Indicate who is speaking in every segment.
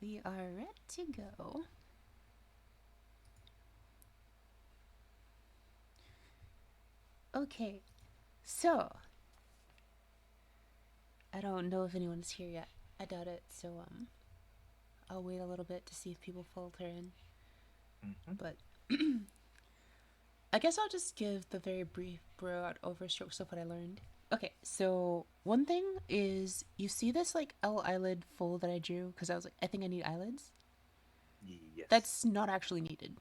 Speaker 1: We are ready to go. Okay, so I don't know if anyone's here yet. I doubt it, so I'll wait a little bit to see if people filter in. But I guess I'll just give the very brief broad overstrokes of what I learned. Okay, so one thing is you see this like L eyelid fold that I drew because I was like, I think I need eyelids.
Speaker 2: Yes.
Speaker 1: That's not actually needed.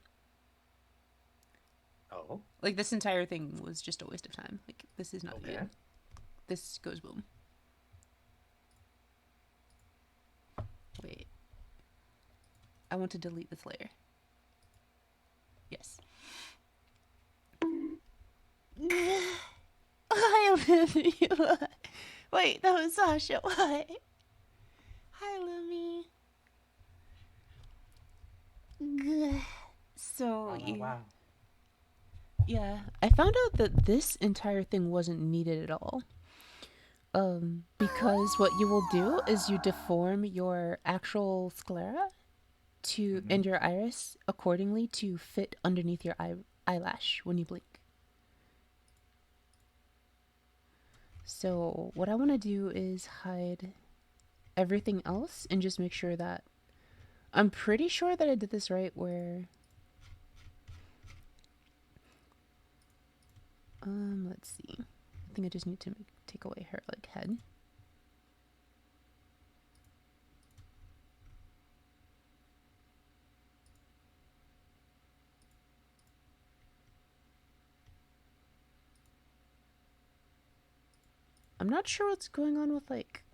Speaker 2: Oh.
Speaker 1: Like this entire thing was just a waste of time. Like this is not
Speaker 2: Okay.
Speaker 1: needed. This goes boom. Wait. I want to delete this layer. Yes. Hi, Olivia. Wait, that was Sasha. What? Hi, Lumi. So,
Speaker 2: Wow.
Speaker 1: yeah, I found out that this entire thing wasn't needed at all. Because what you will do is you deform your actual sclera to and your iris accordingly to fit underneath your eyelash when you blink. So what I want to do is hide everything else and just make sure that I'm pretty sure that I did this right where let's see. I think I just need to take away her like head. I'm not sure what's going on with like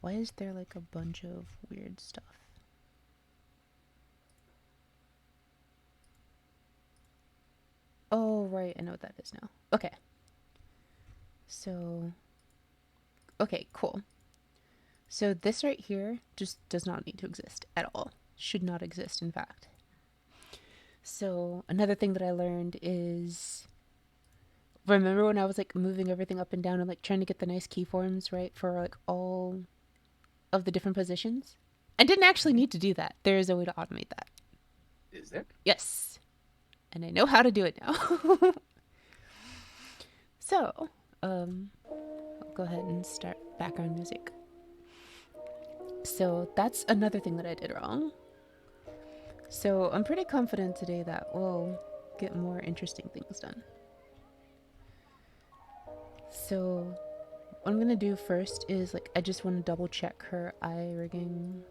Speaker 1: why is there like a bunch of weird stuff? Oh, right. I know what that is now. Okay. So, okay, cool. So this right here just does not need to exist at all. Should not exist, in fact. So another thing that I learned is remember when I was like moving everything up and down and like trying to get the nice keyforms, right, for like all of the different positions? I didn't actually need to do that. There is a way to automate that.
Speaker 2: Is there?
Speaker 1: Yes. And I know how to do it now. So, I'll go ahead and start background music. So that's another thing that I did wrong. So I'm pretty confident today that we'll get more interesting things done. So what I'm gonna do first is like I just want to double check her eye rigging.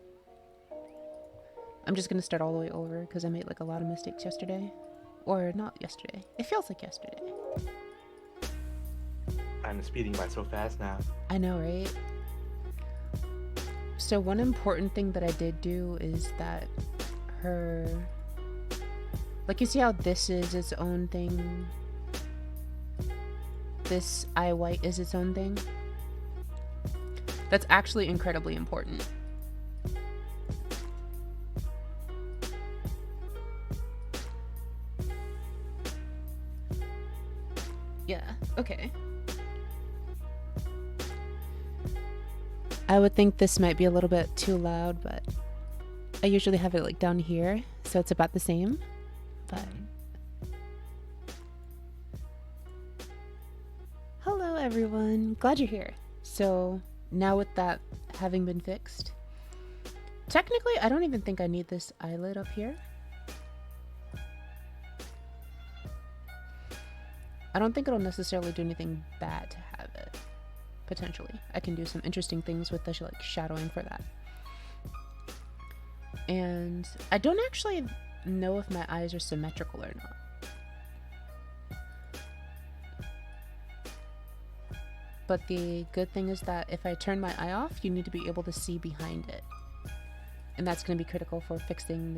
Speaker 1: I'm just gonna start all the way over because I made like a lot of mistakes yesterday. Or not yesterday. It feels like yesterday.
Speaker 2: I'm speeding by so fast now.
Speaker 1: I know, right? So one important thing that I did do is that her, like, you see how this is its own thing, this eye white is its own thing? That's actually incredibly important. Yeah, okay. I would think this might be a little bit too loud, but I usually have it like down here, so it's about the same. But hello everyone, glad you're here. So now with that having been fixed, technically I don't even think I need this eyelid up here. I don't think it'll necessarily do anything bad to have it. Potentially, I can do some interesting things with the like shadowing for that. And I don't actually know if my eyes are symmetrical or not. But the good thing is that if I turn my eye off, you need to be able to see behind it. And that's going to be critical for fixing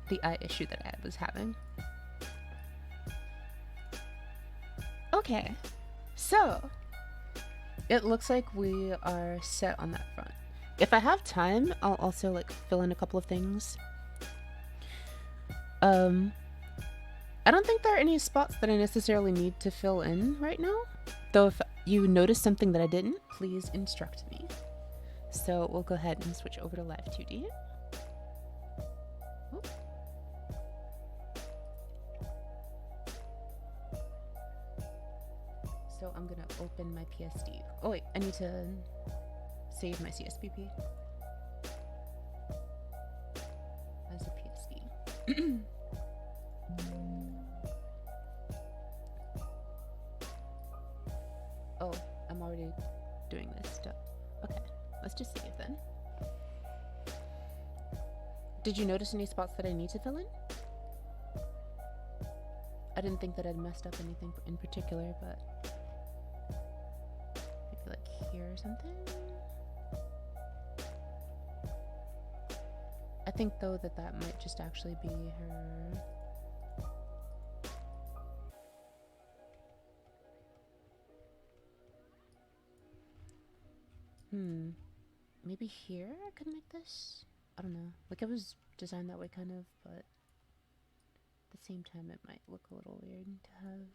Speaker 1: the eye issue that I was having. Okay, so it looks like we are set on that front. If I have time, I'll also like fill in a couple of things. I don't think there are any spots that I necessarily need to fill in right now. Though if you notice something that I didn't, please instruct me. So we'll go ahead and switch over to Live2D. Oop. So I'm gonna open my PSD. Oh wait, I need to save my CSPP as a PSD. Oh, I'm already doing this stuff. Okay, let's just save then. Did you notice any spots that I need to fill in? I didn't think that I'd messed up anything in particular, but maybe like here or something. I think though that might just actually be her. Maybe here I could make this? I don't know. Like it was designed that way kind of, but at the same time it might look a little weird to have.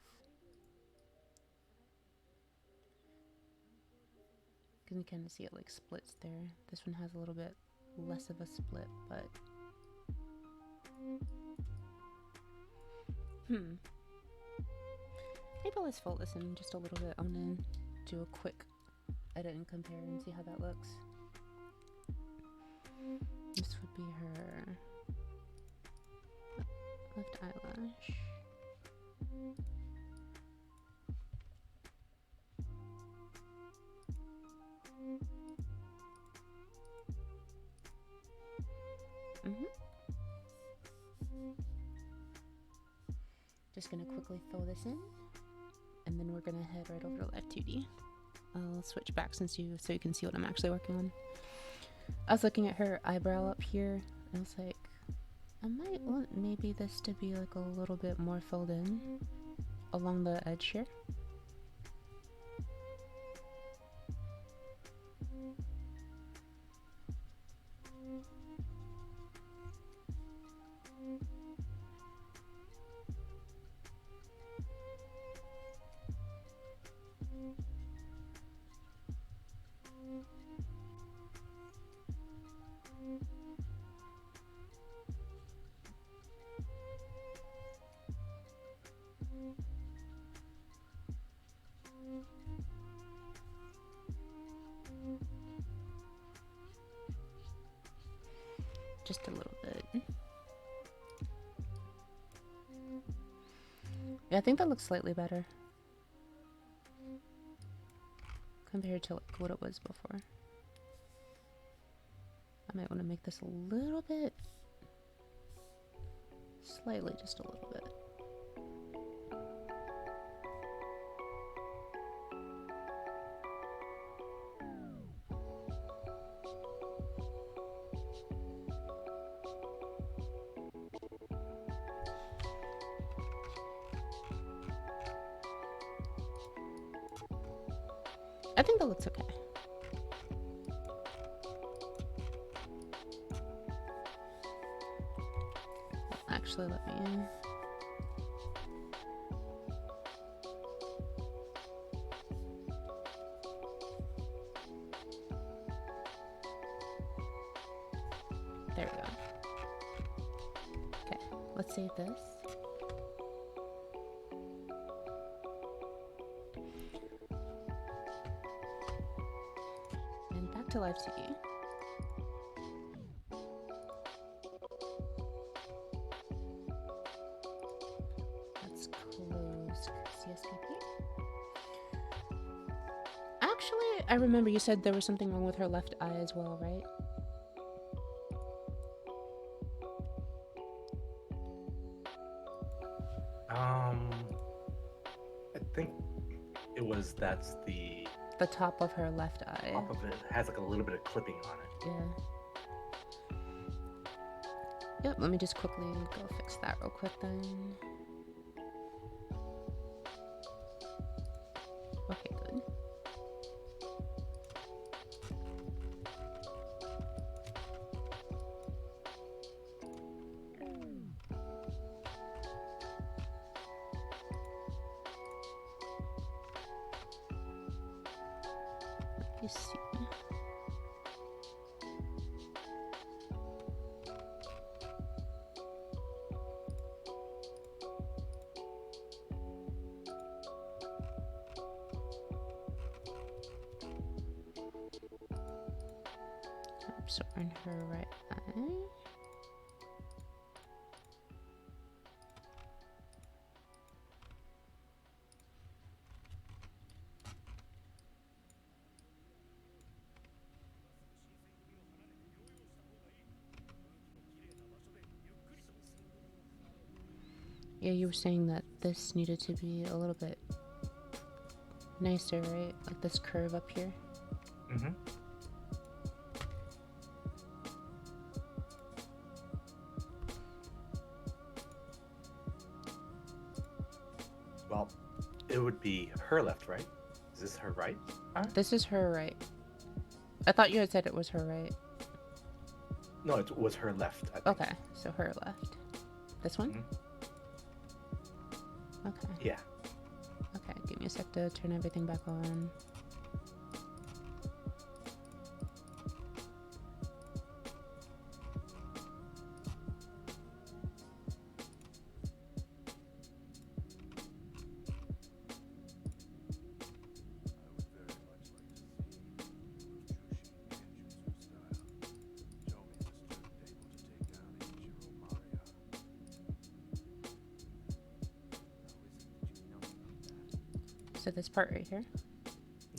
Speaker 1: You can kind of see it like splits there. This one has a little bit less of a split, but maybe let's fold this in just a little bit. I'm gonna do a quick edit and compare and see how that looks. This would be her left eyelash. Just gonna quickly fill this in, and then we're gonna head right over to Live2D. I'll switch back so you can see what I'm actually working on. I was looking at her eyebrow up here, and I was like, I might want maybe this to be like a little bit more filled in along the edge here. Just a little bit. Yeah, I think that looks slightly better compared to like what it was before. I might want to make this a little bit, slightly, just a little bit. I think that looks okay. Actually, let me. There we go. Okay, let's save this. And back to Live2D. Let's close CSPP. Actually, I remember you said there was something wrong with her left eye as well, right?
Speaker 2: I think it was that's the
Speaker 1: top of her left eye.
Speaker 2: top of it has like a little bit of clipping on it.
Speaker 1: Yeah. Yep, let me just quickly go fix that real quick then. Okay, good. Let me see. So on her right eye. Yeah, you were saying that this needed to be a little bit nicer, right? Like this curve up here.
Speaker 2: Mm-hmm. Well, it would be her left, right? Is this her right eye?
Speaker 1: This is her right. I thought you had said it was her right.
Speaker 2: No, it was her left, I think.
Speaker 1: Okay, so her left. This one?
Speaker 2: Mhm.
Speaker 1: Okay.
Speaker 2: Yeah.
Speaker 1: Okay, give me a sec to turn everything back on. So this part right here,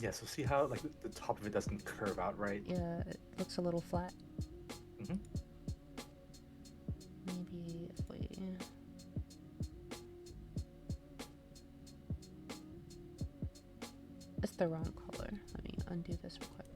Speaker 2: Yeah, so see how like the top of it doesn't curve out right?
Speaker 1: yeah, it looks a little flat.
Speaker 2: Mm-hmm.
Speaker 1: Maybe if we... It's the wrong color. Let me undo this real quick.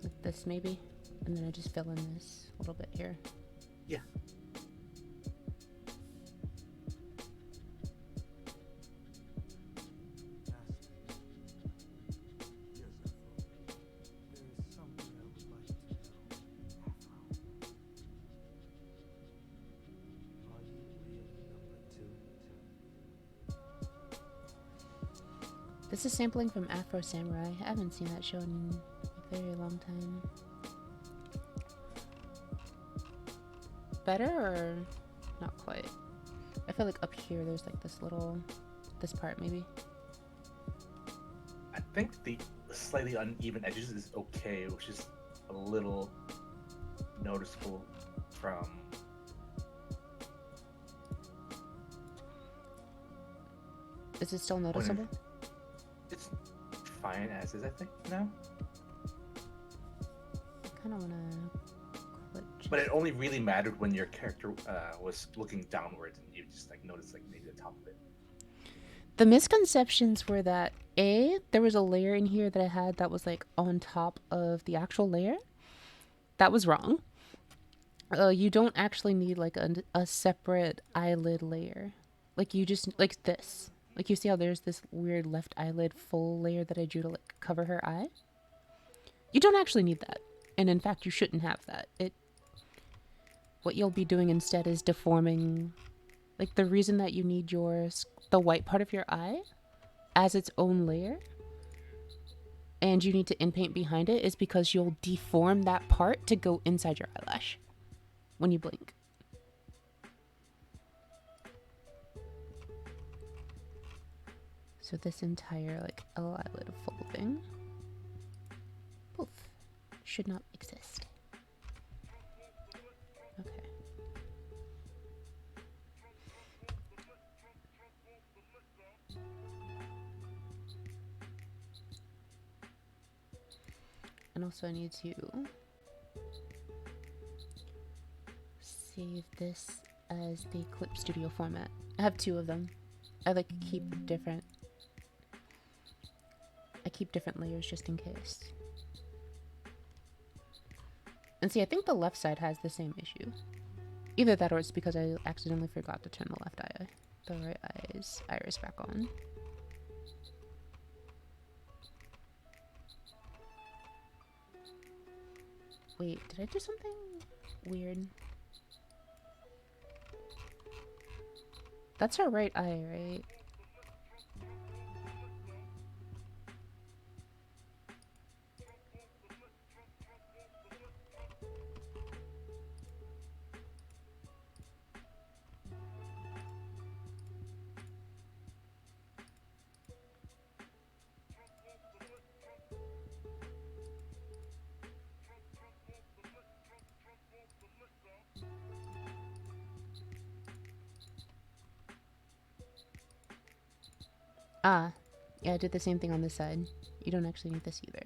Speaker 1: Like this maybe, and then I just fill in this a little bit here.
Speaker 2: Yeah.
Speaker 1: This is sampling from Afro Samurai. I haven't seen that show in a very long time. Better or not quite? I feel like up here there's like this little, this part maybe.
Speaker 2: I think the slightly uneven edges is okay. It was just a little noticeable from...
Speaker 1: Is it still noticeable?
Speaker 2: It's fine as is, I think, now.
Speaker 1: I kind of want to click.
Speaker 2: But it only really mattered when your character was looking downwards and you just like noticed like maybe the top of it.
Speaker 1: The misconceptions were that there was a layer in here that I had that was like on top of the actual layer. That was wrong. You don't actually need like a separate eyelid layer. Like you just, like this. Like you see how there's this weird left eyelid full layer that I drew to like cover her eye? You don't actually need that. And in fact, you shouldn't have that. What you'll be doing instead is deforming, like the reason that you need the white part of your eye as its own layer and you need to inpaint behind it is because you'll deform that part to go inside your eyelash when you blink. So this entire like eyelid folding, poof, should not exist. Okay. And also I need to save this as the Clip Studio format. I have 2 of them. I like keep different layers just in case. And see, I think the left side has the same issue. Either that or it's because I accidentally forgot to turn the right eye's iris back on. Wait, did I do something weird? That's her right eye, right? Ah, yeah, I did the same thing on this side. You don't actually need this either.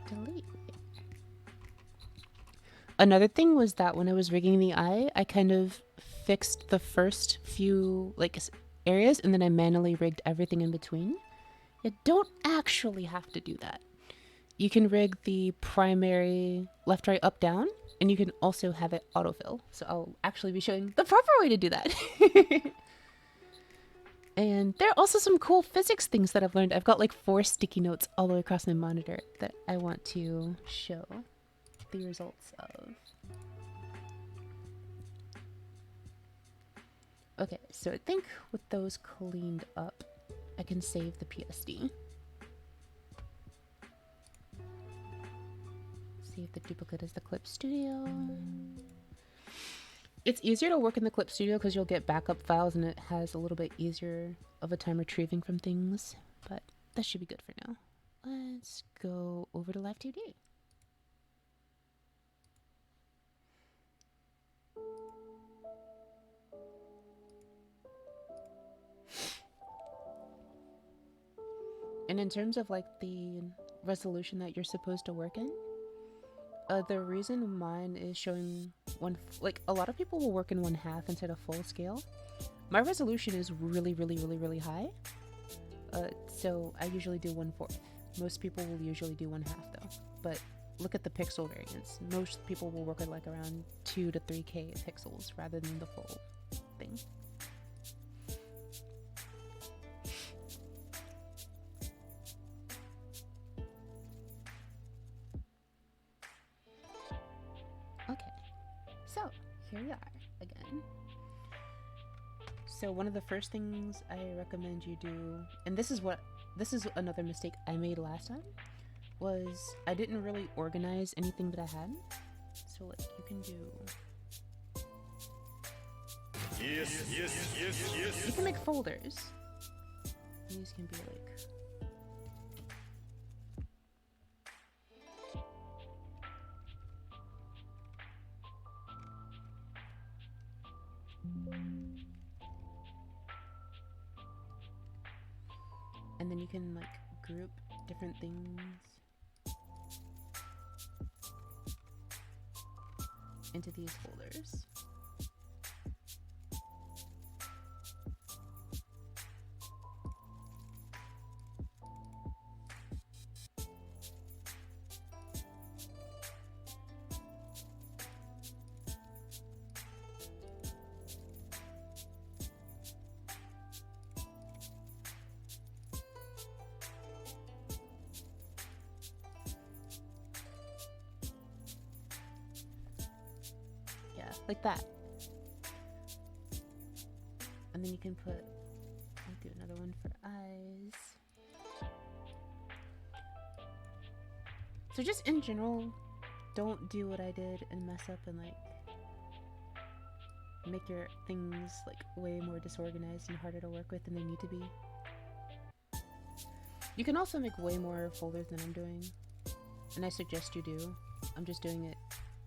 Speaker 1: Delete. Another thing was that when I was rigging the eye, I kind of fixed the first few like areas and then I manually rigged everything in between. You don't actually have to do that. You can rig the primary left, right, up, down, and you can also have it autofill. So I'll actually be showing the proper way to do that. And there are also some cool physics things that I've learned. I've got like 4 sticky notes all the way across my monitor that I want to show the results of. Okay, so I think with those cleaned up, I can save the PSD. Save the duplicate as the Clip Studio. It's easier to work in the Clip Studio because you'll get backup files and it has a little bit easier of a time retrieving from things, but that should be good for now. Let's go over to Live2D. And in terms of like the resolution that you're supposed to work in, the reason mine is showing like a lot of people will work in 1/2 instead of full scale. My resolution is really high. So I usually do 1/4. Most people will usually do 1/2 though. But look at the pixel variance. Most people will work at like around 2 to 3K pixels rather than the full thing. Okay, so here we are again. So one of the first things I recommend you do, and this is another mistake I made last time, was I didn't really organize anything that I had. So like you can do, you can make folders. These can be like, and then you can like group different things into these folders. Like that. And then you can put, I'll do another one for eyes. So just in general, don't do what I did and mess up and like make your things like way more disorganized and harder to work with than they need to be. You can also make way more folders than I'm doing, and I suggest you do. I'm just doing it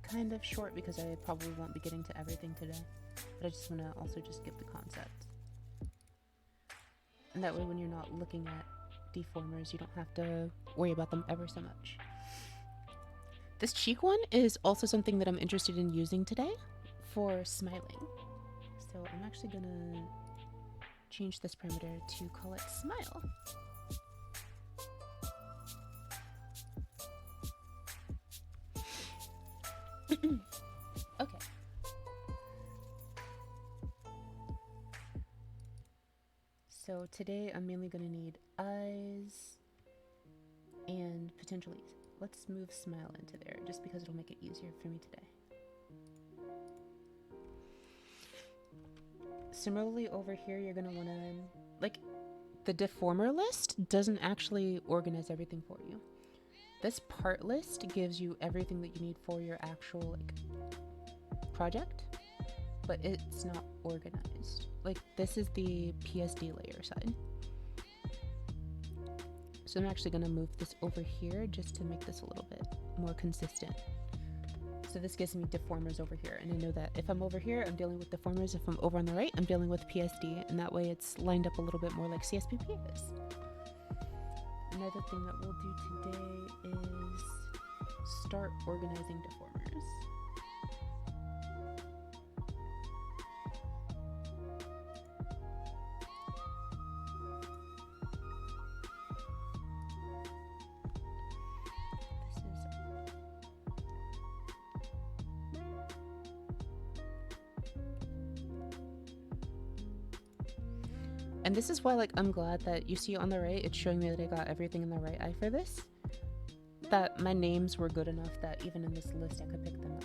Speaker 1: kind of short because I probably won't be getting to everything today, but I just want to also just give the concept, and that way when you're not looking at deformers you don't have to worry about them ever so much. This cheek one is also something that I'm interested in using today for smiling, so I'm actually gonna change this parameter to call it smile. Okay. So today I'm mainly going to need eyes and potentially, let's move smile into there just because it'll make it easier for me today. Similarly over here you're going to want to, like, the deformer list doesn't actually organize everything for you. This part list gives you everything that you need for your actual like project, but it's not organized. Like this is the PSD layer side. So I'm actually going to move this over here just to make this a little bit more consistent. So this gives me deformers over here, and I know that if I'm over here, I'm dealing with deformers. If I'm over on the right, I'm dealing with PSD, and that way it's lined up a little bit more like CSPP is. Another thing that we'll do today is start organizing deformers. And this is why, like, I'm glad that you see on the right, it's showing me that I got everything in the right eye for this. That my names were good enough that even in this list I could pick them out.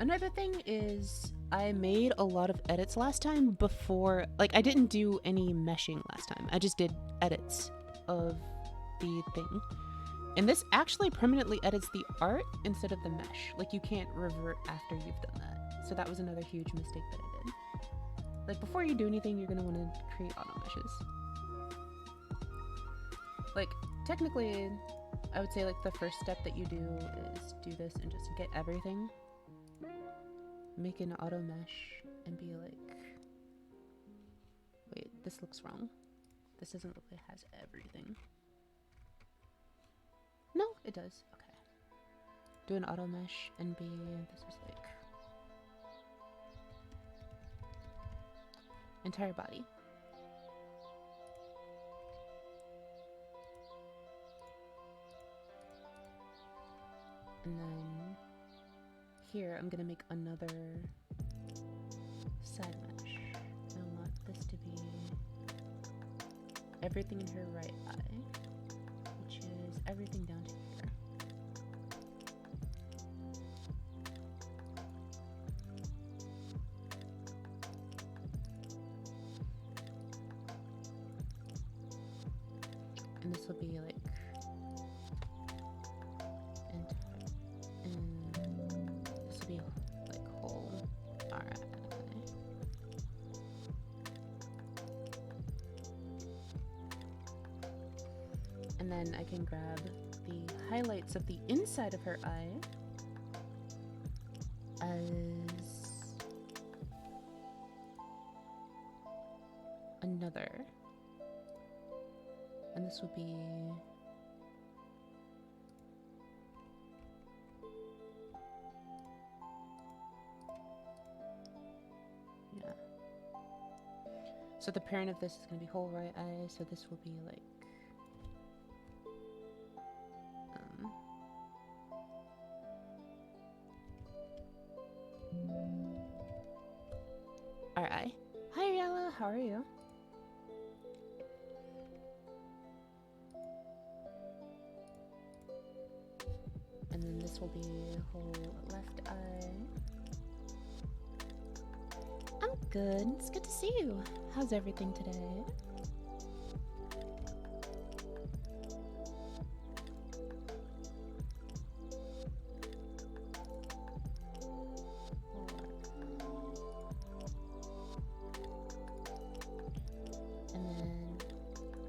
Speaker 1: Another thing is I made a lot of edits last time before, like I didn't do any meshing last time. I just did edits of the thing. And this actually permanently edits the art instead of the mesh. Like you can't revert after you've done that. So that was another huge mistake that I did. Like before you do anything, you're gonna wanna create auto meshes. Like technically, I would say like the first step that you do is do this and just get everything. Make an auto mesh and be like, wait, this looks wrong. This doesn't look like it has everything. No, it does. Okay. Do an auto mesh and be, this is like entire body. And then here I'm gonna make another side mesh. I want this to be everything in her right eye, which is everything down to here. And this will be like and then I can grab the highlights of the inside of her eye as another, and this will be so the parent of this is going to be whole right eye, so this will be like our eye. Hi Riella, how are you? And then this will be whole left eye. I'm good. It's good to see you. How's everything today? And then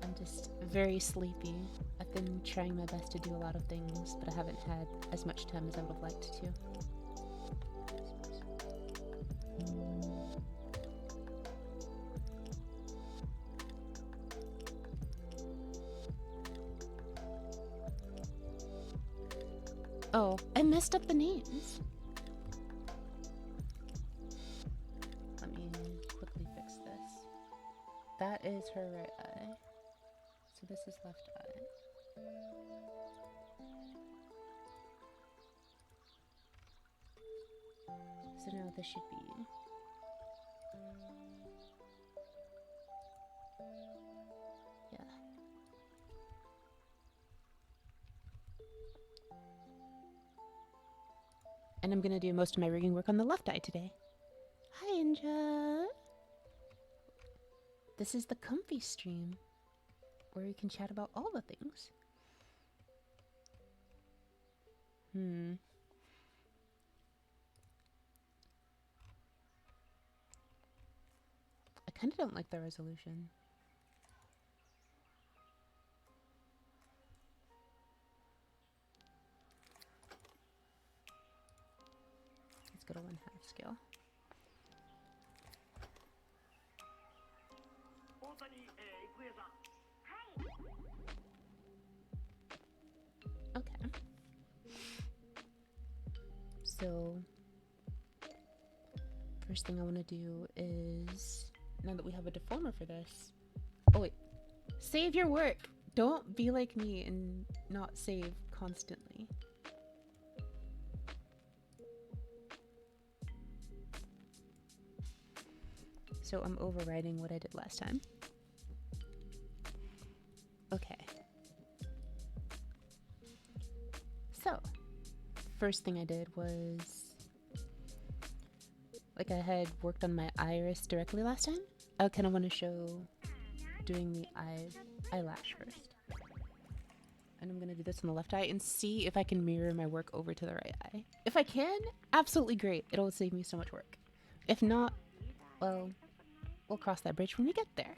Speaker 1: I'm just very sleepy. I've been trying my best to do a lot of things, but I haven't had as much time as I would have liked to. Oh, I messed up the names. Let me quickly fix this. That is her right eye. So this is left eye. So now this should be and I'm gonna do most of my rigging work on the left eye today. Hi, Inja. This is the comfy stream where we can chat about all the things. I kind of don't like the resolution. Let's go to 1/2 scale. Okay. So, first thing I want to do is, now that we have a deformer for this... Oh wait, save your work! Don't be like me and not save constantly. So I'm overriding what I did last time. Okay. So, first thing I did was, like I had worked on my iris directly last time, I kind of want to show doing the eyelash first. And I'm going to do this on the left eye and see if I can mirror my work over to the right eye. If I can, absolutely great. It'll save me so much work. If not, well, we'll cross that bridge when we get there.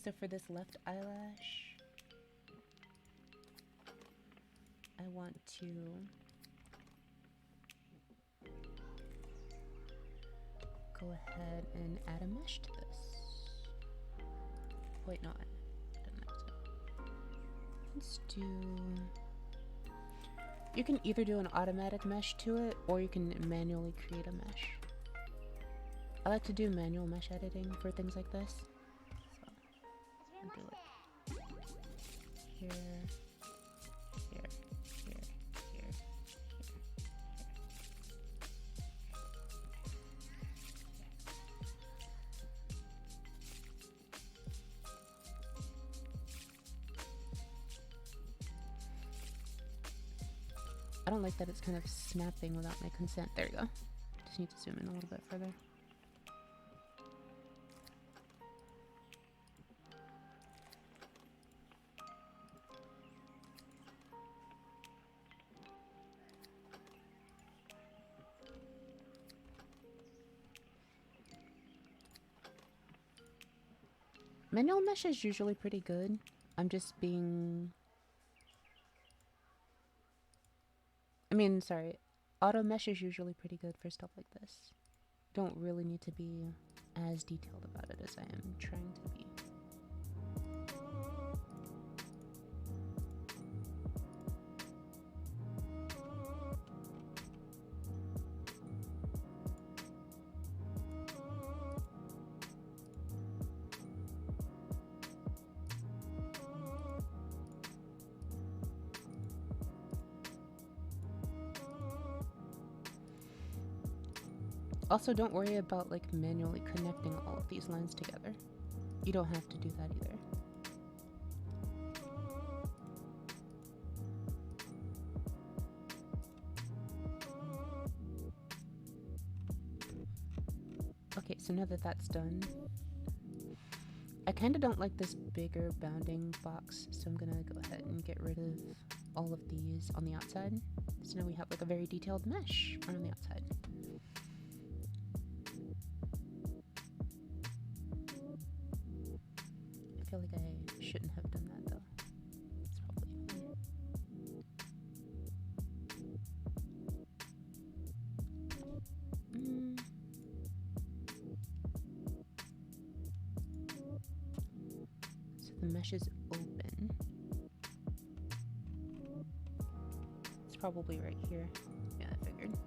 Speaker 1: So for this left eyelash, I want to go ahead and add a mesh to this. Wait, no, let's do... You can either do an automatic mesh to it, or you can manually create a mesh. I like to do manual mesh editing for things like this. So, I'll do it here, here, here, here, here. I don't like that it's kind of snapping without my consent. There we go. Just need to zoom in a little bit further. Manual mesh is usually pretty good. I'm just being... sorry. Auto mesh is usually pretty good for stuff like this. Don't really need to be as detailed about it as I am trying to be. Also, don't worry about like manually connecting all of these lines together. You don't have to do that either. Okay, so now that that's done, I kind of don't like this bigger bounding box, so I'm gonna go ahead and get rid of all of these on the outside. So now we have like a very detailed mesh on the outside. I feel like I shouldn't have done that though. It's probably fine. So the mesh is open. It's probably right here. Yeah, I figured.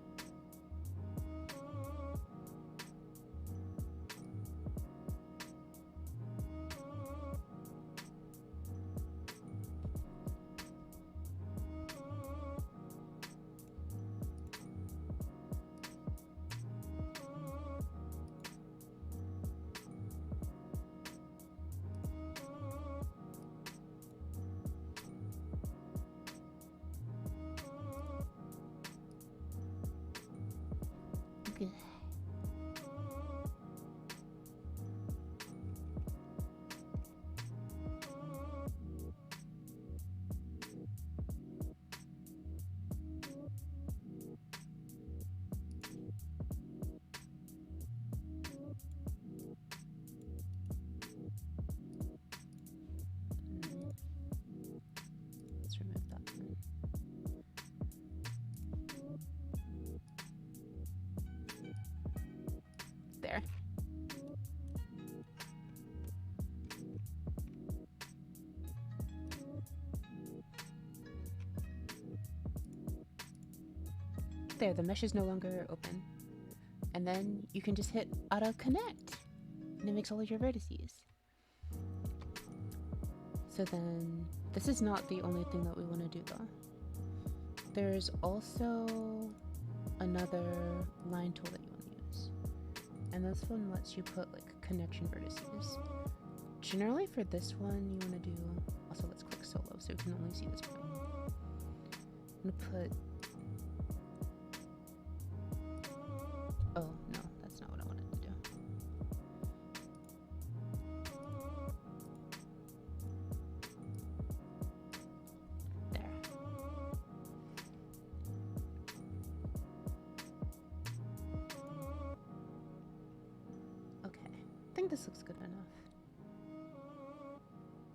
Speaker 1: there, the mesh is no longer open. And then you can just hit auto connect and it makes all of your vertices. So then this is not the only thing that we want to do though. There's also another line tool that you want to use. And this one lets you put like connection vertices. Generally for this one you want to do, also let's click solo so we can only see this point. I'm going to put, oh no, that's not what I wanted to do. There. Okay, I think this looks good enough.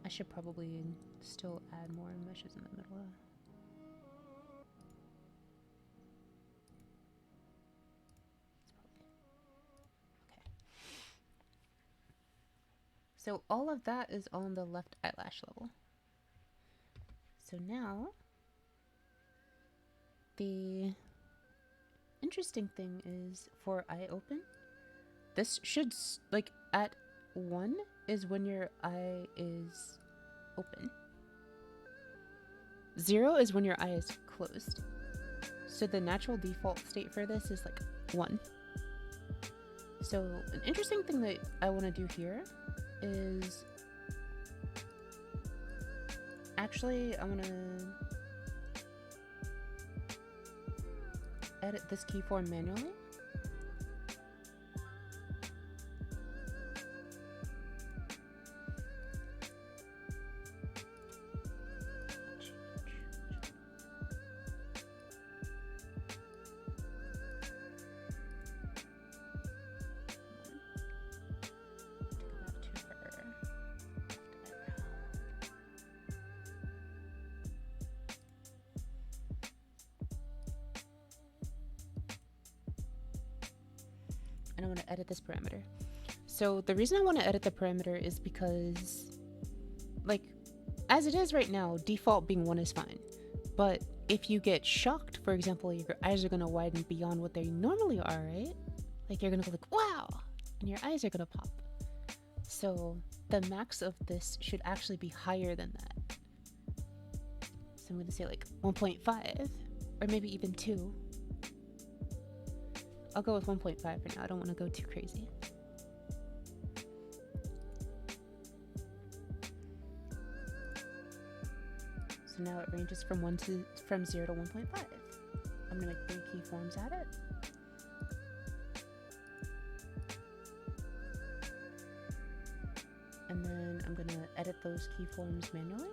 Speaker 1: I should probably still add more meshes in the middle. Okay. So all of that is on the left eyelash level. So now, the interesting thing is for eye open, this should, like, at 1 is when your eye is open. 0 is when your eye is closed. So the natural default state for this is like 1. So an interesting thing that I want to do here is actually I want to edit this keyform manually. And I want to edit this parameter. So the reason I want to edit the parameter is because, like, as it is right now, default being 1 is fine. But if you get shocked, for example, your eyes are going to widen beyond what they normally are, right? Like, you're going to go like, wow! And your eyes are going to pop. So the max of this should actually be higher than that. So I'm going to say like 1.5, or maybe even 2. I'll go with 1.5 for now. I don't want to go too crazy. So now it ranges from 0 to 1.5. I'm gonna make 3 keyforms at it. And then I'm gonna edit those keyforms manually.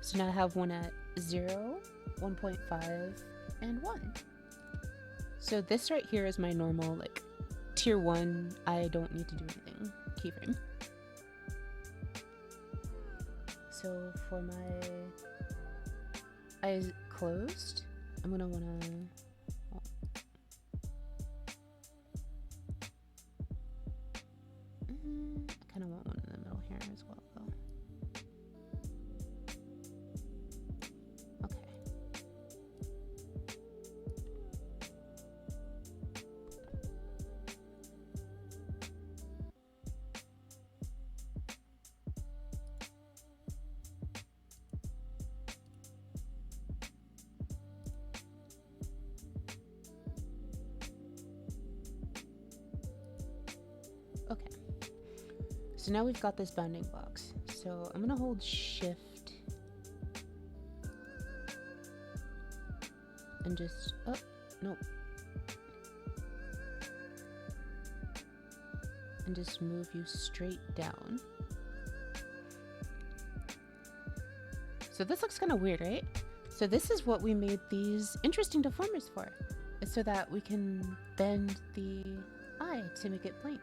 Speaker 1: So now I have one at 0, 1.5, and 1. So this right here is my normal, like, tier 1, I don't need to do anything keyframe. So for my eyes closed, I'm gonna wanna, oh. I kinda want one in the middle here as well though. Okay. Okay. So now we've got this bounding box. So I'm gonna hold shift and just, oh, no. And just move you straight down. So this looks kind of weird, right? So this is what we made these interesting deformers for. It's so that we can bend the eye to make it blink.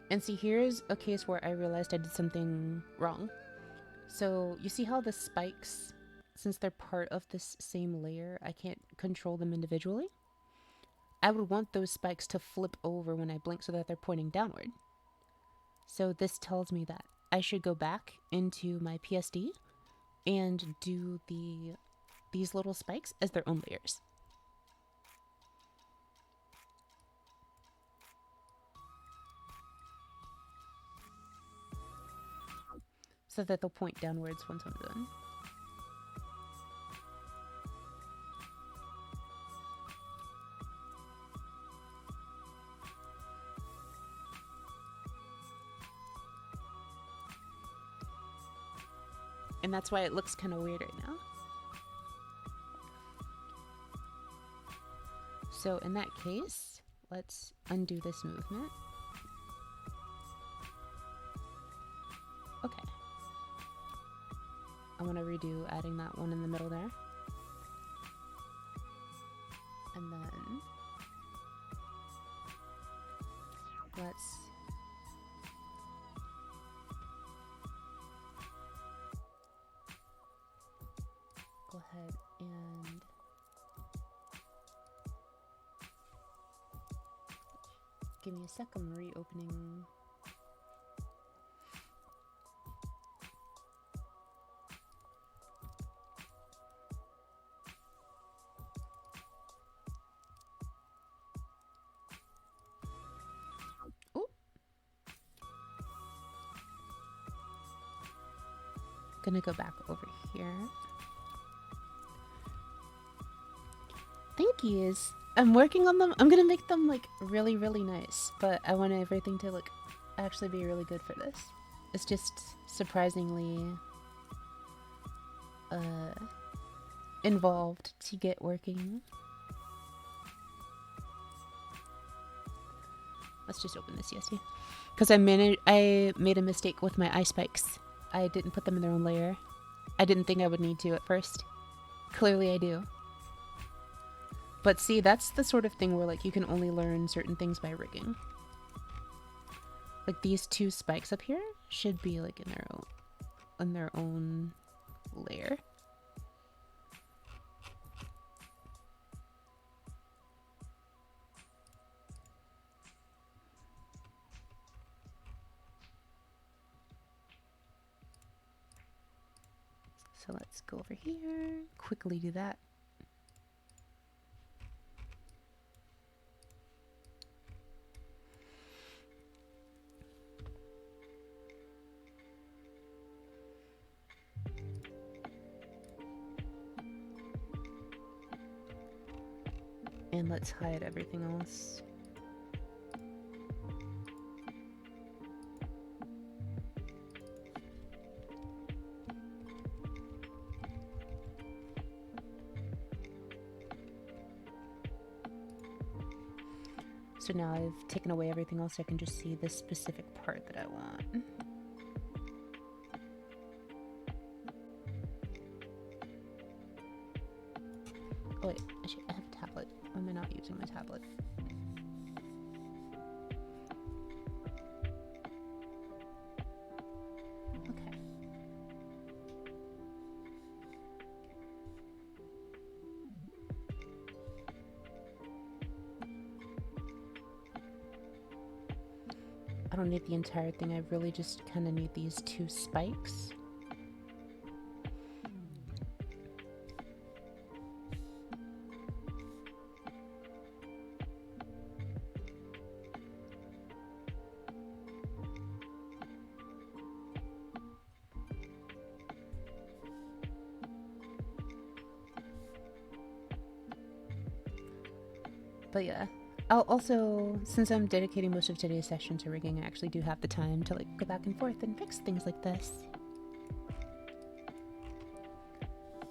Speaker 1: And see, here's a case where I realized I did something wrong. So you see how the spikes, since they're part of this same layer, I can't control them individually? I would want those spikes to flip over when I blink so that they're pointing downward. So this tells me that I should go back into my PSD and do these little spikes as their own layers. So that they'll point downwards once I'm done. And that's why it looks kind of weird right now. So in that case, let's undo this movement. Okay. I want to redo adding that one in the middle there. And then let's go ahead and give me a sec. I'm reopening. Oh, gonna go back over here. Thank yous. I'm working on them. I'm gonna make them like really, really nice, but I want everything to like actually be really good for this. It's just surprisingly involved to get working. Let's just open this CSD. Because I made a mistake with my eye spikes. I didn't put them in their own layer. I didn't think I would need to at first. Clearly I do. But see, that's the sort of thing where like you can only learn certain things by rigging. Like these two spikes up here should be like in their own layer. So let's go over here, quickly do that. And let's hide everything else. So now I've taken away everything else, I can just see this specific part that I want. Oh wait, actually I have a tablet. Why am I not using my tablet? Okay. I don't need the entire thing, I really just kind of need these two spikes. But yeah, I'll also, since I'm dedicating most of today's session to rigging, I actually do have the time to like go back and forth and fix things like this.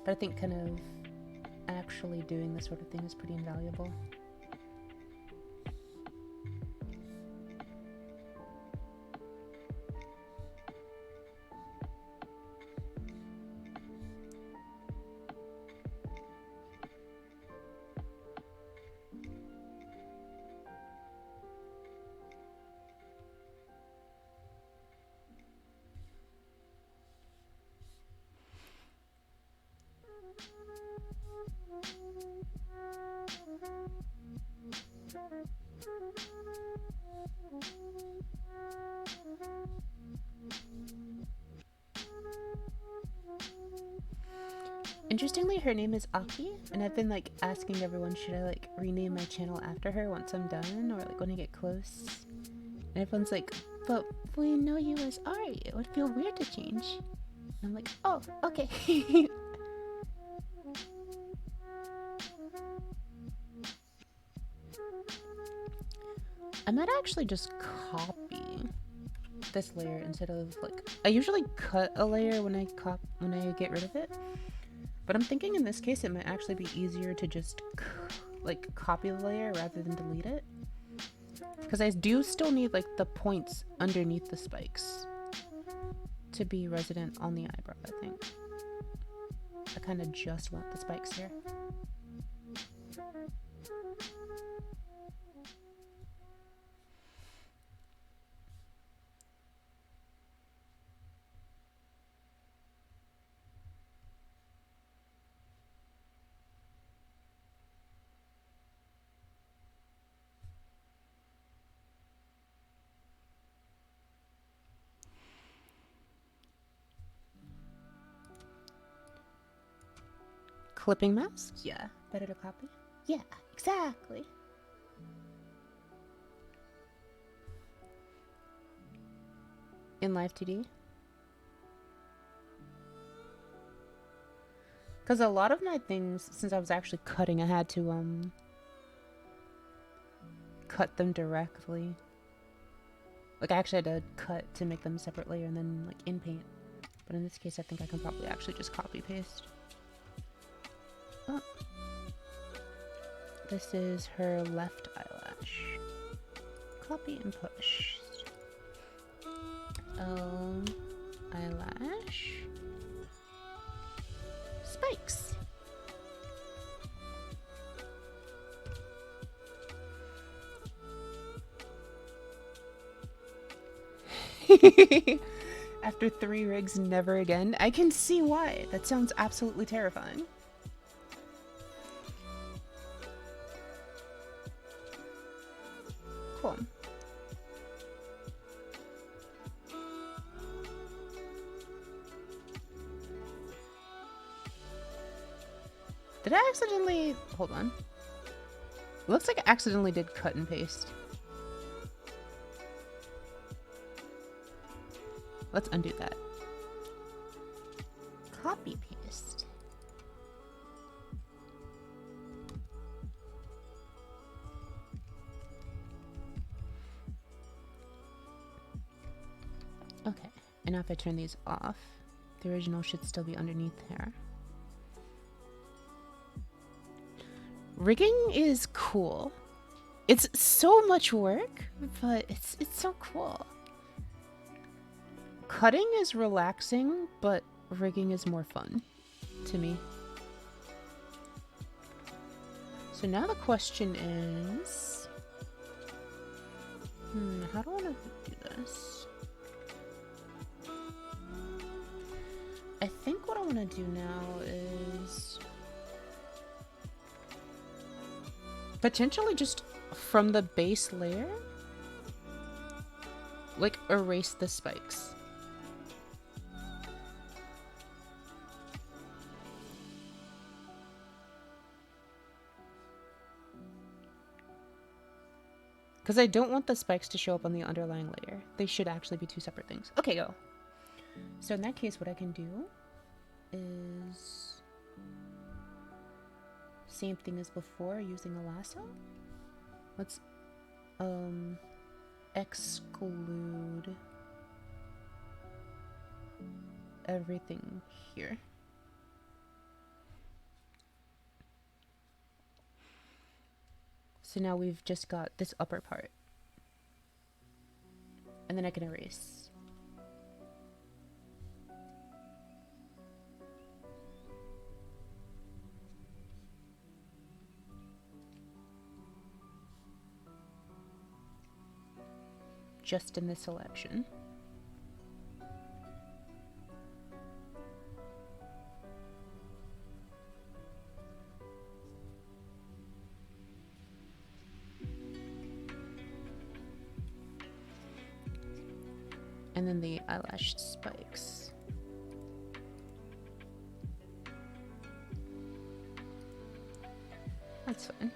Speaker 1: But I think kind of actually doing this sort of thing is pretty invaluable. Interestingly, her name is Aki, and I've been like asking everyone, should I like rename my channel after her once I'm done, or like when I get close? And everyone's like, but we know you as Ari. It would feel weird to change. And I'm like, oh, okay. I might actually just copy this layer instead of like, I usually cut a layer when I get rid of it, but I'm thinking in this case it might actually be easier to just like copy the layer rather than delete it, because I do still need like the points underneath the spikes to be resident on the eyebrow. I think I kind of just want the spikes here. Clipping mask? Yeah. Better to copy? Yeah, exactly. In Live2D? Because a lot of my things, since I was actually cutting, I had to cut them directly. Like I actually had to cut to make them a separate layer and then like in paint. But in this case I think I can probably actually just copy paste. Oh. This is her left eyelash. Copy and push. Eyelash. Spikes. After 3 rigs, never again. I can see why. That sounds absolutely terrifying. Cool. Did I accidentally... Hold on. Looks like I accidentally did cut and paste. Let's undo that. Copy paste. Okay, and now if I turn these off, the original should still be underneath here. Rigging is cool. It's so much work, but it's so cool. Cutting is relaxing, but rigging is more fun to me. So now the question is, how do I want to do this? I think what I want to do now is potentially just from the base layer, like erase the spikes. Because I don't want the spikes to show up on the underlying layer. They should actually be 2 separate things. Okay, go. So in that case, what I can do is same thing as before, using a lasso. Let's exclude everything here. So now we've just got this upper part. And then I can erase. Just in this selection. And then the eyelash spikes. That's fine.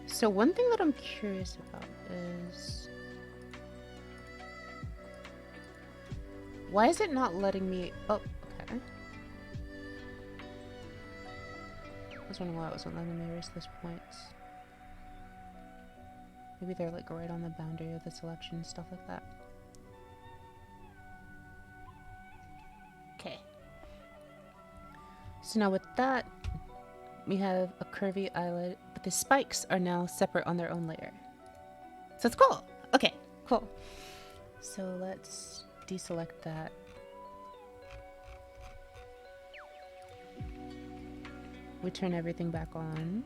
Speaker 1: So one thing that I'm curious about is why is it not letting me... Oh, okay. I was wondering why it wasn't letting me erase those points. Maybe they're like right on the boundary of the selection, stuff like that. Okay. So now with that, we have a curvy eyelid, but the spikes are now separate on their own layer. So it's cool. Okay, cool. So let's deselect that. We turn everything back on.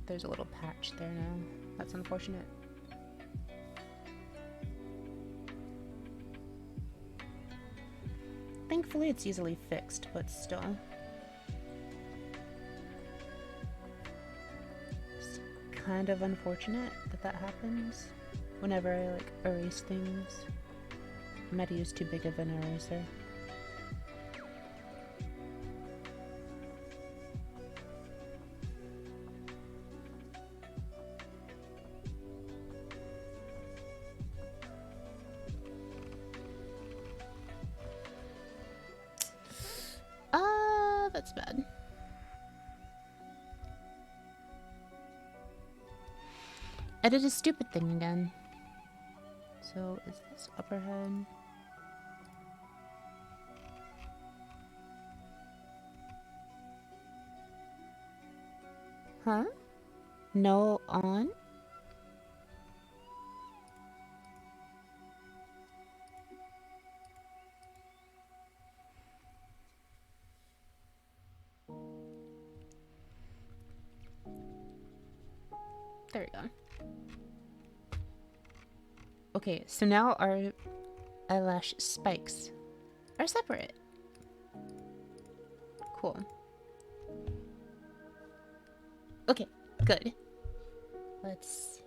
Speaker 1: There's a little patch there now. That's unfortunate. Thankfully, it's easily fixed, but still. It's kind of unfortunate that that happens whenever I like erase things. I might have used too big of an eraser. That's bad. I did a stupid thing again. So is this upper head? Huh? No on? There we go. Okay, so now our eyelash spikes are separate. Cool. Okay, good. Let's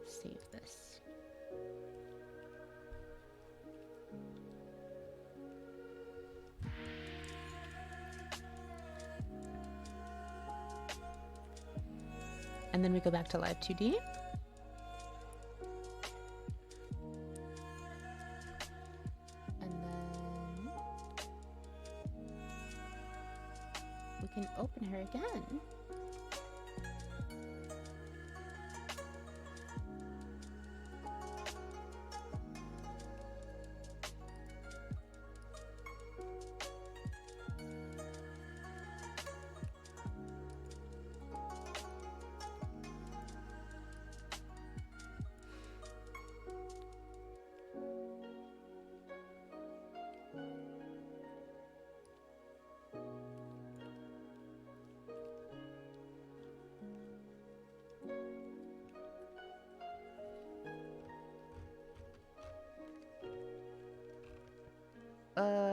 Speaker 1: save this. And then we go back to Live2D. And then we can open her again.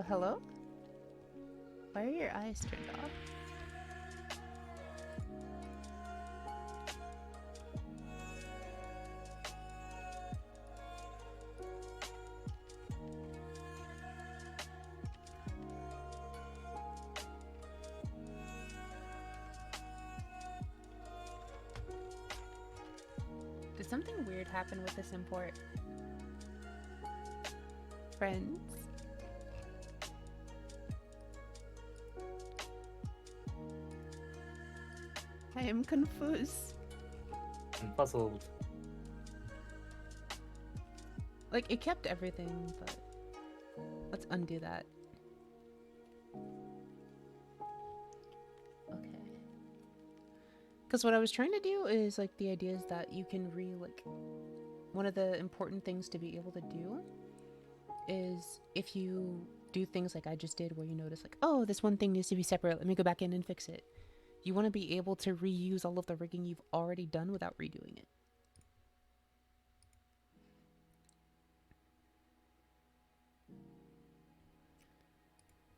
Speaker 1: Hello? Why are your eyes turned off? Did something weird happen with this import? Friends? I am confused.
Speaker 2: I'm puzzled.
Speaker 1: Like, it kept everything, but let's undo that. Okay. Because what I was trying to do is, like, the idea is that you can one of the important things to be able to do is if you do things like I just did where you notice like, oh, this one thing needs to be separate, let me go back in and fix it. You want to be able to reuse all of the rigging you've already done without redoing it.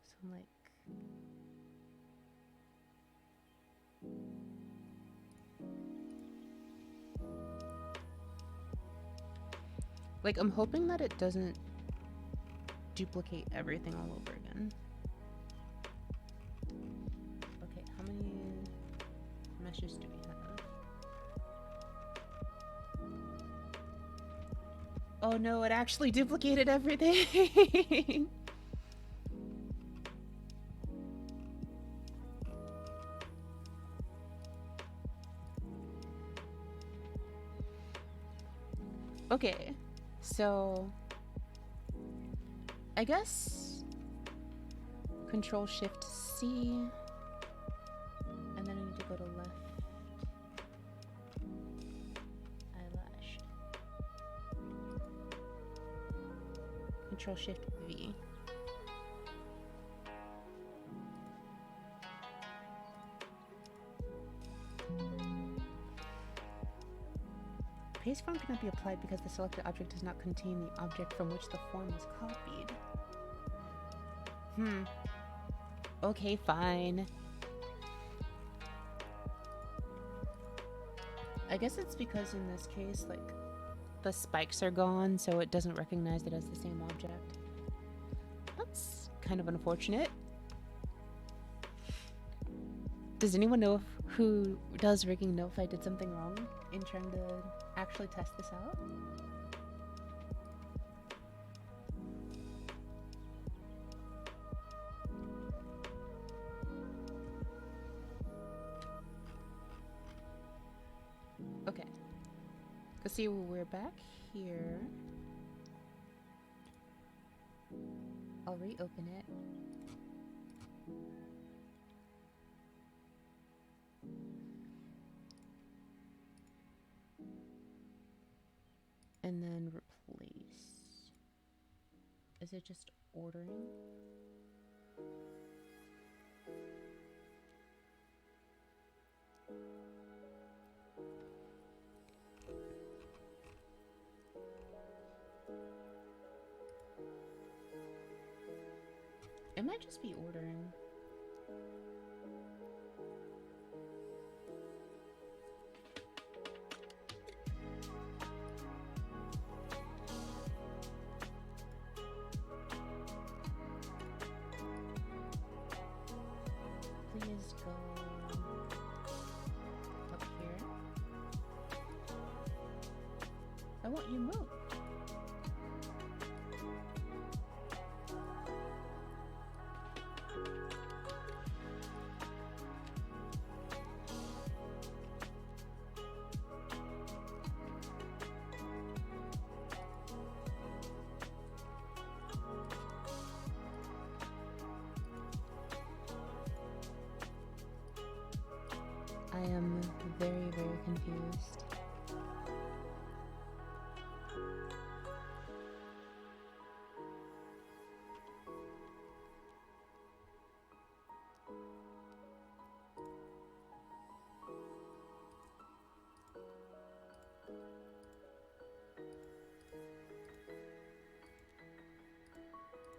Speaker 1: So I'm like I'm hoping that it doesn't duplicate everything all over again. Okay, how many meshes do we have? Oh no, it actually duplicated everything. Okay, so I guess Control Shift C, and then I need to go to left eyelash. Control Shift V. Paste form cannot be applied because the selected object does not contain the object from which the form is copied. Okay, fine. I guess it's because in this case, like, the spikes are gone, so it doesn't recognize it as the same object. That's kind of unfortunate. Does anyone know who does rigging know if I did something wrong in trying to actually test this out? Okay. Let's see, we're back here. I'll reopen it. And then replace. Is it just ordering? It might just be ordering. Please go up here. I want you move. I am very, very confused.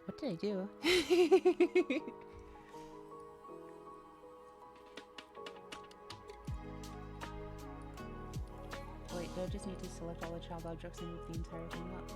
Speaker 1: What did I do? Wait, do I just need to select all the child objects and move the entire thing up?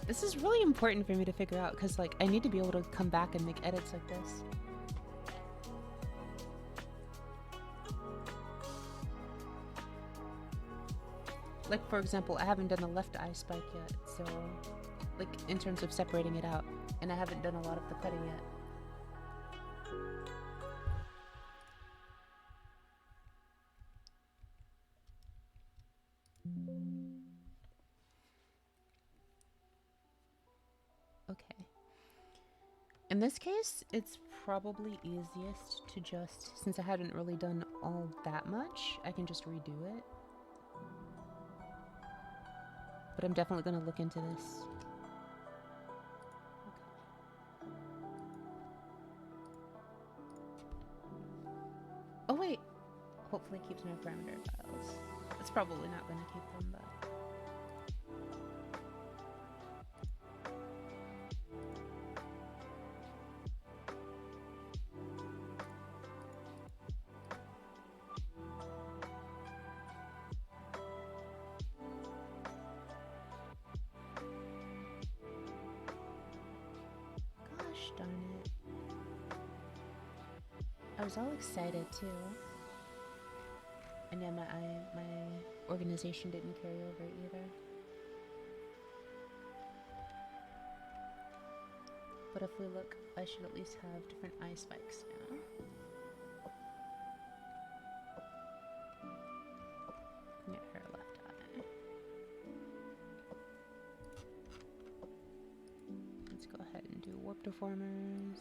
Speaker 1: This is really important for me to figure out because, like, I need to be able to come back and make edits like this. Like, for example, I haven't done the left eye spike yet, so, like, in terms of separating it out, and I haven't done a lot of the cutting yet. In this case, it's probably easiest to just, since I hadn't really done all that much, I can just redo it. But I'm definitely going to look into this. Okay. Oh wait, hopefully it keeps my parameter files. It's probably not going to keep them, but... Gosh darn it. I was all excited too. And yeah, my organization didn't carry over either. But if we look, I should at least have different eye spikes now. Get her left eye. Let's go ahead and do warp deformers.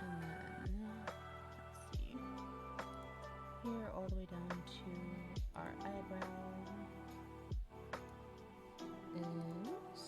Speaker 1: And then, let's see. Here, all the way down to our eyebrow is...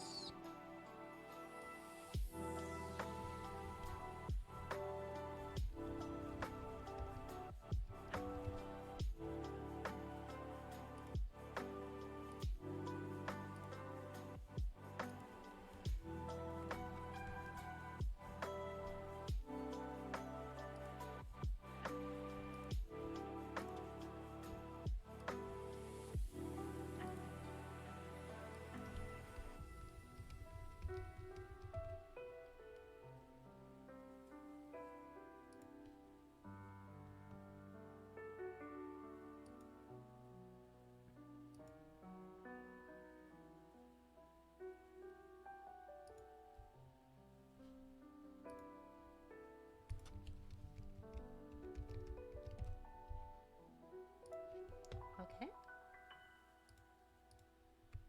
Speaker 1: Okay.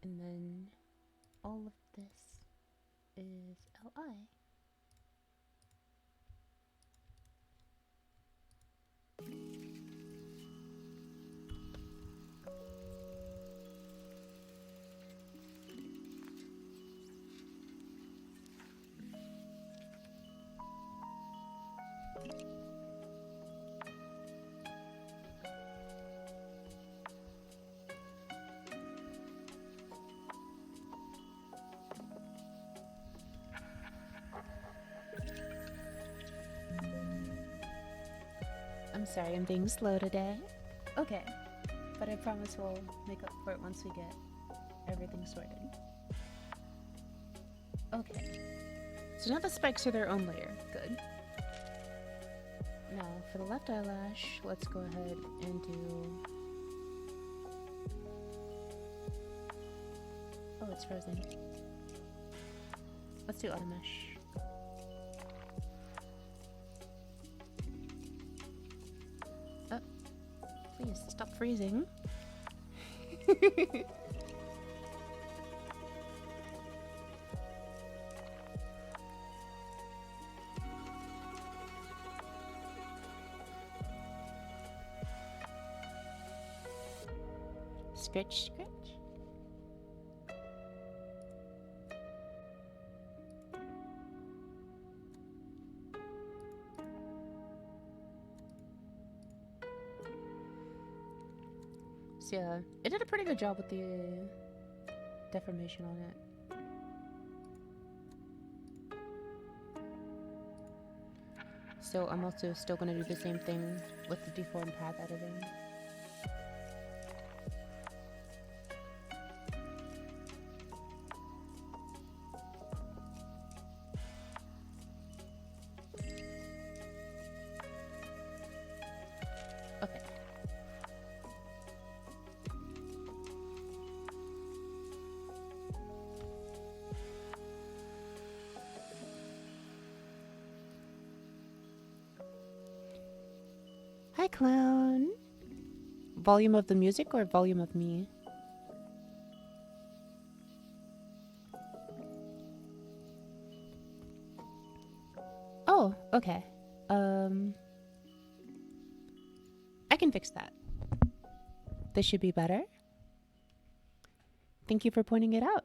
Speaker 1: And then all of this is LI. I'm sorry, I'm being slow today. Okay, but I promise we'll make up for it once we get everything sorted. Okay, so now the spikes are their own layer. Good. Now, for the left eyelash, let's go ahead and do... Oh, it's frozen. Let's do auto mesh. Oh, please stop freezing. Scratch, scratch. So yeah, it did a pretty good job with the deformation on it. So I'm also still going to do the same thing with the deformed path editing. Okay. Hi, clown. Volume of the music or volume of me? Oh, okay. I can fix that. This should be better. Thank you for pointing it out.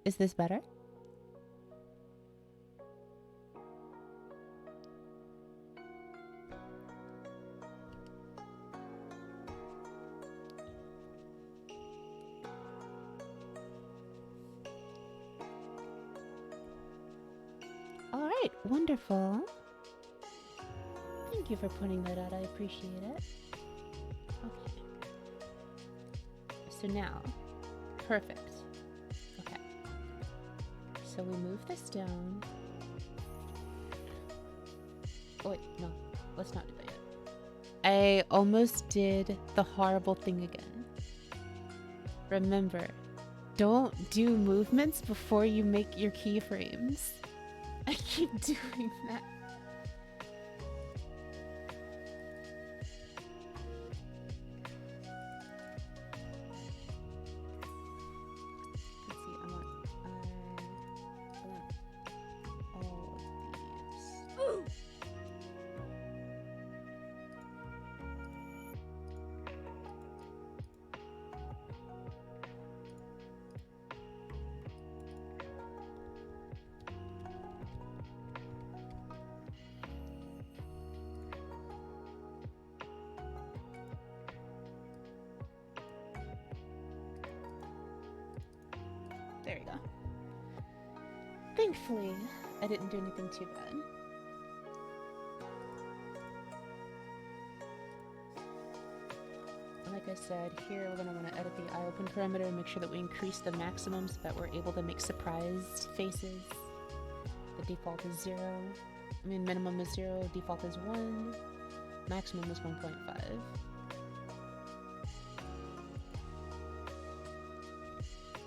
Speaker 1: Is this better? All right, wonderful. Thank you for pointing that out. I appreciate it. Okay. So now, perfect. Okay. So we move this down. Oh, wait, no. Let's not do that yet. I almost did the horrible thing again. Remember, don't do movements before you make your keyframes. I keep doing that. Let's see, I want all of these. Ooh! There you go. Thankfully, I didn't do anything too bad. Like I said, here we're going to want to edit the eye open parameter and make sure that we increase the maximum so that we're able to make surprised faces. The default is 0. I mean, minimum is 0, default is 1, maximum is 1.5.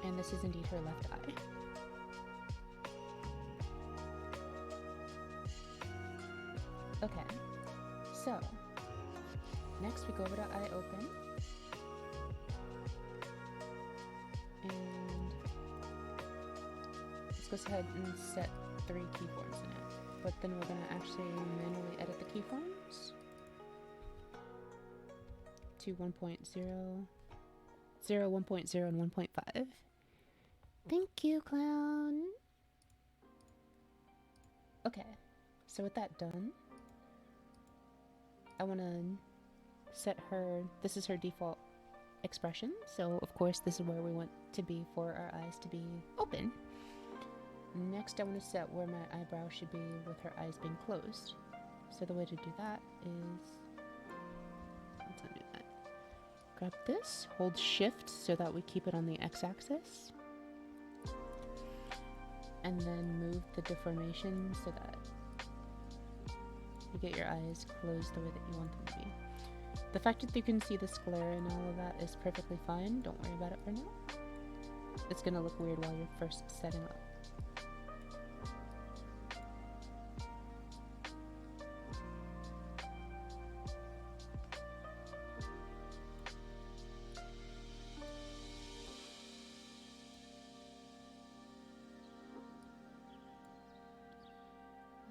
Speaker 1: And this is indeed her left eye. Okay, so next we go over to eye open. And let's go ahead and set 3 keyforms in it. But then we're going to actually manually edit the keyforms to 1.0, 0, 1.0, and 1.5. Thank you, clown. Okay, so with that done, I want to set her, this is her default expression, so of course this is where we want to be for our eyes to be open. Next I want to set where my eyebrow should be with her eyes being closed. So the way to do that is, let's undo that. Grab this, hold shift so that we keep it on the x-axis. And then move the deformation so that you get your eyes closed the way that you want them to be. The fact that you can see the glare and all of that is perfectly fine. Don't worry about it for now. It's gonna look weird while you're first setting up.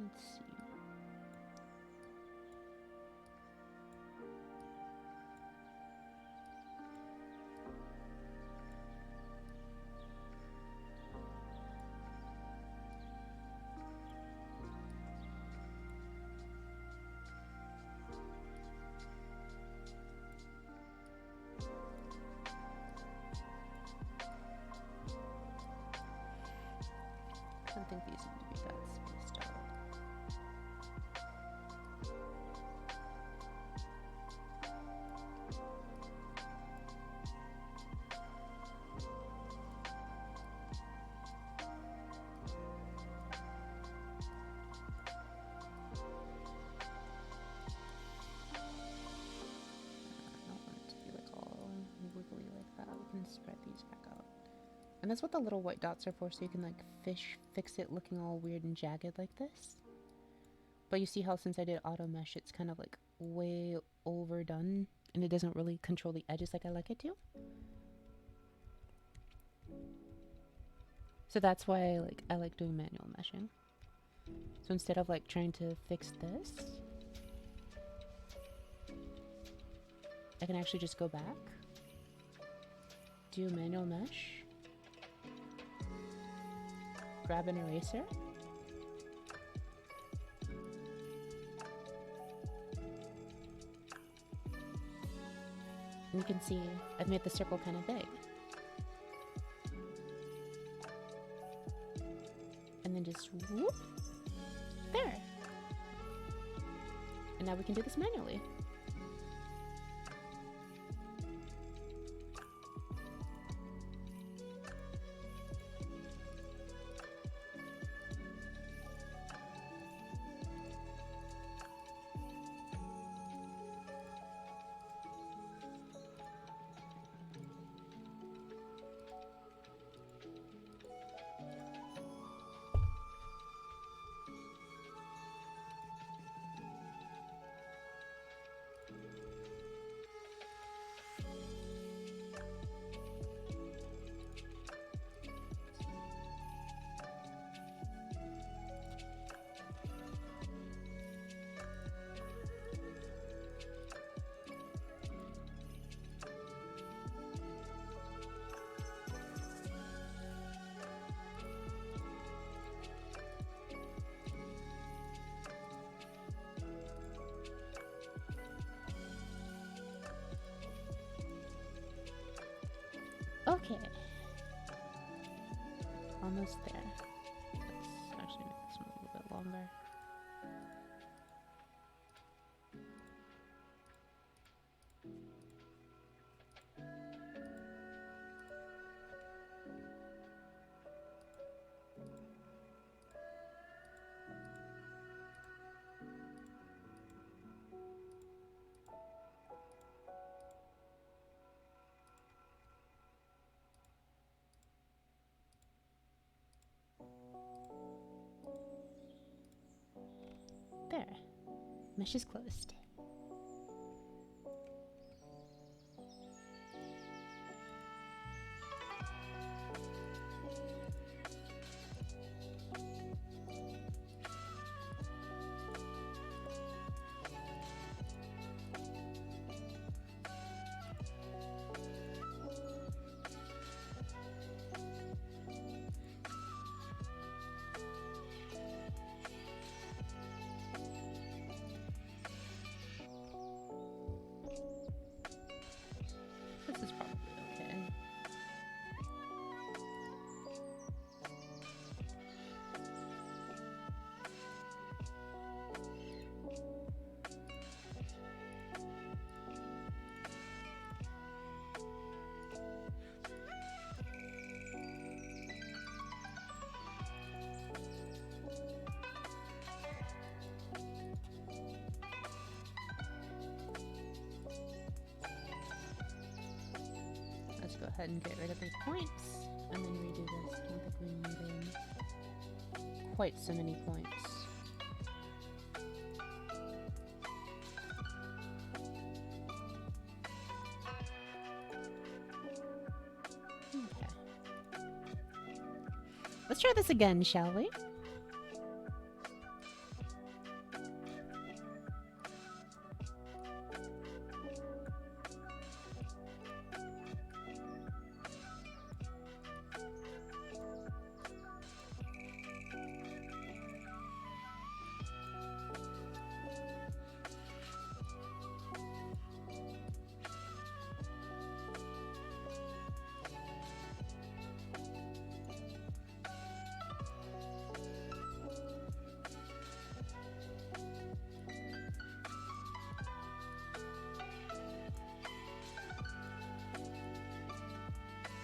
Speaker 1: Let's see. I don't think these need to be that spaced out. I don't want it to be like all wiggly like that. We can spread these back out. And that's what the little white dots are for, so you can like fix it looking all weird and jagged like this. But you see how since I did auto mesh, it's kind of like way overdone and it doesn't really control the edges like I like it to. So that's why I like doing manual meshing. So instead of like trying to fix this, I can actually just go back, do manual mesh, grab an eraser, and you can see I've made the circle kind of big. And then just whoop, there. And now we can do this manually. Okay. Almost there. Let's actually make this one a little bit longer. There. Mesh is closed. This is probably okay. Let's go ahead and get rid of these points and then redo this. I don't think we needed quite so many points. Okay. Let's try this again, shall we?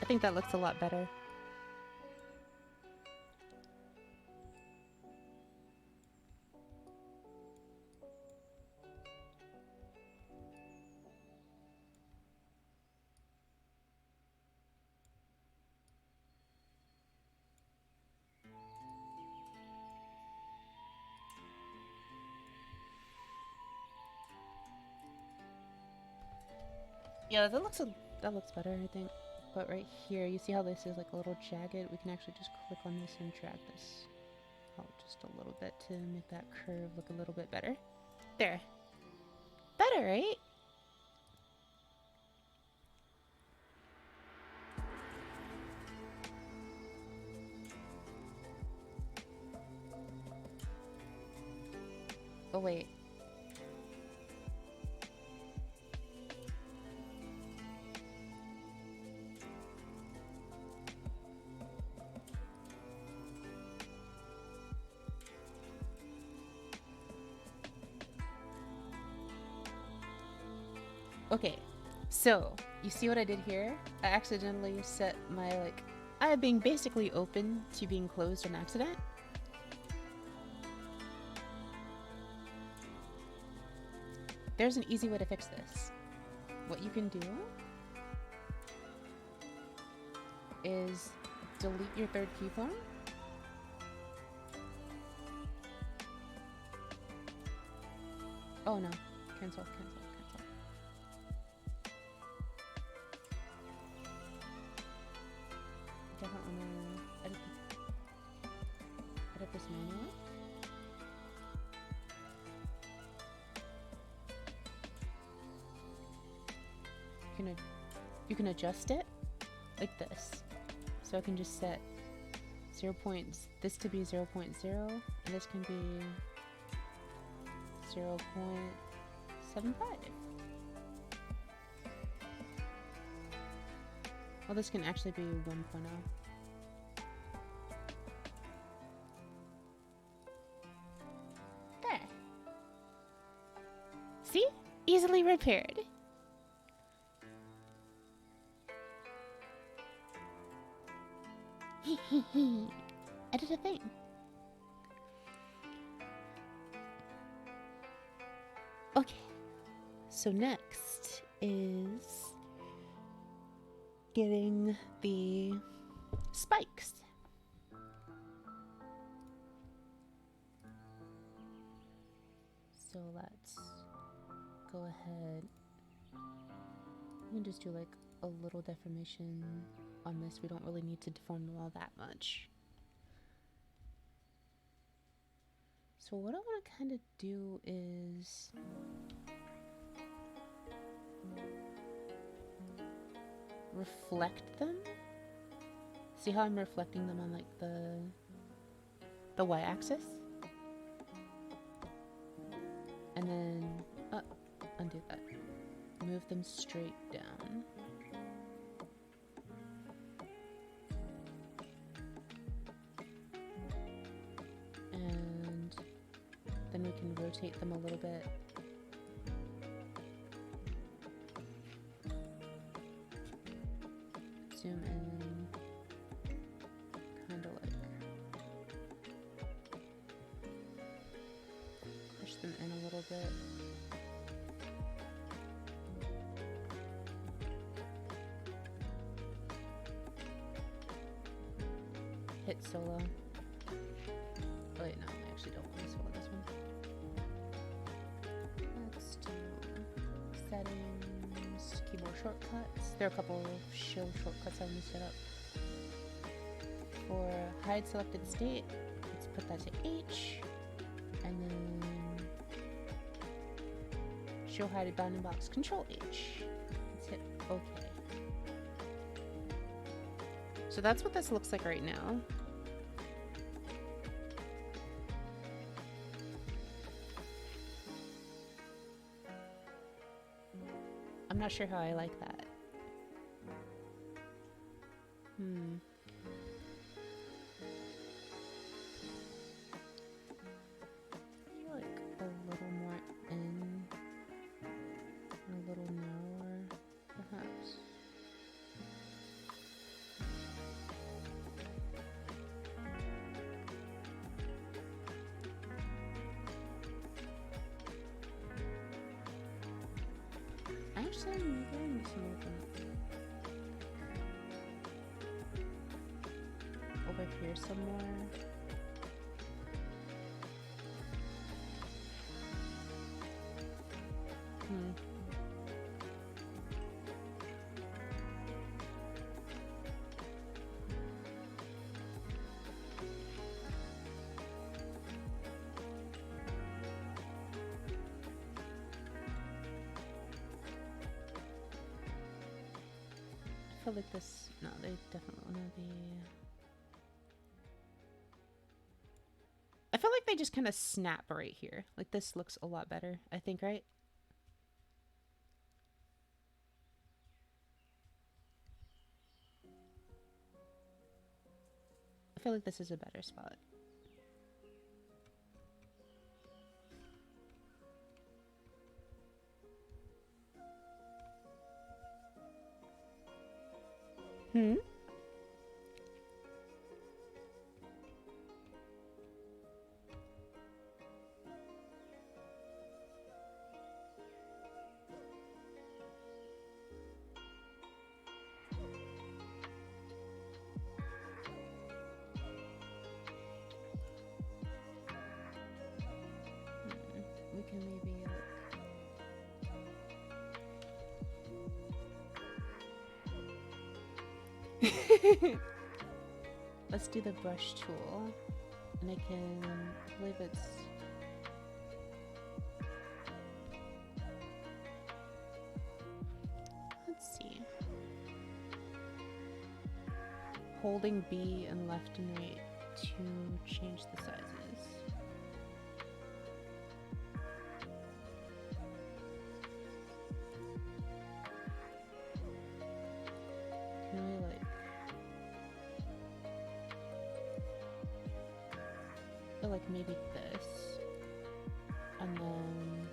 Speaker 1: I think that looks a lot better. Yeah, that looks better, I think. But right here, you see how this is like a little jagged? We can actually just click on this and drag this out just a little bit to make that curve look a little bit better. There. Better, right? Oh, wait. Okay, so you see what I did here? I accidentally set my I being basically open to being closed on accident. There's an easy way to fix this. What you can do is delete your third keyform. Oh no, cancel. Definitely want to edit this manually. You can adjust it like this. So I can just set this to be 0.0 and this can be 0.75. Well, this can actually be 1.0. There. See? Easily repaired. Edit a thing. Okay. So next is getting the spikes. So let's go ahead. We can just do like a little deformation on this. We don't really need to deform them all that much. So what I want to kind of do is reflect them. See how I'm reflecting them on like the y-axis? And then undo that. Move them straight down. And then we can rotate them a little bit. Zoom in, kind of like push them in a little bit. Hit solo. Oh wait, no, I actually don't want to solo this one. Let's do settings, keyboard shortcuts. There are a couple of show shortcuts I want to set up. For hide selected state, let's put that to H. And then show hide bounding box, Control H. Let's hit OK. So that's what this looks like right now. I'm not sure how I like that. Like a little more in, a little narrower, perhaps. Actually, maybe I need to move them over here somewhere. feel like this... No, they definitely want to be... I feel like they just kind of snap right here. Like, this looks a lot better, I think, right? I feel like this is a better spot. Hmm? We can maybe like... Let's do the brush tool. And I can... I believe it's... Let's see. Holding B and left and right to change the sizes. Can we like... I feel like maybe this. And then...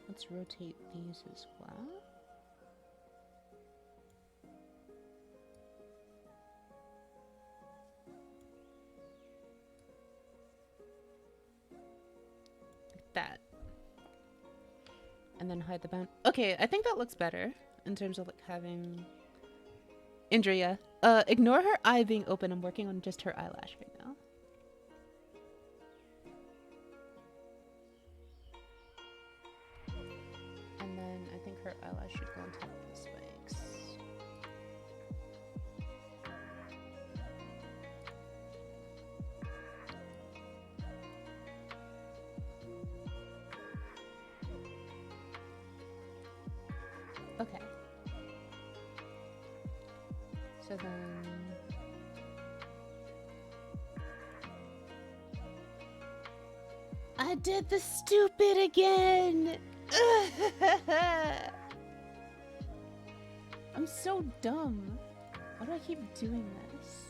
Speaker 1: Let's rotate these as well. Like that. And then hide the bound. Okay, I think that looks better in terms of like having... Andrea, ignore her eye being open. I'm working on just her eyelash right now. And then I think her eyelash should go on top of the spikes. Okay. So then... I did the stupid again! I'm so dumb. Why do I keep doing this?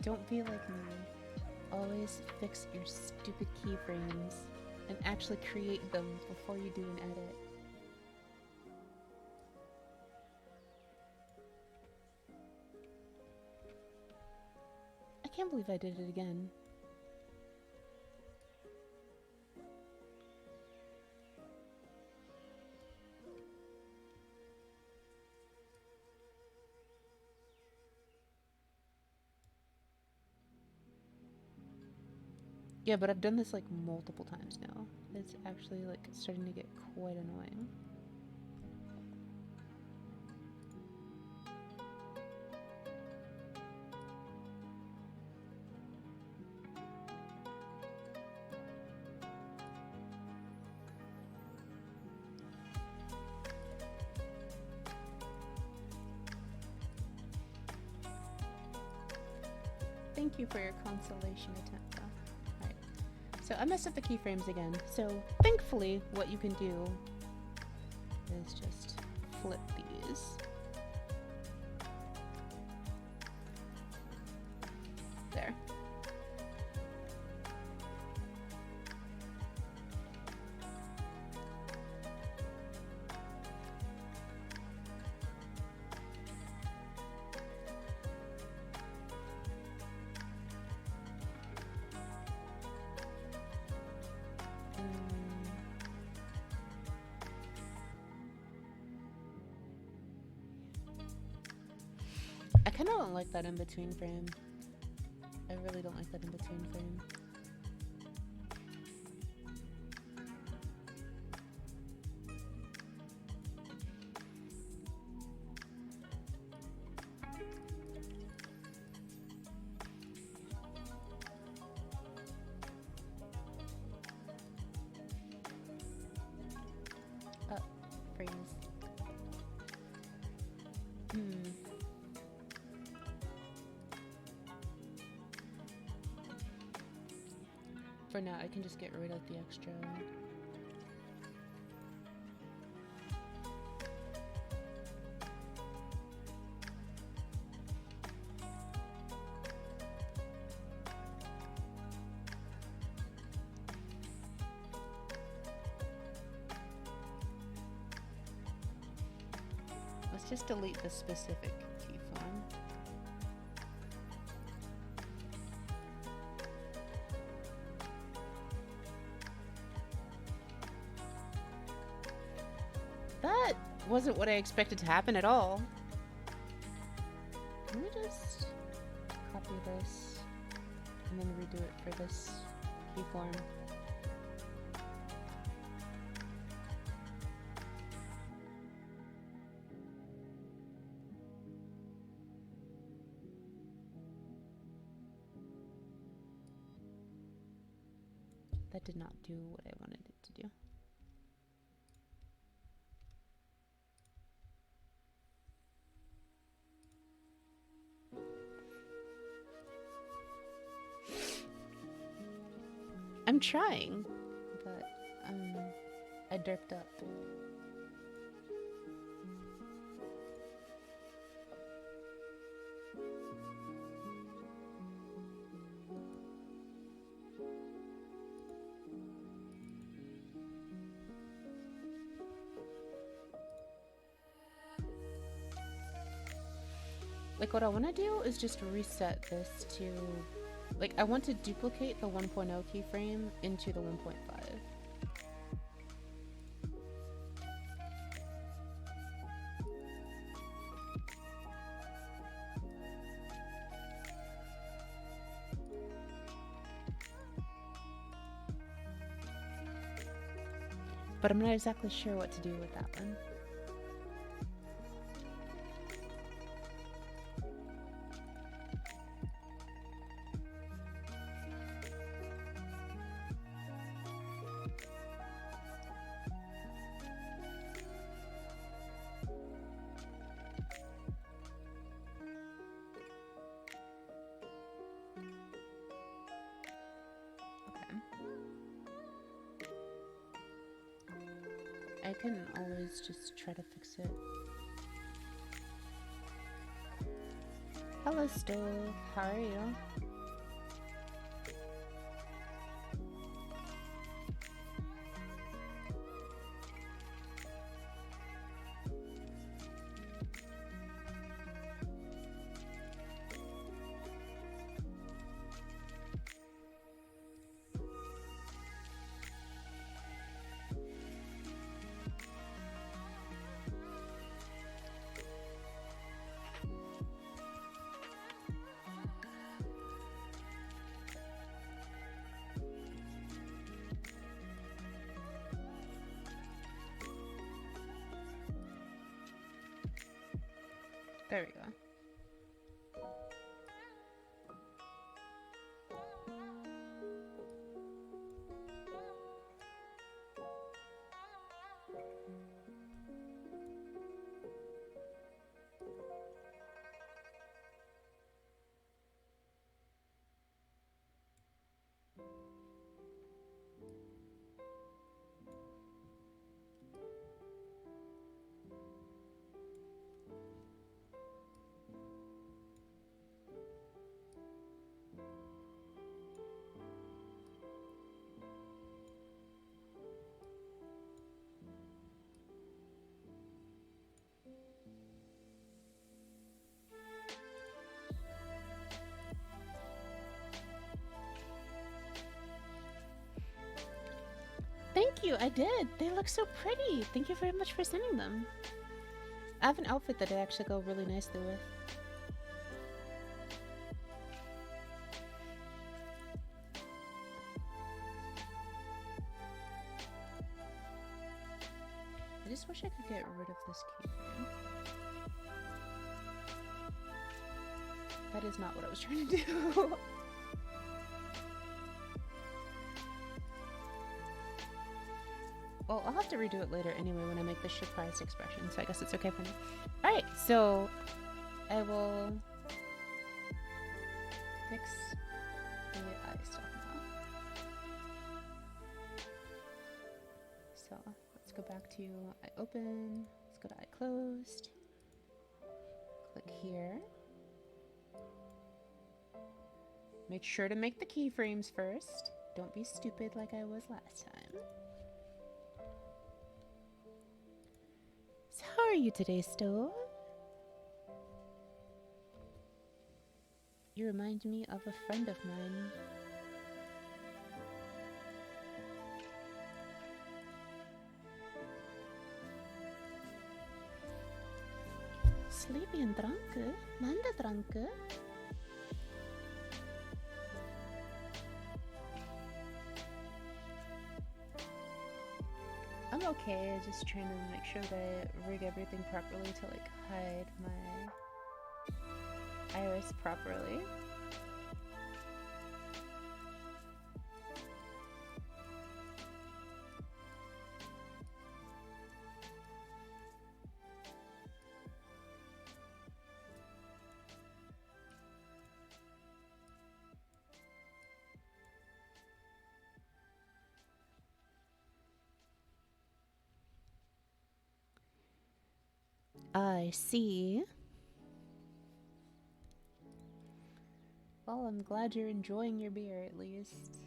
Speaker 1: Don't be like me. Always fix your stupid keyframes and actually create them before you do an edit. I can't believe I did it again. Yeah, but I've done this like multiple times now. It's actually like starting to get quite annoying. Thank you for your consolation attempt, though. Alright. So I messed up the keyframes again. So thankfully, what you can do is just flip these. There. I kind of don't like that in between frame. I really don't like that in between frame. for now, I can just get rid of the extra. Let's just delete the specific keyform. That wasn't what I expected to happen at all. Can we just copy this and then redo it for this keyform? That did not do what I wanted it to do. I'm trying, but I derped up. Like, what I want to do is just reset this to, like, I want to duplicate the 1.0 keyframe into the 1.5. But I'm not exactly sure what to do with that one. I can always just try to fix it. Hello, Stove. How are you? There we go. Thank you, I did. They look so pretty. Thank you very much for sending them. I have an outfit that I actually go really nicely with. I just wish I could get rid of this keyframe. That is not what I was trying to do. Well, I'll have to redo it later anyway when I make the surprised expression, so I guess it's okay for now. Alright, so I will fix the eye stuff now. go back to iOpen. Let's go to iClosed. Click here. Make sure to make the keyframes first. Don't be stupid like I was last time. So how are you today, Stove? You remind me of a friend of mine. Sleepy and drunk? Manda drunk? I'm okay, just trying to make sure that I rig everything properly to like hide my iris properly. I see. Well, I'm glad you're enjoying your beer at least.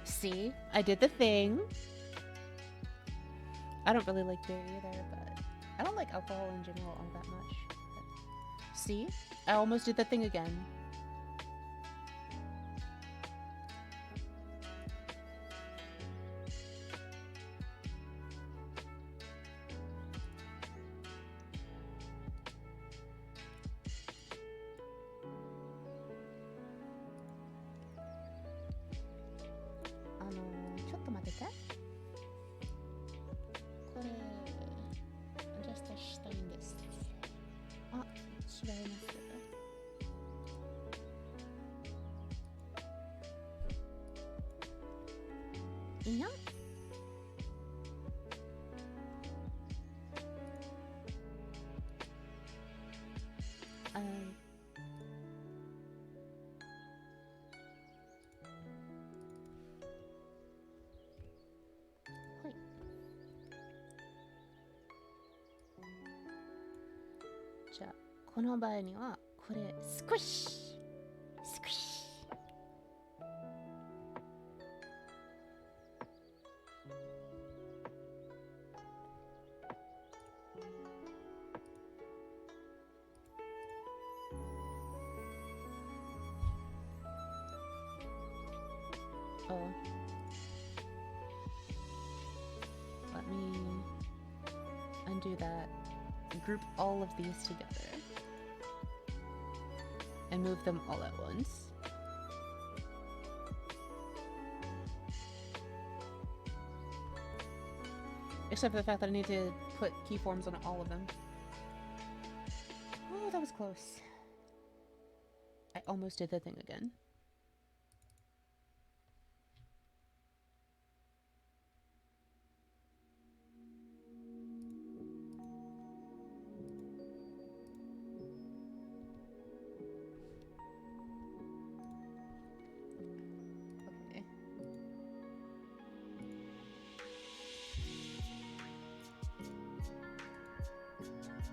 Speaker 1: See? I did the thing. I don't really like beer either, but I don't like alcohol in general all that much. But see? I almost did the thing again. Squish! Squish! Oh. Let me undo that. Group all of these together. And move them all at once. Except for the fact that I need to put keyforms on all of them. Oh, that was close. I almost did the thing again.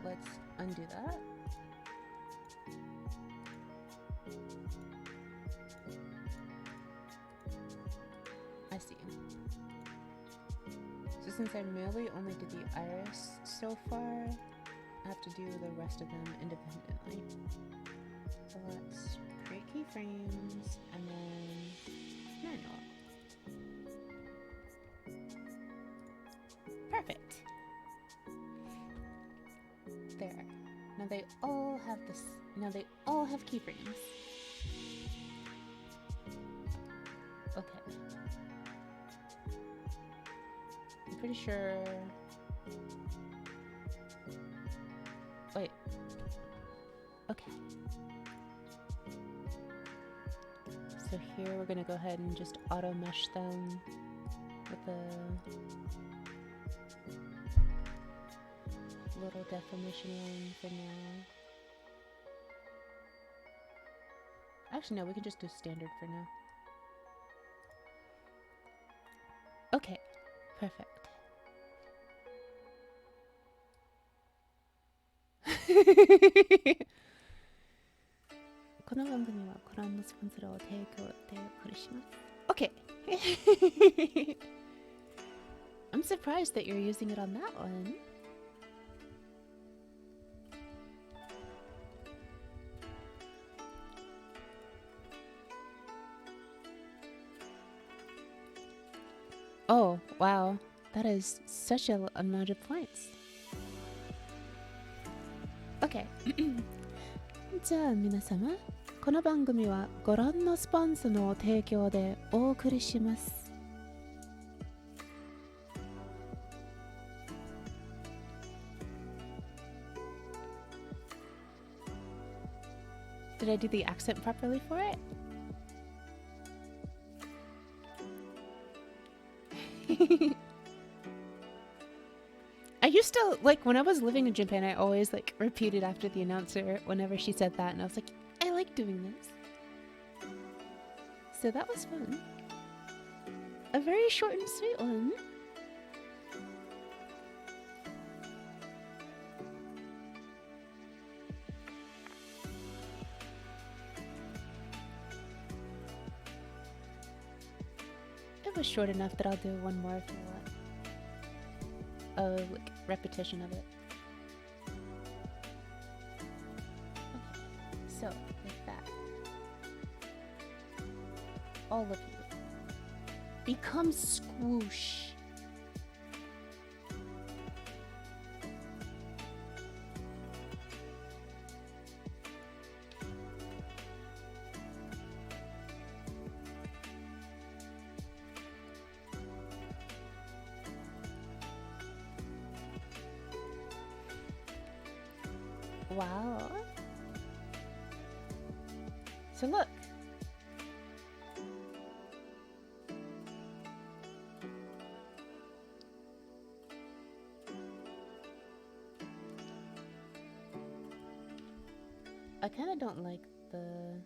Speaker 1: Let's undo that. I see. So since I merely only did the iris so far, I have to do the rest of them independently. So let's create keyframes and then manual. Perfect. There. Now they all have this. Now they all have keyframes. Okay. I'm pretty sure. Wait. Okay. So here we're gonna go ahead and just auto mesh them with a little deformation line for now. Actually, no, we can just do standard for now. Okay, perfect. この番組はご覧のスポンサーを提供でお送りします。Okay. I'm surprised that you're using it on that one. Oh, wow. That is such a amount of points. Okay. じゃあ皆様、この番組はご覧のスポンサーの提供でお送りします。Did I do the accent properly for it? I used to, like, when I was living in Japan, I always, like, repeated after the announcer whenever she said that, and I was like, I like doing this. So that was fun. A very short and sweet one. It was short enough that I'll do one more if you want. Like, repetition of it. Okay, so, with that, all of you, become squoosh. Wow. So look. I kind of don't like the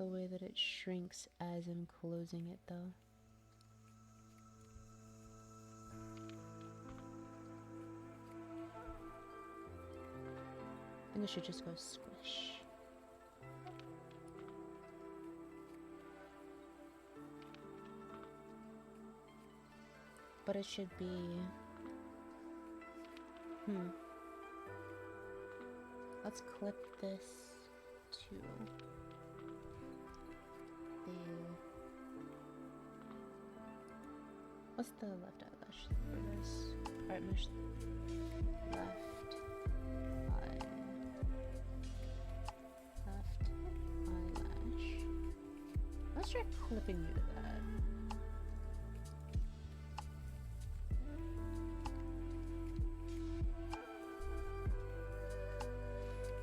Speaker 1: way that it shrinks as I'm closing it though. I think I should just go squish. But it should be... Let's clip this to the... What's the left eyelash for this? Art mesh. Left eyelash. Let's try clipping you to that.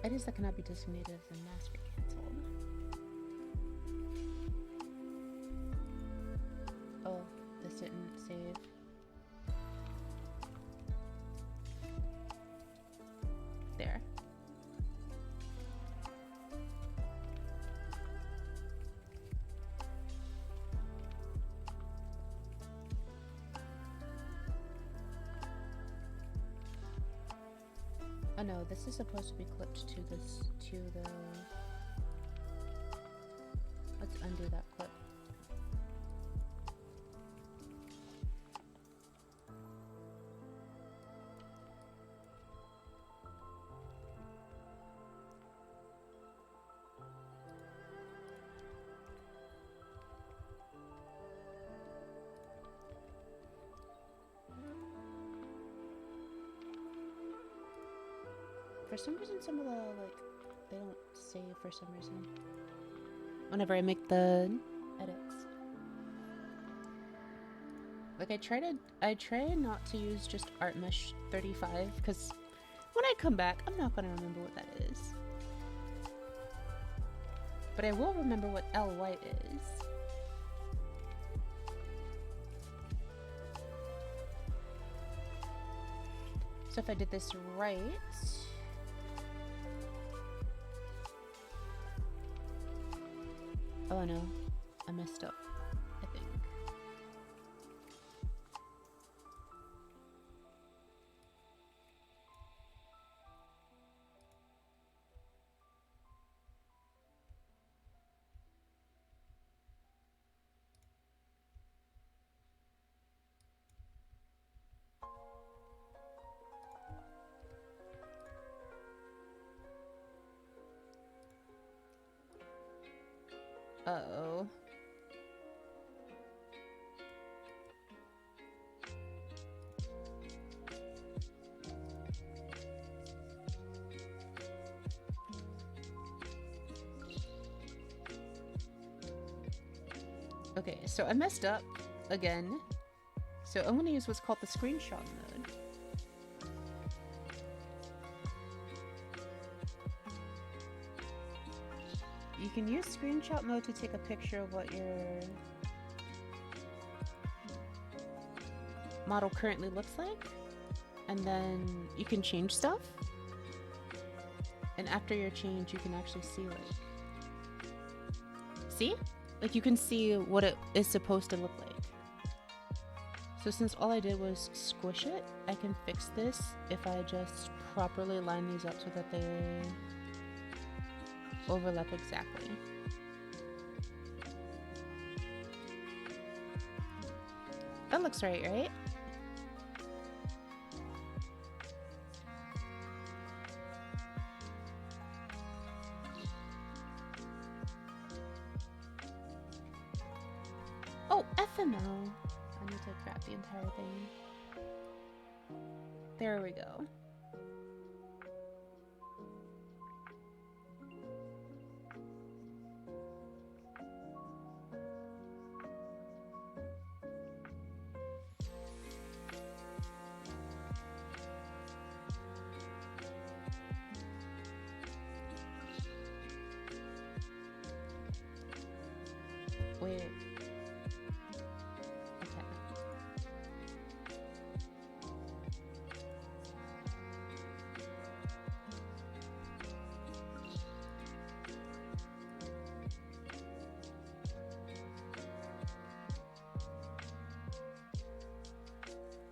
Speaker 1: Edits that cannot be designated as a mask are cancelled. Oh, this didn't save. There. Oh no, this is supposed to be clipped to this, to the... Let's undo that clip. For some reason, some of the, like, they don't save for some reason. Whenever I make the edits. Like, I try not to use just Art Mesh 35, because when I come back, I'm not going to remember what that is. But I will remember what ly is. So if I did this right... Oh no, I messed up, I think. Uh-oh. Okay, so I messed up again. So I'm going to use what's called the screenshot mode. You can use screenshot mode to take a picture of what your model currently looks like, and then you can change stuff. And after your change, you can actually see, like, see? Like, you can see what it is supposed to look like. So since all I did was squish it, I can fix this if I just properly line these up so that they overlap exactly. That looks right, right? Oh, FML. I need to grab the entire thing. There we go. Wait. Okay.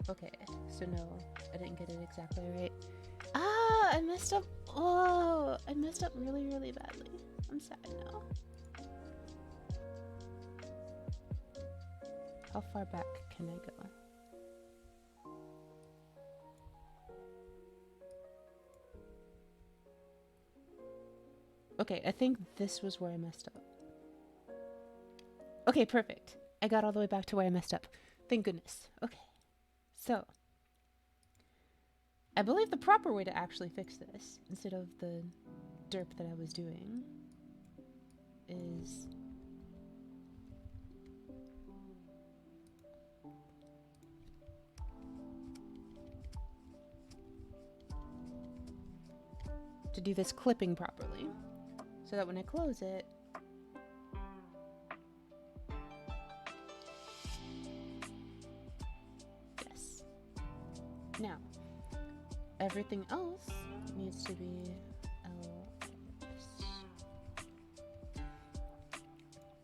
Speaker 1: Okay, so no, I didn't get it exactly right. Ah, I messed up. Oh, I messed up really, really badly. I'm sad now. How far back can I go? Okay, I think this was where I messed up. Okay, perfect. I got all the way back to where I messed up. Thank goodness. Okay. So, I believe the proper way to actually fix this, instead of the derp that I was doing, is... to do this clipping properly, so that when I close it, yes. Now, everything else needs to be LS.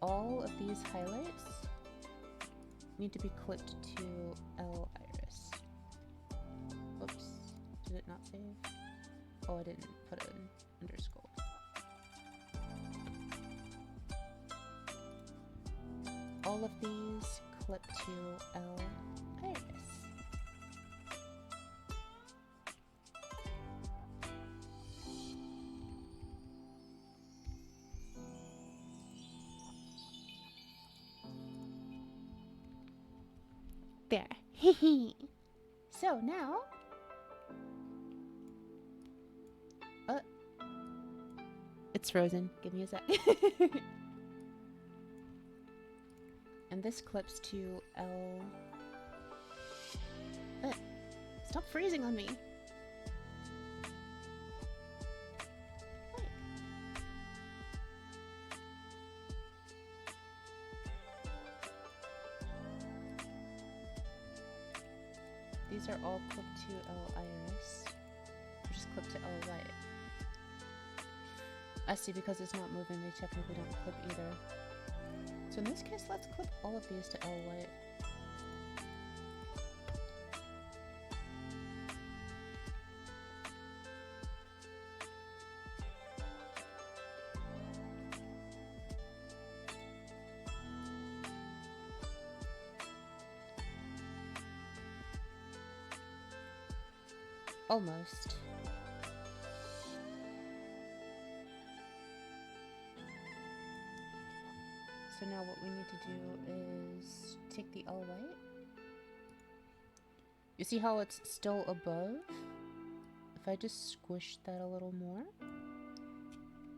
Speaker 1: All of these highlights need to be clipped to L iris. Whoops, did it not save? Oh, I didn't put an underscore. All of these clip to L iris. There. So now, it's frozen. Give me a sec. And this clips to L. Stop freezing on me. These are all clipped to L iris. Or just clipped to L white. I see, because it's not moving, they technically don't clip either. So in this case, let's clip all of these to L white. Almost. So now what we need to do is take the L white. You see how it's still above? If I just squish that a little more,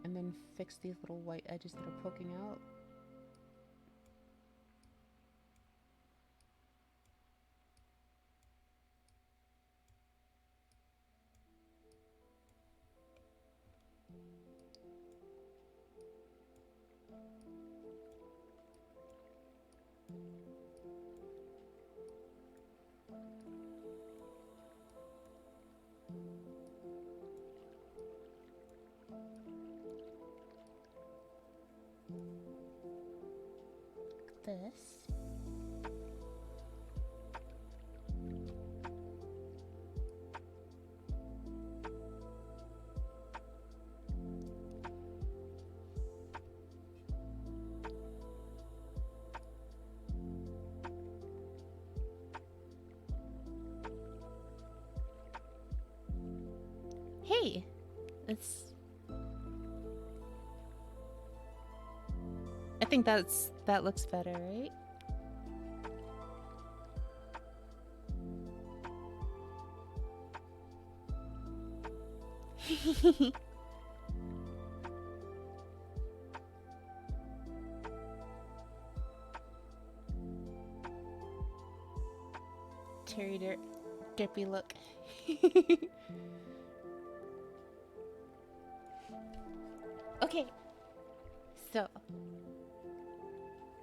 Speaker 1: and then fix these little white edges that are poking out. This. Hey, it's. I think that looks better, right? Terry Drippy look. Okay, so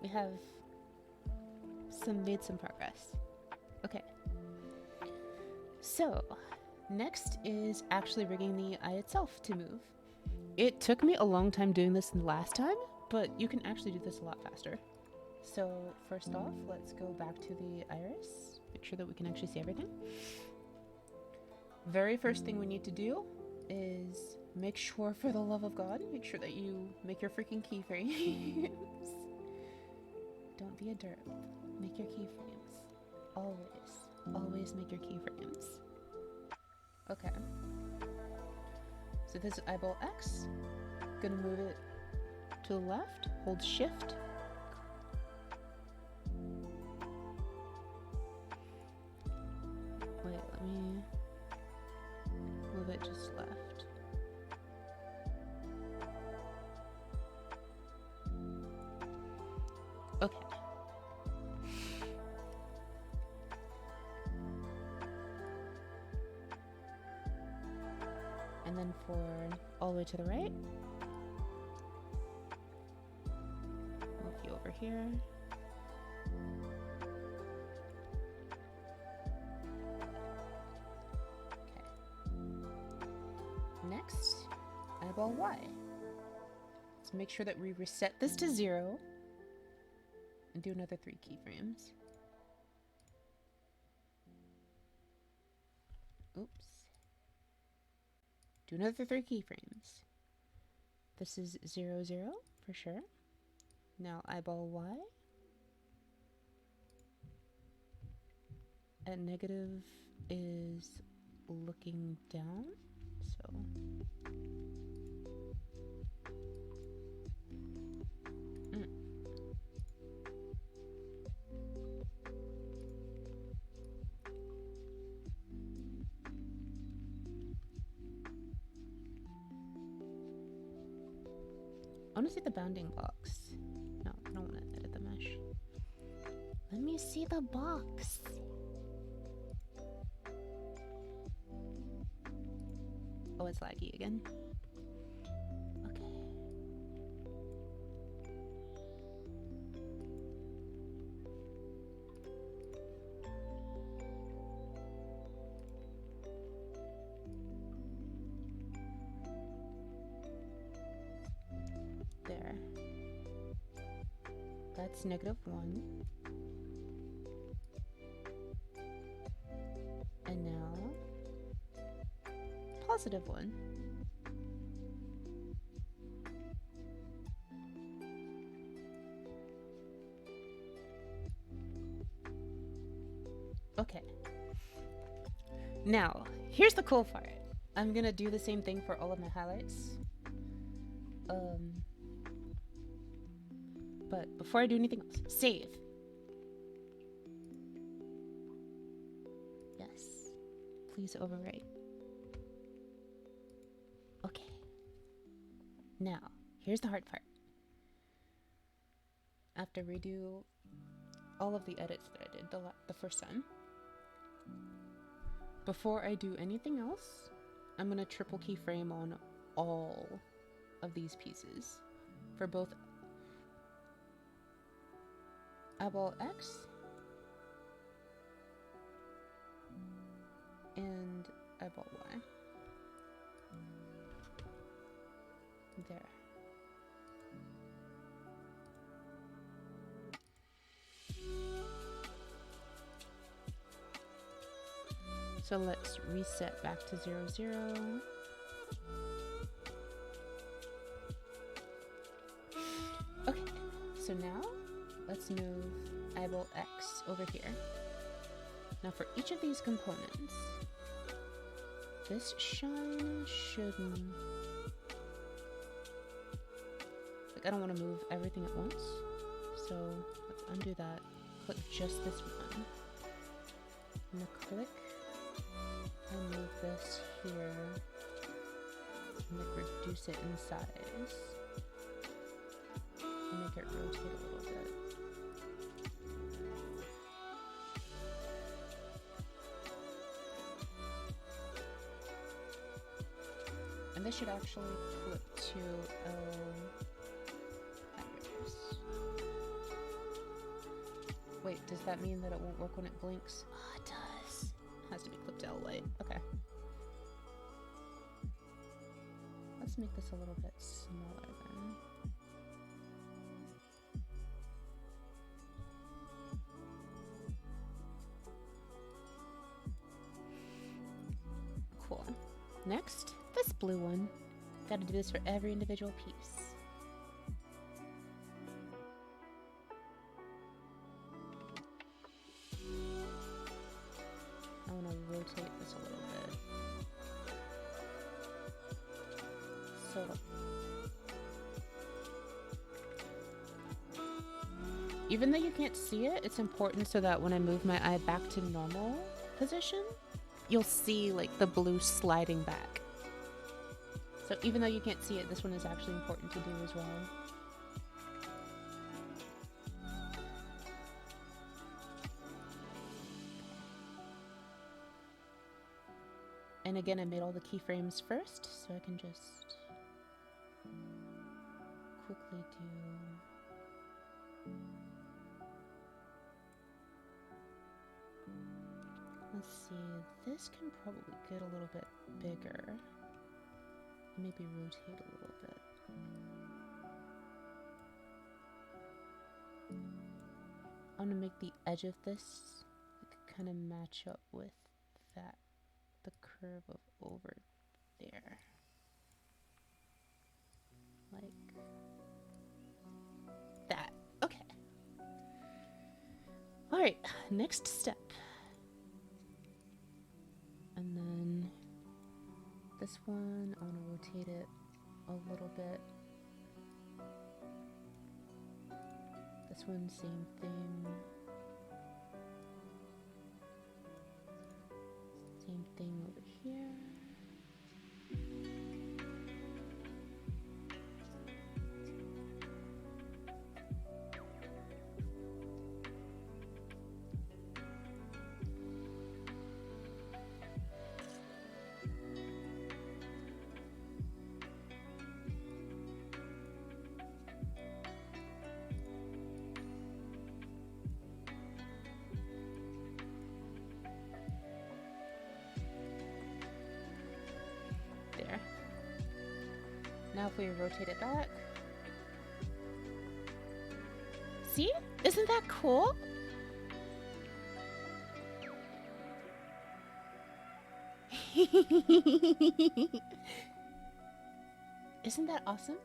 Speaker 1: we have made some progress. Okay, so next is actually rigging the eye itself to move. It took me a long time doing this the last time, but you can actually do this a lot faster. So first off, let's go back to the iris, make sure that we can actually see everything. Very first thing we need to do is make sure, for the love of God, make sure that you make your freaking keyframes. Don't be a derp. Make your keyframes. Always. Always make your keyframes. Okay. So this is eyeball X. Gonna move it to the left. Hold shift. Wait, let me move it just left. Okay. And then for all the way to the right, move you over here. Okay. Next, eyeball Y. Let's make sure that we reset this to 0 and do another 3 keyframes. Oops. Do another 3 keyframes. This is 0, 0 for sure. Now eyeball Y. At negative is looking down, so I want to see the bounding box. No, I don't want to edit the mesh. Let me see the box. Oh, it's laggy again. Okay. it's -1. And now +1. Okay. Now, here's the cool part. I'm gonna do the same thing for all of my highlights. But before I do anything else, save. Yes. Please overwrite. Okay. Now, here's the hard part. I have to redo all of the edits that I did the first time. Before I do anything else, I'm gonna triple keyframe on all of these pieces for both eyeball X and eyeball Y. There. So let's reset back to 0, 0. Okay, so now let's move eyeball X over here. Now for each of these components, this shine shouldn't... Like, I don't want to move everything at once. So let's undo that. Click just this one. I'm gonna click and move this here. And like reduce it in size. And make it rotate a little bit. And this should actually flip to Wait, does that mean that it won't work when it blinks? Oh, it does. It has to be clipped to L light. Okay. Let's make this a little bit smaller then. Cool. Next, this blue one. Gotta do this for every individual piece. I want to rotate this a little bit. So, even though you can't see it, it's important so that when I move my eye back to normal position, you'll see like the blue sliding back. So even though you can't see it, this one is actually important to do as well. And again, I made all the keyframes first, so I can just quickly do... Let's see, this can probably get a little bit bigger. Maybe rotate a little bit. I want to make the edge of this kind of match up with that, the curve of over there. Like that. Okay. Alright, next step. And then this one, I want to rotate it a little bit. This one, same thing. Same thing over here. There. Now if we rotate it back, see? Isn't that cool? Isn't that awesome?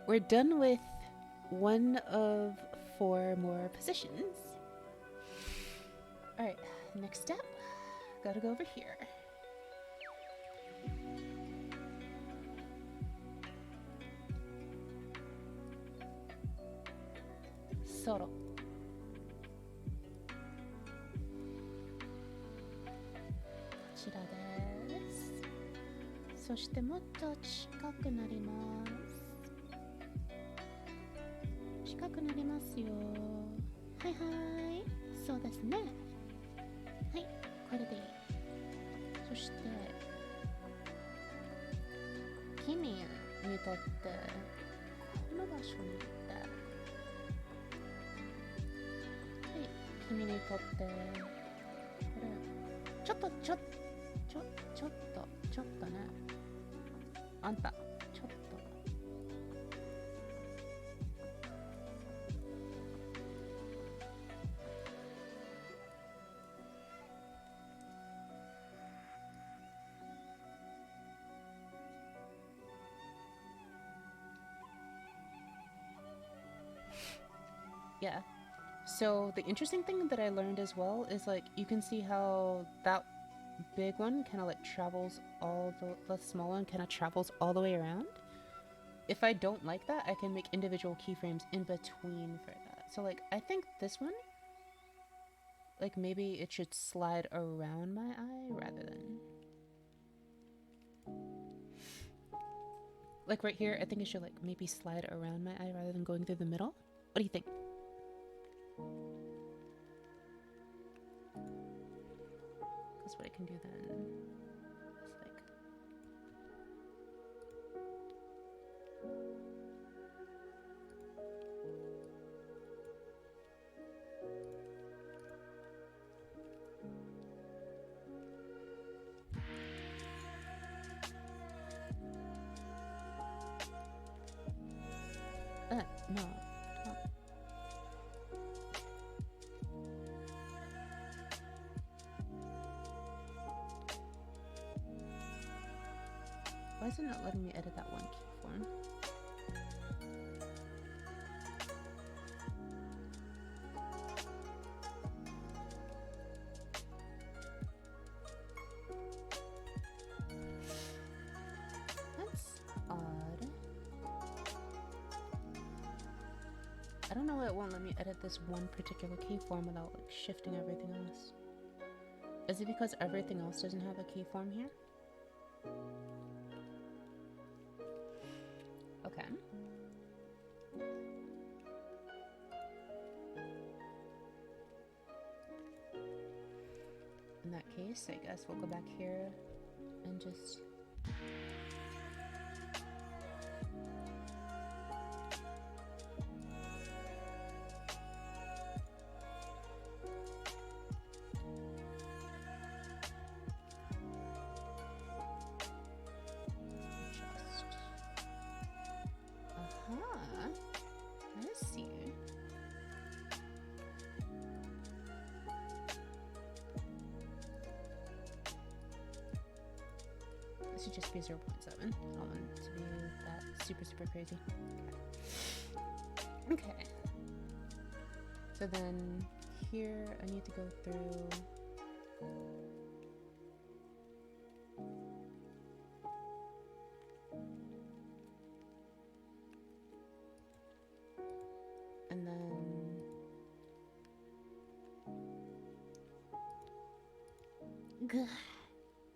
Speaker 1: We're done with one of 4 more positions. Alright, next step. Gotta go over here. Soro. こちらです。そしてもっと近くなります。近くなりますよ。はいはい。そうですね。はい、これでいい。そして、君にとって、この場所に行って、はい、君にとって、これ、ちょっとね。あんた、ちょっと。Yeah. So the interesting thing that I learned as well is like you can see how that big one kind of like travels all the small one kind of travels all the way around. If I don't like that, I can make individual keyframes in between for that. So like I think this one, like maybe it should slide around my eye rather than like right here. I think it should like maybe slide around my eye rather than going through the middle. What do you think? That's what I can do then. It's like no. Why is it not letting me edit that one keyform? That's odd. I don't know why it won't let me edit this one particular keyform without like shifting everything else. Is it because everything else doesn't have a keyform here? Okay. In that case, I guess we'll go back here and just... I see. This should just be 0.7. I don't want it to be that super crazy. Okay. So then here I need to go through and then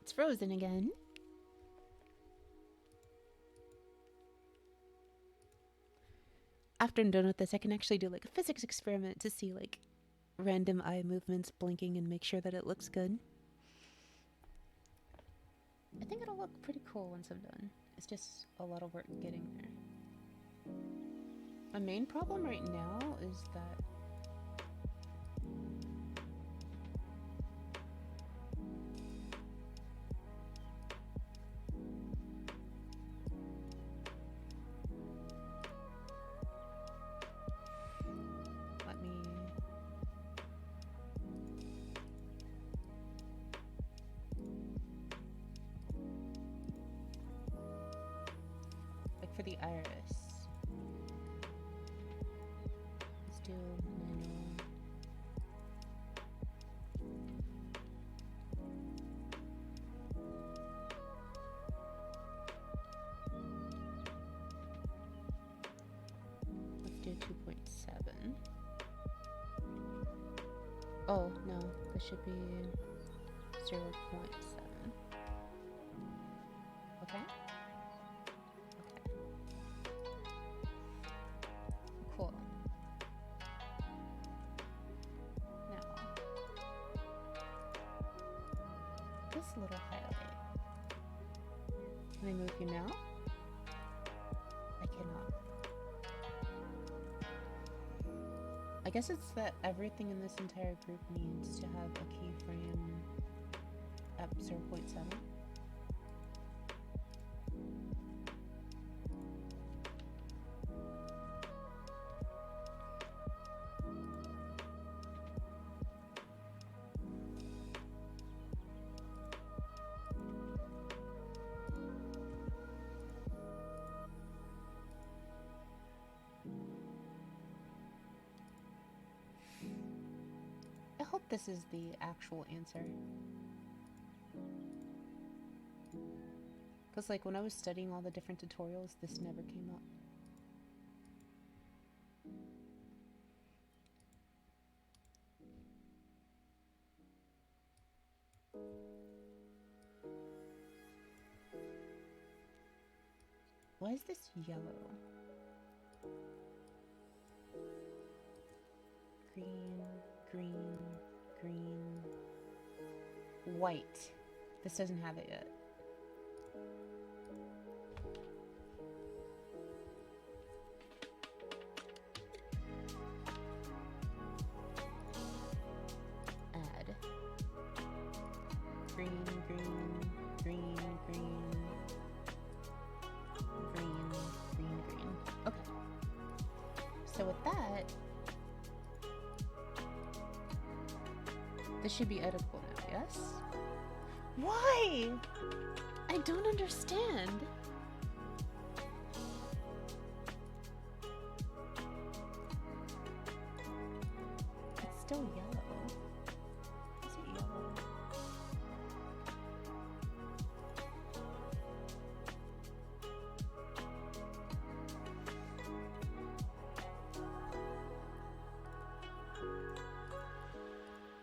Speaker 1: it's frozen again. After I'm done with this, I can actually do like a physics experiment to see like random eye movements blinking and make sure that it looks good. I think it'll look pretty cool once I'm done. It's just a lot of work getting there. My main problem right now is that for the iris. Let's do nano. Let's do 2.7. Oh, no, this should be 0.7. Okay? Okay. Cool. Now, this little highlight. Can I move you now? I cannot. I guess it's that everything in this entire group needs to have a keyframe at 0.7. I hope this is the actual answer. Because like when I was studying all the different tutorials, this never came up. Why is this yellow? Green, green, green, white. This doesn't have it yet. Add. Green, green, green, green, green, green, green. Okay. So with that, this should be editable now, yes? Why? I don't understand. It's still yellow. Is it yellow?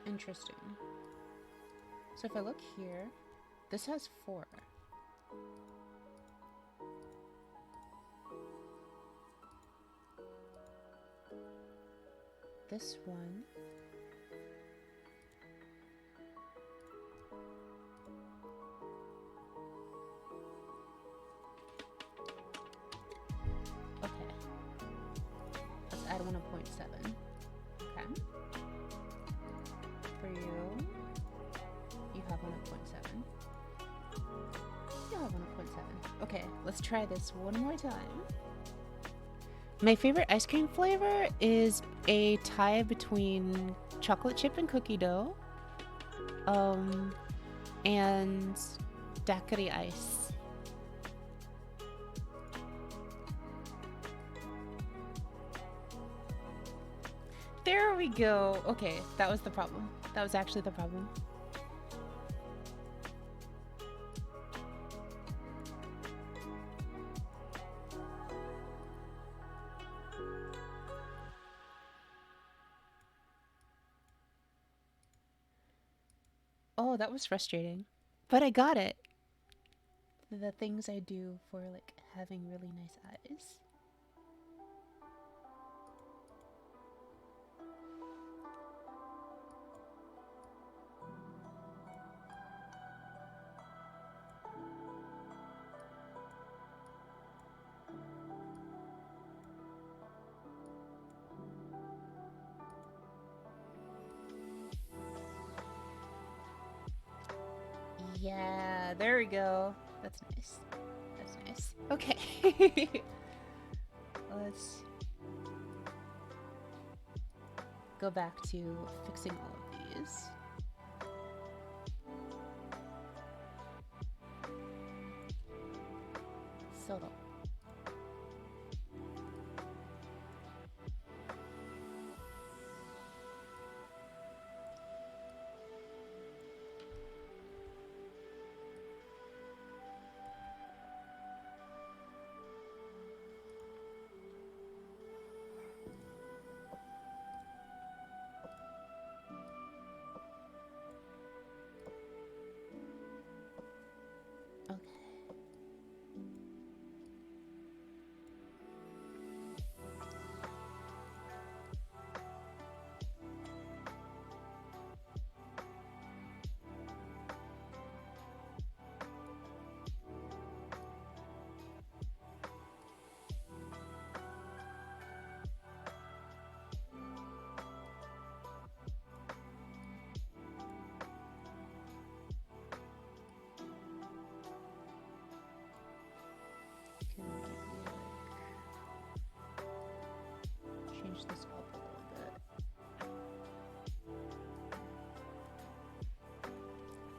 Speaker 1: Interesting. So if I look here, this has 4. This one. Okay. Let's add 1.7. Okay. For you, you have 1.7. You have 1.7. Okay, let's try this one more time. My favorite ice cream flavor is a tie between chocolate chip and cookie dough, and daiquiri ice. There we go. Okay, that was the problem. That was actually the problem. Oh, that was frustrating. But I got it. The things I do for like having really nice eyes. Yeah, there we go. That's nice. That's nice. Okay. Let's go back to fixing all of these. So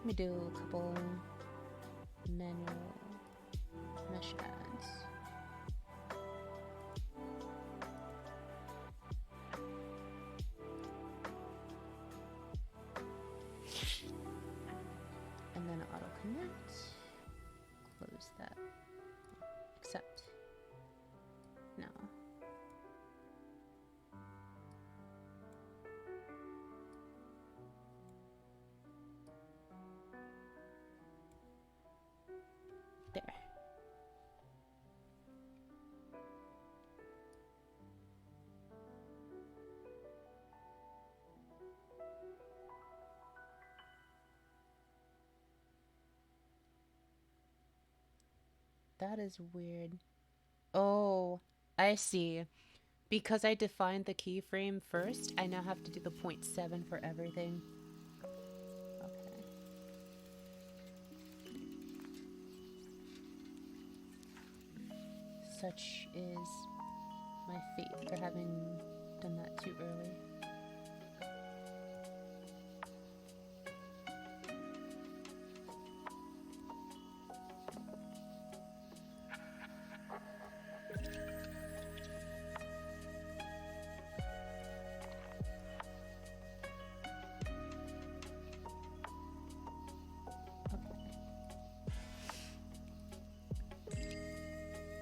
Speaker 1: Let me do a couple manual mesh adds. And then auto connect. Close that. Accept. No. There. That is weird. Oh, I see. Because I defined the keyframe first, I now have to do the 0.7 for everything. Okay. Such is my fate for having done that too early.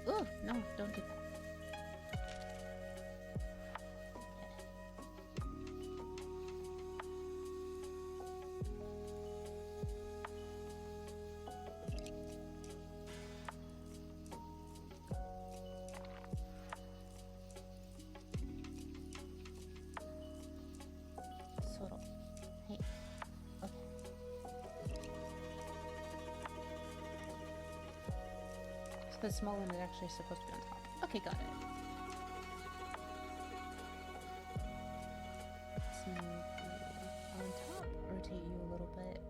Speaker 1: Oh, no, don't do that. Sort of. Hey. Okay. So the small one is actually supposed to be on top. Okay, got it. Let's move you on top, rotate you a little bit.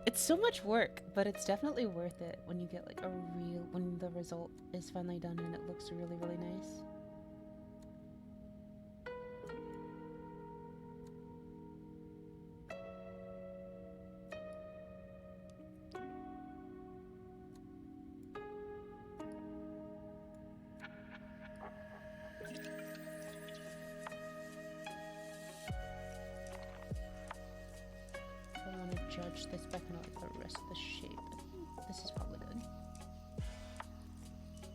Speaker 1: It's so much work, but it's definitely worth it when you get like when the result is finally done and it looks really, really nice. I want to judge this by kind of like the rest of the shape. I think this is probably good.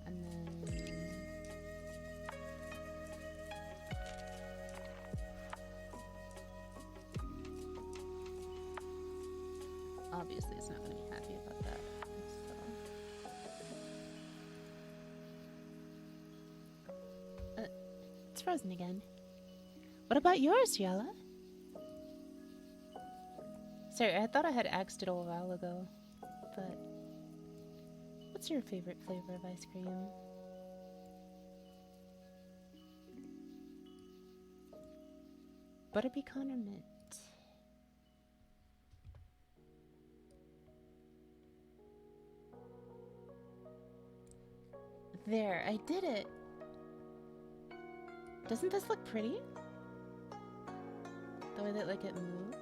Speaker 1: And then obviously it's not going to be happy about that. So. It's frozen again. What about yours, Yala? Sorry, I thought I had axed it a while ago, but what's your favorite flavor of ice cream? Butter pecan or mint? There, I did it! Doesn't this look pretty? The way that, like, it moves?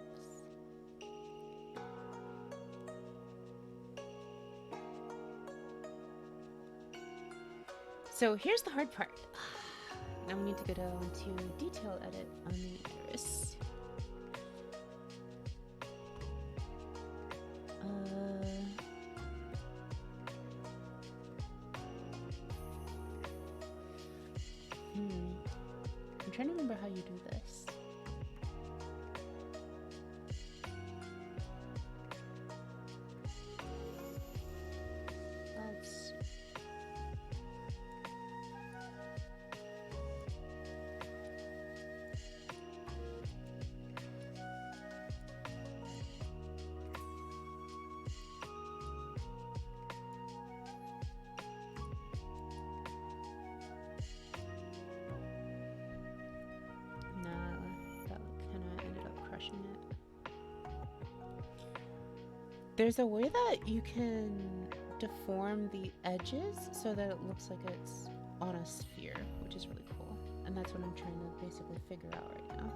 Speaker 1: So here's the hard part. Now we need to go down to detail edit on the iris. I'm trying to remember how you do this. Let's see. There's a way that you can deform the edges so that it looks like it's on a sphere, which is really cool. And that's what I'm trying to basically figure out right now.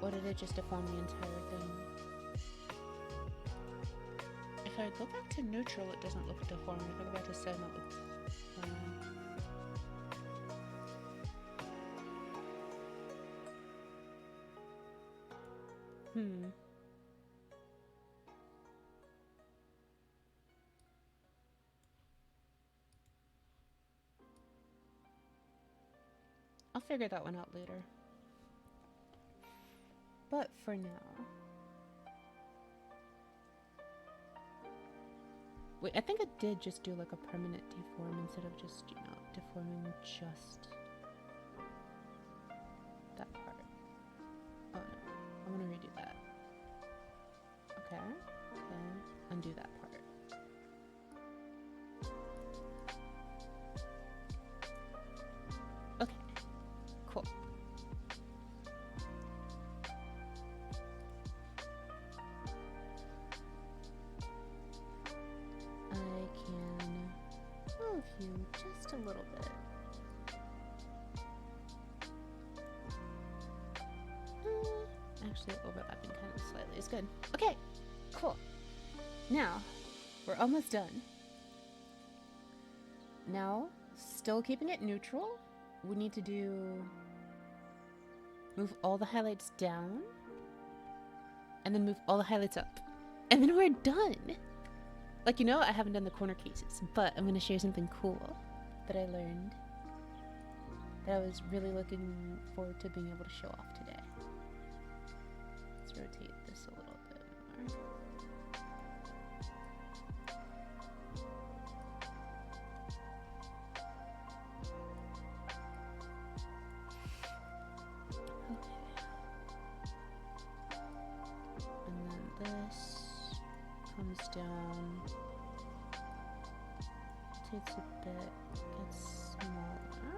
Speaker 1: Or did it just deform the entire thing? If I go back to neutral, it doesn't look deformed. If I go back to 7, it looks fine. I'll figure that one out later. But for now... Wait, I think it did just do like a permanent deform instead of just, you know, deforming just that part. Oh no, I want to redo that. Okay, okay, undo that part. Okay, cool. I can move you just a little bit. Actually, overlapping kind of slightly is good. Okay, cool. Now, we're almost done. Now, still keeping it neutral, we need to move all the highlights down, and then move all the highlights up. And then we're done! Like, you know, I haven't done the corner cases, but I'm going to share something cool that I learned that I was really looking forward to being able to show off today. Let's rotate this a little bit more. This comes down, rotates a bit, gets smaller.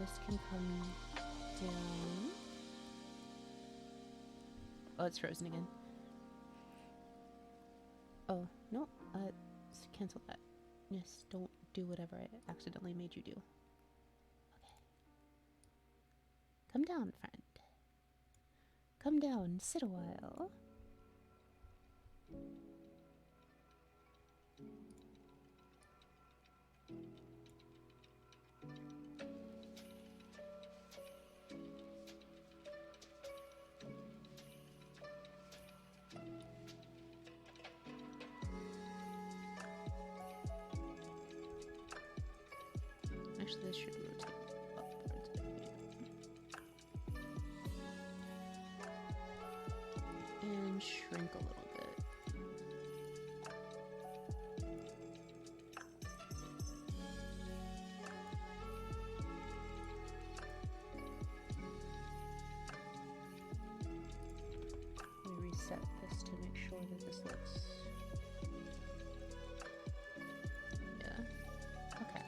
Speaker 1: This can come down. Oh, it's frozen again. Oh, no, cancel that. Yes, don't do whatever I accidentally made you do. Okay. Come down, friend. Come down, sit a while. Actually, this should rotate upwards a bit. And shrink a little bit. Let me reset this to make sure that this looks... Yeah. Okay.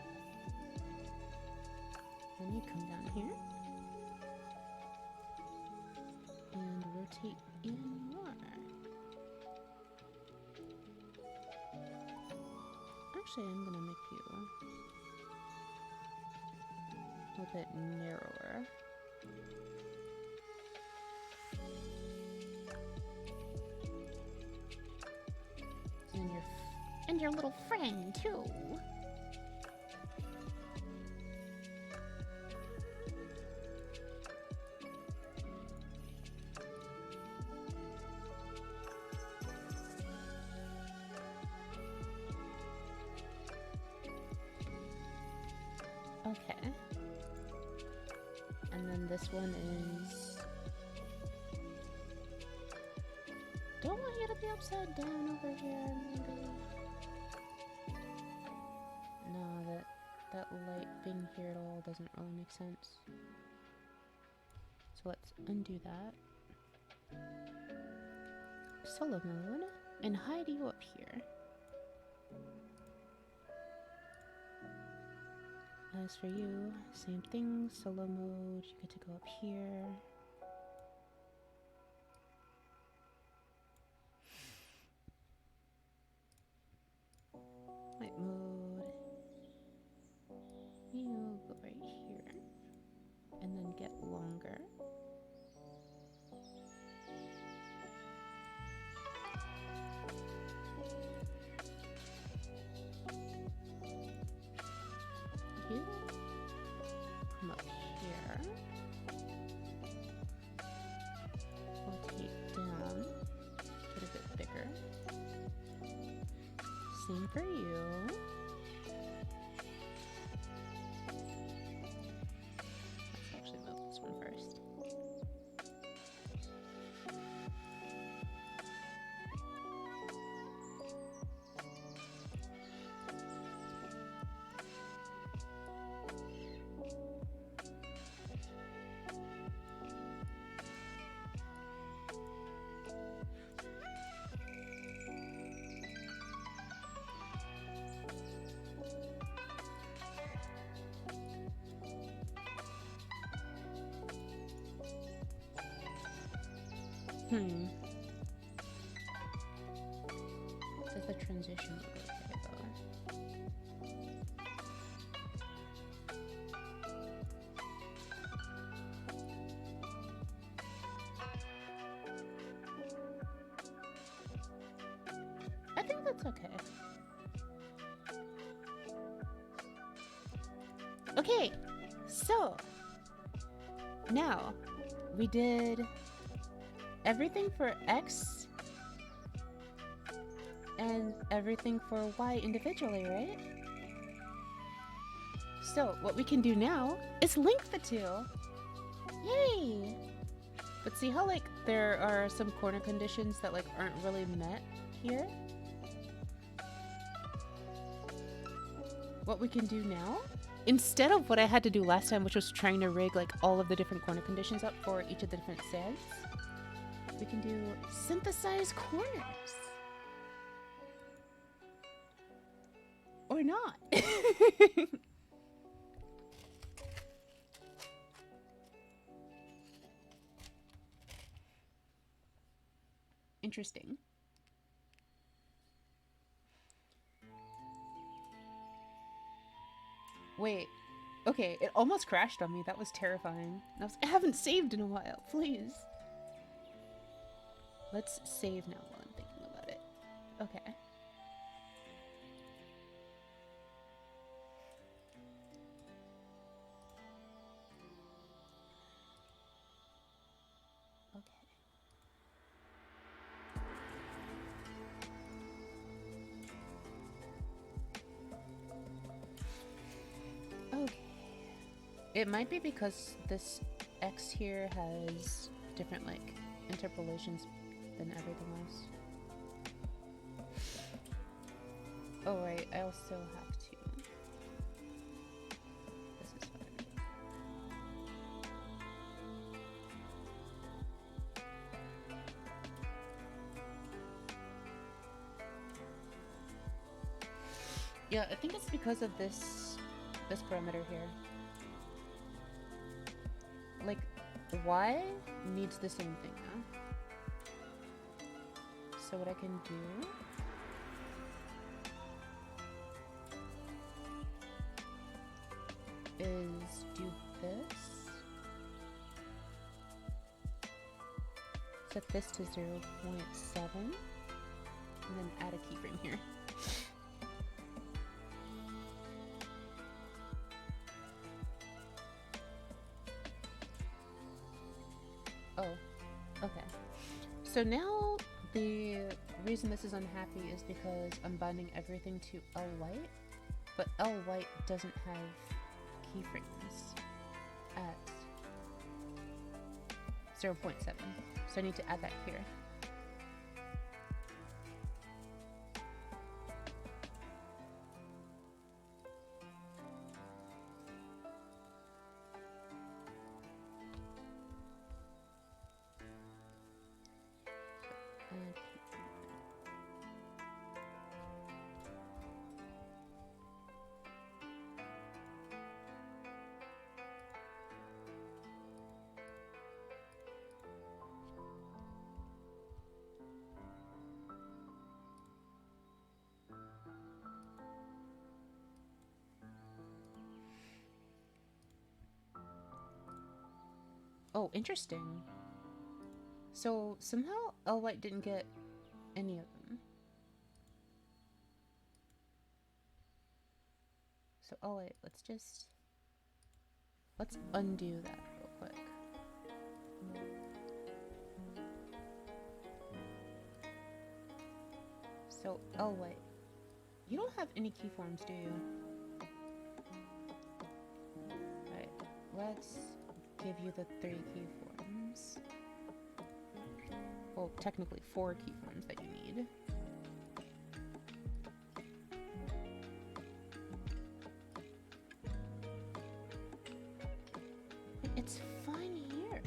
Speaker 1: Then you come down here. And rotate even more. Actually, I'm gonna make you a little bit narrower. And your little friend too. Okay. And then this one is... Don't want you to be upside down over here, maybe. No, that light being here at all doesn't really make sense. So let's undo that. Solo mode, and hide you up here. As for you, same thing, solo mode, you get to go up here. Light mode. You go right here. And then get long. same for you. Let's actually move this one first. Says the transition look okay though. I think that's okay. Okay, so now we did everything for X and everything for Y individually, right? So what we can do now is link the two. Yay! But see how like there are some corner conditions that like aren't really met here? What we can do now, instead of what I had to do last time, which was trying to rig like all of the different corner conditions up for each of the different sands, we can do synthesize corners. Or not. Interesting. Wait. Okay, it almost crashed on me. That was terrifying. I haven't saved in a while. Please. Let's save now while I'm thinking about it. Okay. Okay. It might be because this X here has different like interpolations than everything else. Oh right, I also have to. This is fine. Yeah, I think it's because of this parameter here. Like, Y needs the same thing now. So what I can do is do this. Set this to 0.7 and then add a keyframe here. Oh, okay. So now the reason this is unhappy is because I'm binding everything to L white, but L white doesn't have keyframes at 0.7. So I need to add that here. Oh, interesting. So somehow L white didn't get any of them. So oh wait, let's undo that real quick. So L white You don't have any keyforms, do you? Right. Let's give you the 3 keyforms. Well, technically 4 keyforms that you need. It's fine here.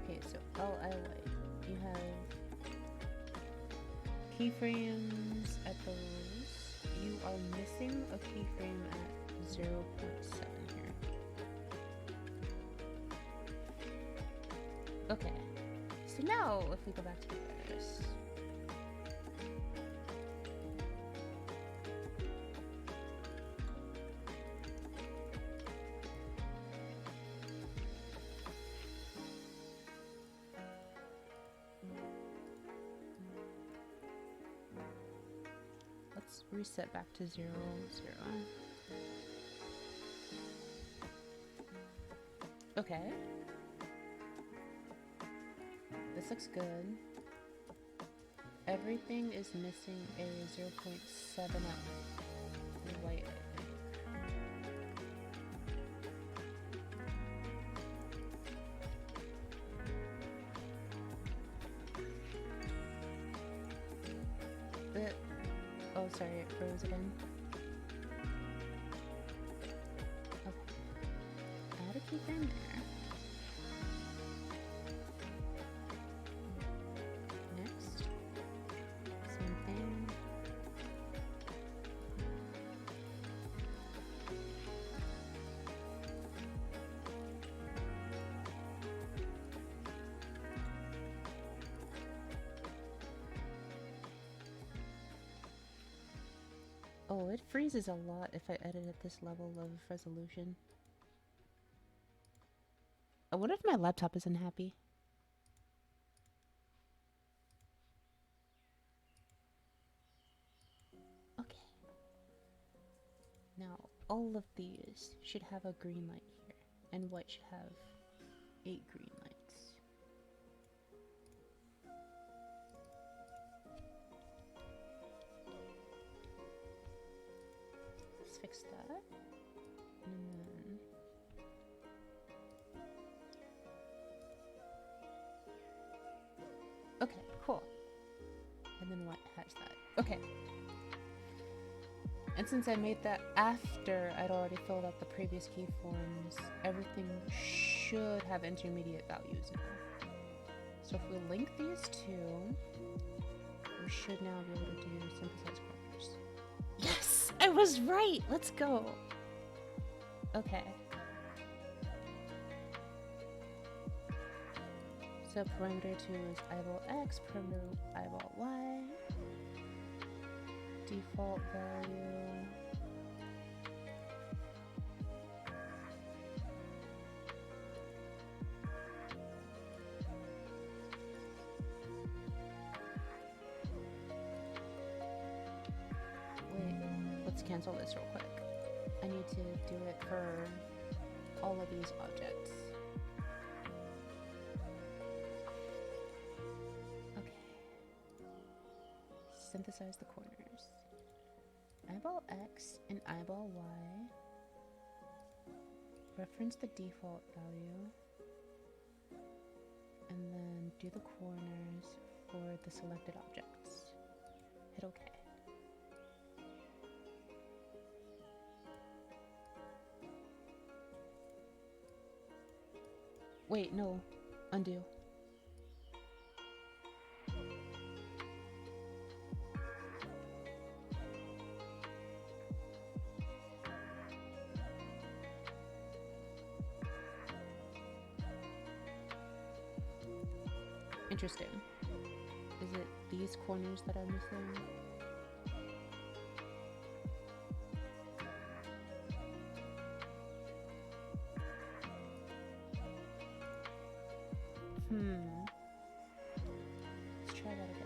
Speaker 1: Okay, so LIY. You have keyframes at those. You are missing a keyframe at 0.7 here. Okay. So now, if we go back to the virus. Let's reset back to 0, 0. Okay. This looks good. Everything is missing a 0.7 at white, I think. Oh, sorry, it froze again. Okay. Add a keyframe there. Next. Same thing. Oh, it freezes a lot if I edit at this level of resolution. I wonder if my laptop isn't happy. Okay. Now, all of these should have a green light here, and white should have 8 green lights. Let's fix that. And then okay, cool. And then white has that. Okay. And since I made that after I'd already filled out the previous keyforms, everything should have intermediate values now. So if we link these two, we should now be able to do synthesize corners. Yes! I was right! Let's go! Okay. So parameter 2 is eyeball X, parameter eyeball Y. Default value. Wait, let's cancel this real quick. I need to do it for all of these objects. Okay. Synthesize the corners. Eyeball X and eyeball Y. Reference the default value. And then do the corners for the selected objects. Hit OK. Wait, no. Undo. Interesting. Is it these corners that are missing? Let's try that again.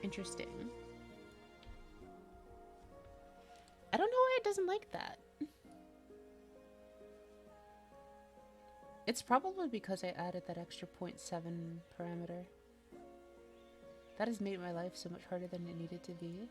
Speaker 1: Interesting. I don't know why it doesn't like that. It's probably because I added that extra 0.7 parameter. That has made my life so much harder than it needed to be.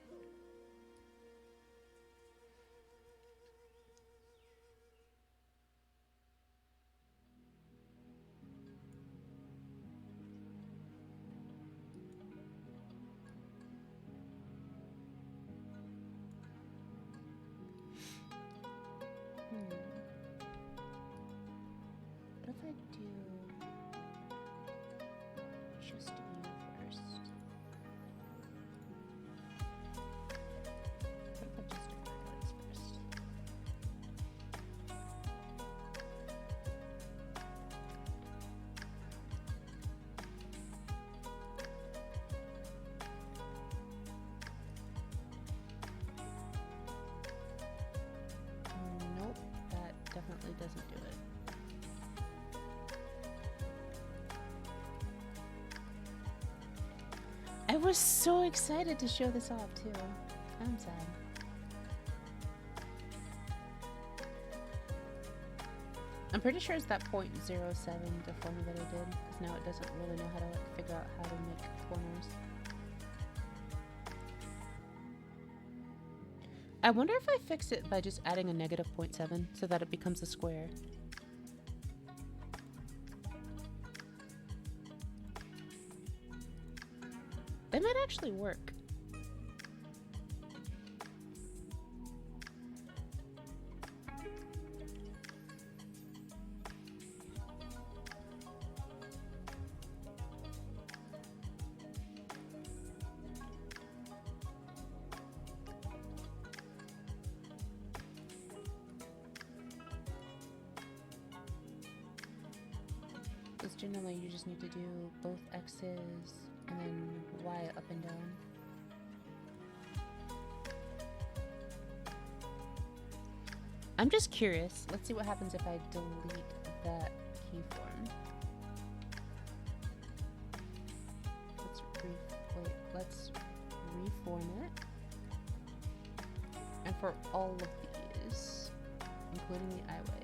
Speaker 1: What if I do just you first? What if I just do highlights first? Nope, that definitely doesn't do it. I was so excited to show this off too. I'm sad. I'm pretty sure it's that 0.07 deformer that I did, because now it doesn't really know how to like figure out how to make corners. I wonder if I fix it by just adding a negative 0.7 so that it becomes a square. That might actually work. Because generally you just need to do both X's and then Y up and down. I'm just curious. Let's see what happens if I delete that keyform. Let's reform it. And for all of these, including the eye white.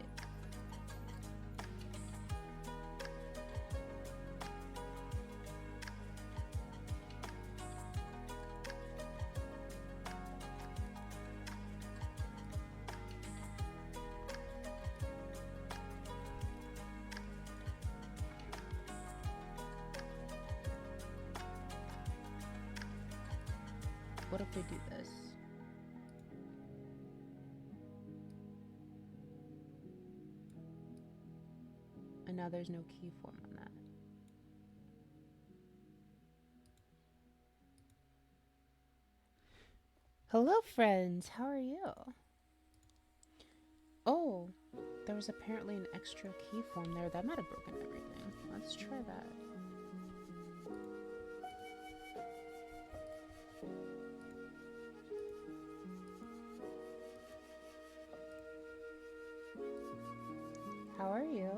Speaker 1: What if we do this? And now there's no keyform on that. Hello friends, how are you? Oh, there was apparently an extra keyform there. That might have broken everything. Let's try that. How are you?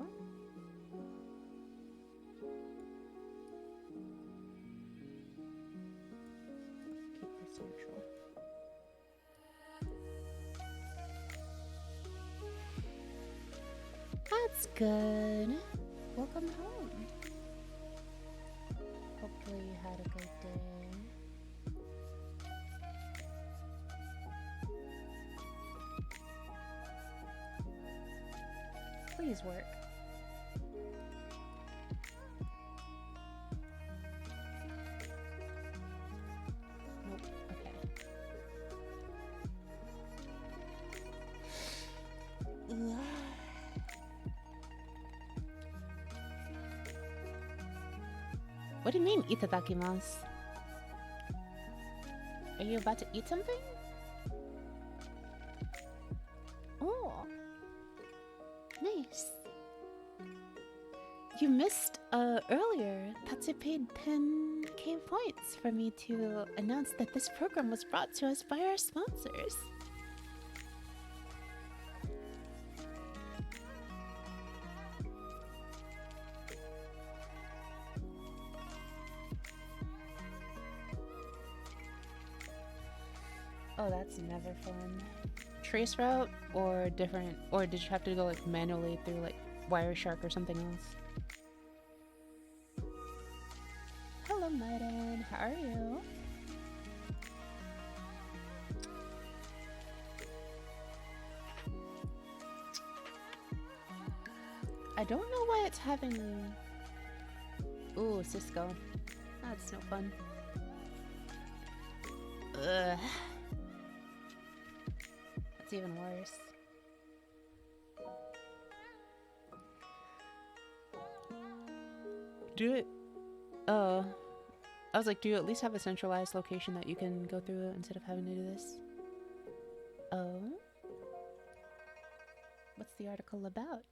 Speaker 1: Keep this neutral. That's good. Welcome home. Hopefully you had a good day. Please work. Nope. Okay. What do you mean, itadakimasu? Are you about to eat something? Oh, nice. You missed earlier. Tatsu paid 10k points for me to announce that this program was brought to us by our sponsors. Oh, that's never fun. Trace route or different, or did you have to go like manually through like Wireshark or something else? Hello, Maiden. How are you? I don't know why it's having... Ooh, Cisco. That's no fun. Ugh. That's even worse. Do it. I was like, do you at least have a centralized location that you can go through instead of having to do this? Oh? What's the article about?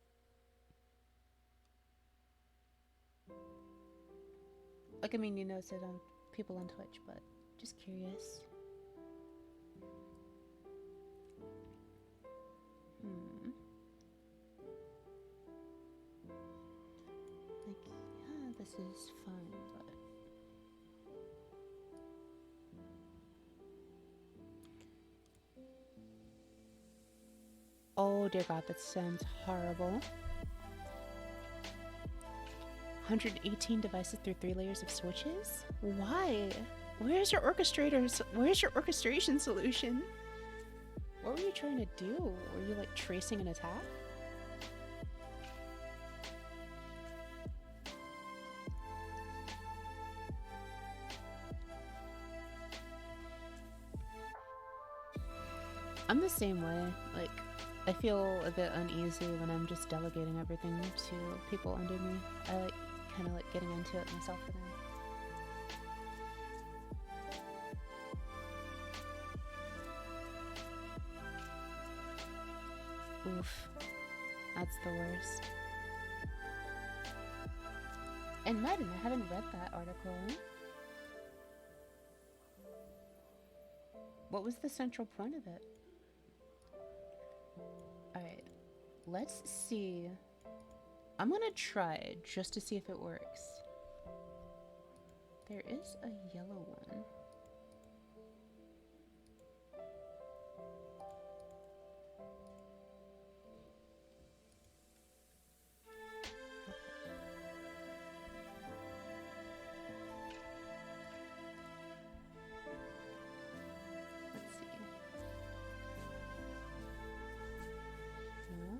Speaker 1: Like, I mean, you notice it on people on Twitch, but just curious. Like, yeah, this is fun, but... Oh dear god, that sounds horrible. 118 devices through 3 layers of switches? Why? Where's your orchestrators? Where's your orchestration solution? What were you trying to do? Were you like tracing an attack? I'm the same way. Like, I feel a bit uneasy when I'm just delegating everything to people under me. I like kind of like getting into it myself for them. Oof. That's the worst. And Madden, I haven't read that article. What was the central point of it? Alright, let's see. I'm gonna try just to see if it works. There is a yellow one. Let's see. No.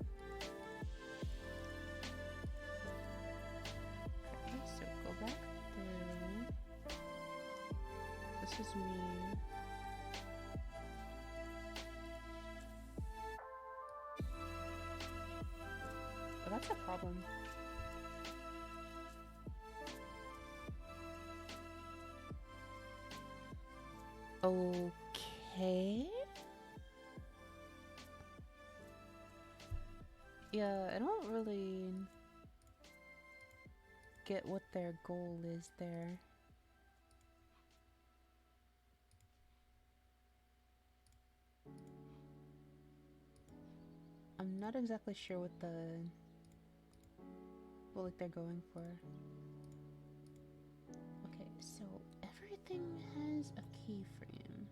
Speaker 1: Okay, so go back through. This is me. Oh, that's a problem. Okay. Yeah, I don't really get what their goal is there. I'm not exactly sure what like they're going for. Okay, so everything has a keyframe.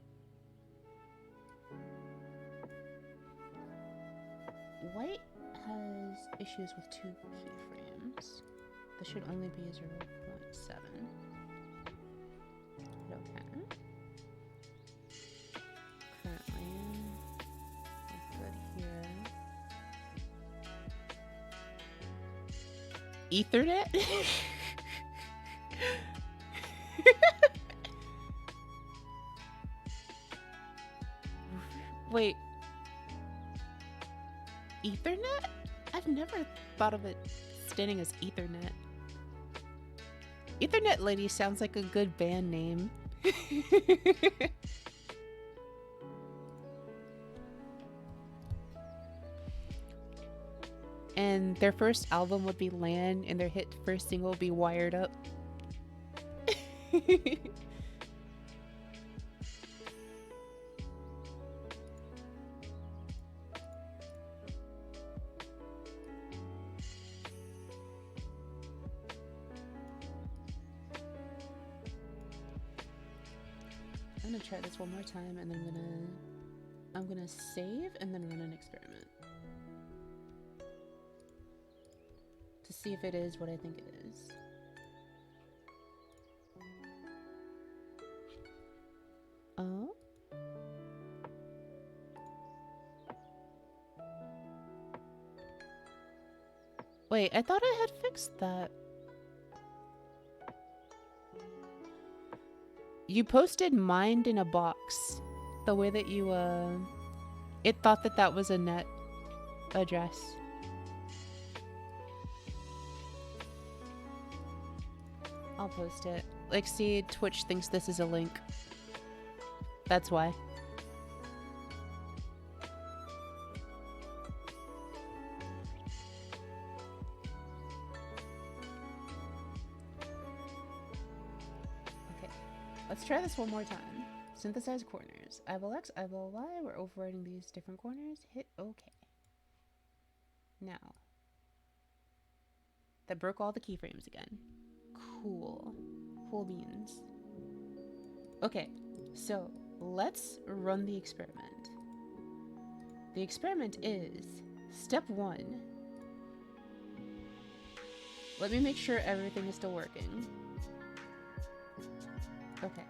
Speaker 1: White has issues with 2 keyframes. This should only be 0.7. Okay. Currently, we're good here. Ethernet? Wait. Ethernet? I've never thought of it standing as Ethernet. Ethernet Lady sounds like a good band name. and their first album would be Land, and their hit first single would be Wired Up. I'm gonna try this one more time, and then I'm gonna save and then run an experiment to see if it is what I think it is. Oh. Wait, I thought I had fixed that. You posted mind in a box. The way that you, it thought that that was a net address. I'll post it. Like, see, Twitch thinks this is a link. That's why. Okay, let's try this one more time. Synthesize corners. I will X, I will Y. We're overriding these different corners. Hit OK. Now. That broke all the keyframes again. Cool. Cool beans. Okay, so let's run the experiment. The experiment is step 1. Let me make sure everything is still working. Okay.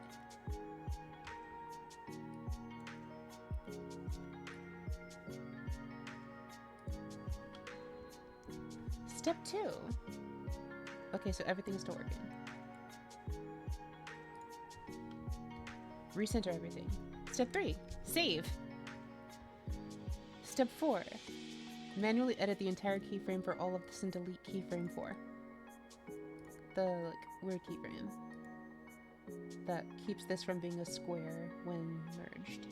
Speaker 1: Step 2. Okay, so everything is still working. Recenter everything. Step 3. Save. Step 4. Manually edit the entire keyframe for all of this and delete keyframe 4. The, like, weird keyframe that keeps this from being a square when merged.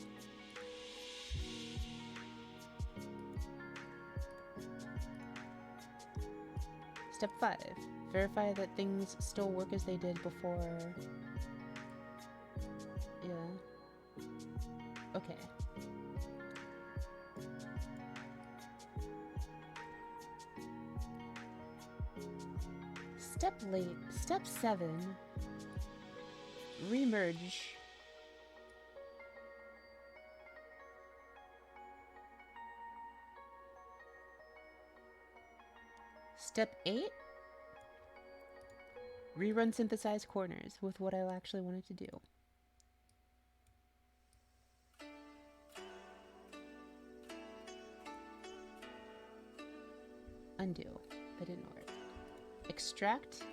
Speaker 1: Step 5. Verify that things still work as they did before. Yeah. Okay. Step 7. Remerge. Step 8. Rerun synthesize corners with what I actually wanted to do. Undo. That didn't work. Extract.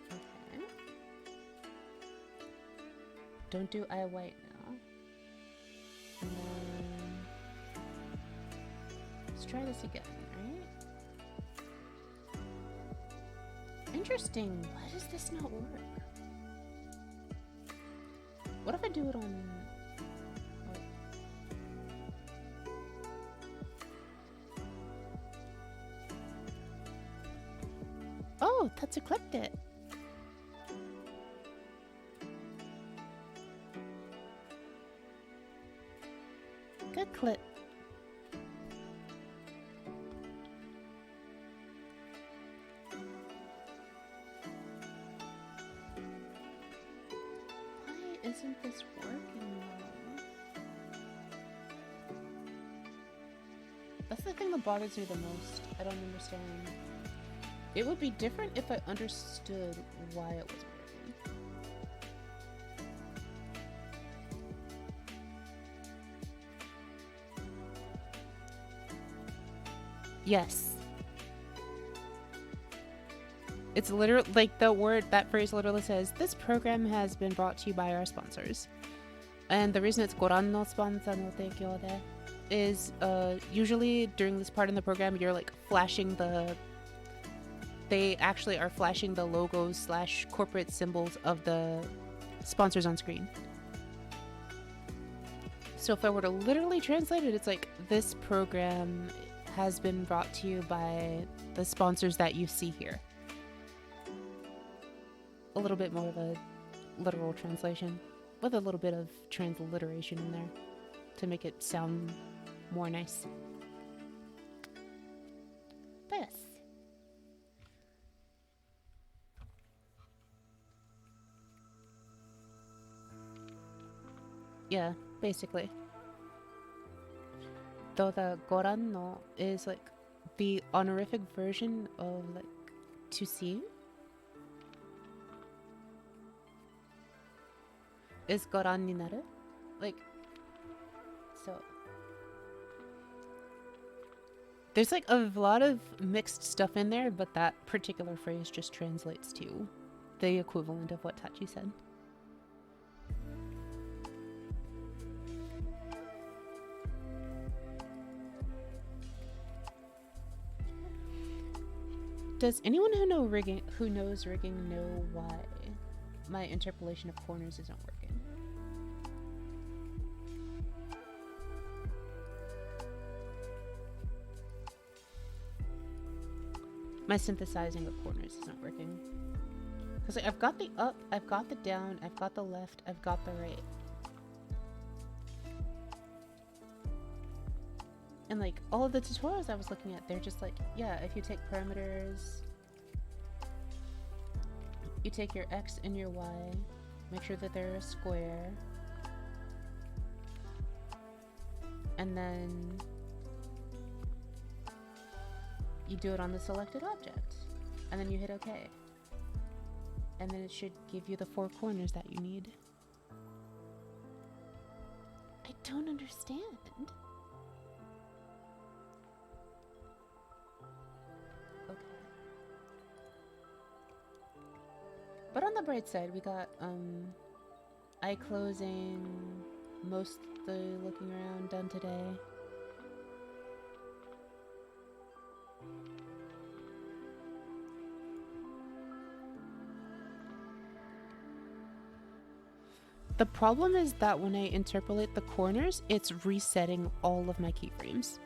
Speaker 1: Okay. Don't do I white now. And then let's try this again, right? Interesting. Why does this not work? What if I do it on... What? Oh, Tatsu clicked it. Good clip. Isn't this working now? That's the thing that bothers me the most. I don't understand. It would be different if I understood why it wasn't working. Yes. It's literally, like, the word, that phrase literally says, this program has been brought to you by our sponsors. And the reason it's goran no sponsor no teikyo de is, usually during this part in the program, you're, like, flashing the they actually are flashing the logos slash corporate symbols of the sponsors on screen. So if I were to literally translate it, it's like, this program has been brought to you by the sponsors that you see here. A little bit more of a literal translation with a little bit of transliteration in there to make it sound more nice. But yes. Yeah, basically. Though the Goran no is like the honorific version of like to see is Goran ni naru. Like, so there's like a lot of mixed stuff in there, but that particular phrase just translates to the equivalent of what Tachi said. Does anyone who knows rigging know why my interpolation of corners isn't working? My synthesizing of corners isn't working. Because like, I've got the up, I've got the down, I've got the left, I've got the right. And like all of the tutorials I was looking at, they're just like, yeah, if you take parameters, you take your X and your Y, make sure that they're a square, and then you do it on the selected object, and then you hit OK. And then it should give you the 4 corners that you need. I don't understand. Okay. But on the bright side, we got eye closing, most of the looking around done today. The problem is that when I interpolate the corners, it's resetting all of my keyframes.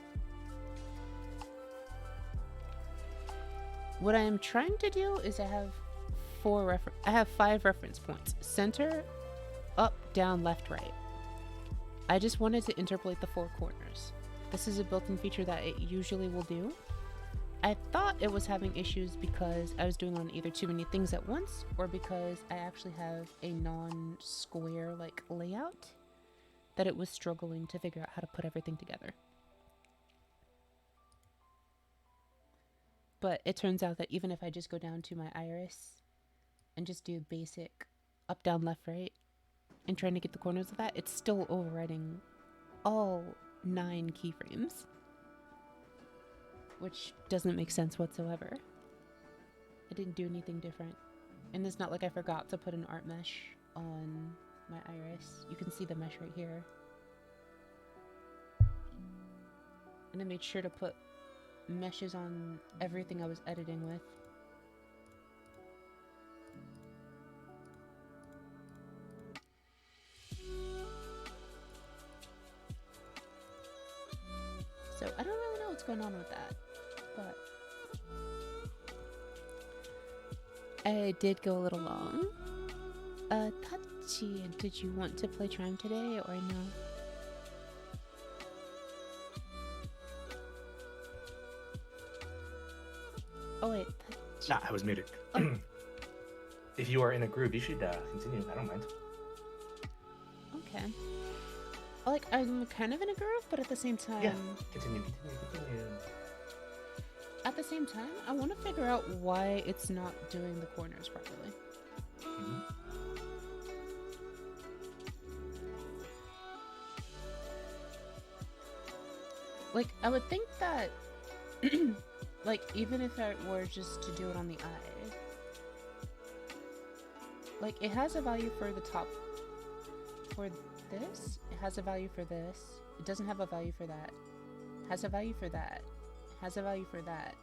Speaker 1: What I am trying to do is I have 5 reference points. Center, up, down, left, right. I just wanted to interpolate the 4 corners. This is a built-in feature that it usually will do. I thought it was having issues because I was doing on either too many things at once or because I actually have a non-square like layout that it was struggling to figure out how to put everything together. But it turns out that even if I just go down to my iris and just do basic up, down, left, right and trying to get the corners of that, it's still overriding all 9 keyframes. Which doesn't make sense whatsoever. I didn't do anything different. And it's not like I forgot to put an art mesh on my iris. You can see the mesh right here. And I made sure to put meshes on everything I was editing with. So I don't really know what's going on with that. But I did go a little long. Tachi, did you want to play Chime today or no? Oh wait, Tachi.
Speaker 2: Nah, I was muted. Oh. If you are in a groove, you should continue. I don't mind.
Speaker 1: Okay. Like, I'm kind of in a groove, but at the same time...
Speaker 2: Yeah, continue.
Speaker 1: At the same time, I want to figure out why it's not doing the corners properly.
Speaker 2: Mm-hmm.
Speaker 1: Like, I would think that... like, even if I were just to do it on the eye... Like, it has a value for the top... For this. It has a value for this. It doesn't have a value for that. Has a value for that. Has a value for that.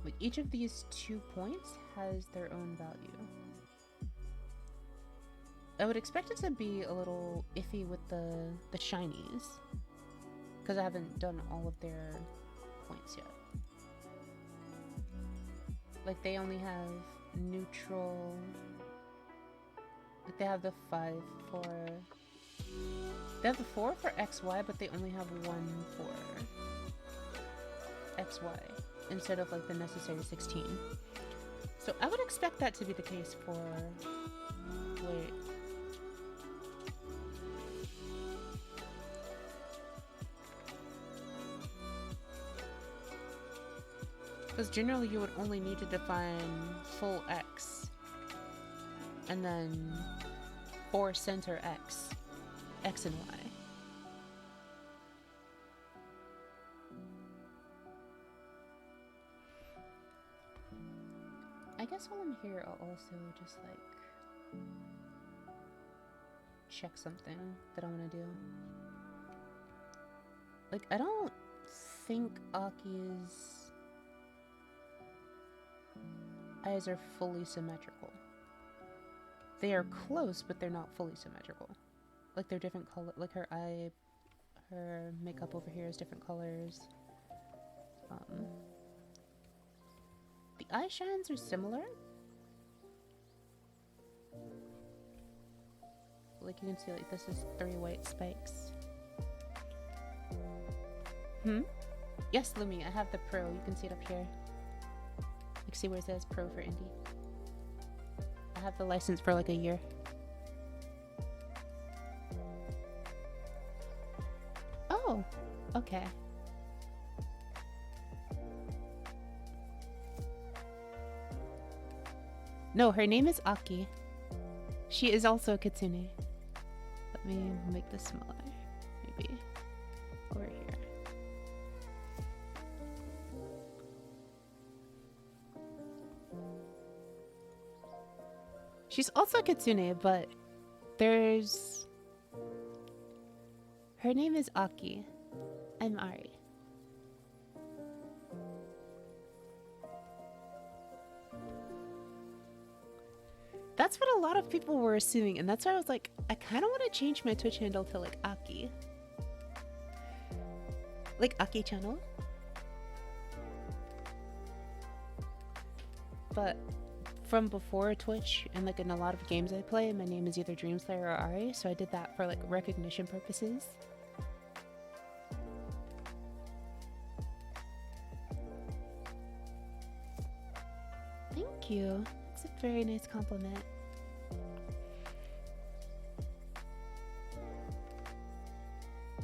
Speaker 1: Like each of these 2 points has their own value. I would expect it to be a little iffy with the shinies, because I haven't done all of their points yet. Like they only have neutral. Like they have the 5 for. They have the 4 for XY, but they only have 1 for XY instead of like the necessary 16. So I would expect that to be the case for. Wait. Because generally you would only need to define full X and then 4 center X and Y. I guess while I'm here I'll also just like check something that I want to do. Like I don't think Aki's eyes are fully symmetrical. They are close, but they're not fully symmetrical. Like they're different color. Like her makeup over here is different colors. The eye shines are similar. Like you can see, like this is 3 white spikes. Yes, Lumi, I have the Pro. You can see it up here. Like see where it says Pro for Indie. I have the license for like a year. Oh, okay. No, her name is Aki. She is also a kitsune. Let me make this smaller. Maybe over here. She's also a kitsune, but there's... Her name is Aki. I'm Ari. That's what a lot of people were assuming, and that's why I was like, I kind of want to change my Twitch handle to like Aki. Like Aki channel. But from before Twitch and like in a lot of games I play, my name is either Dreamslayer or Ari, so I did that for like recognition purposes. Thank you. It's a very nice compliment.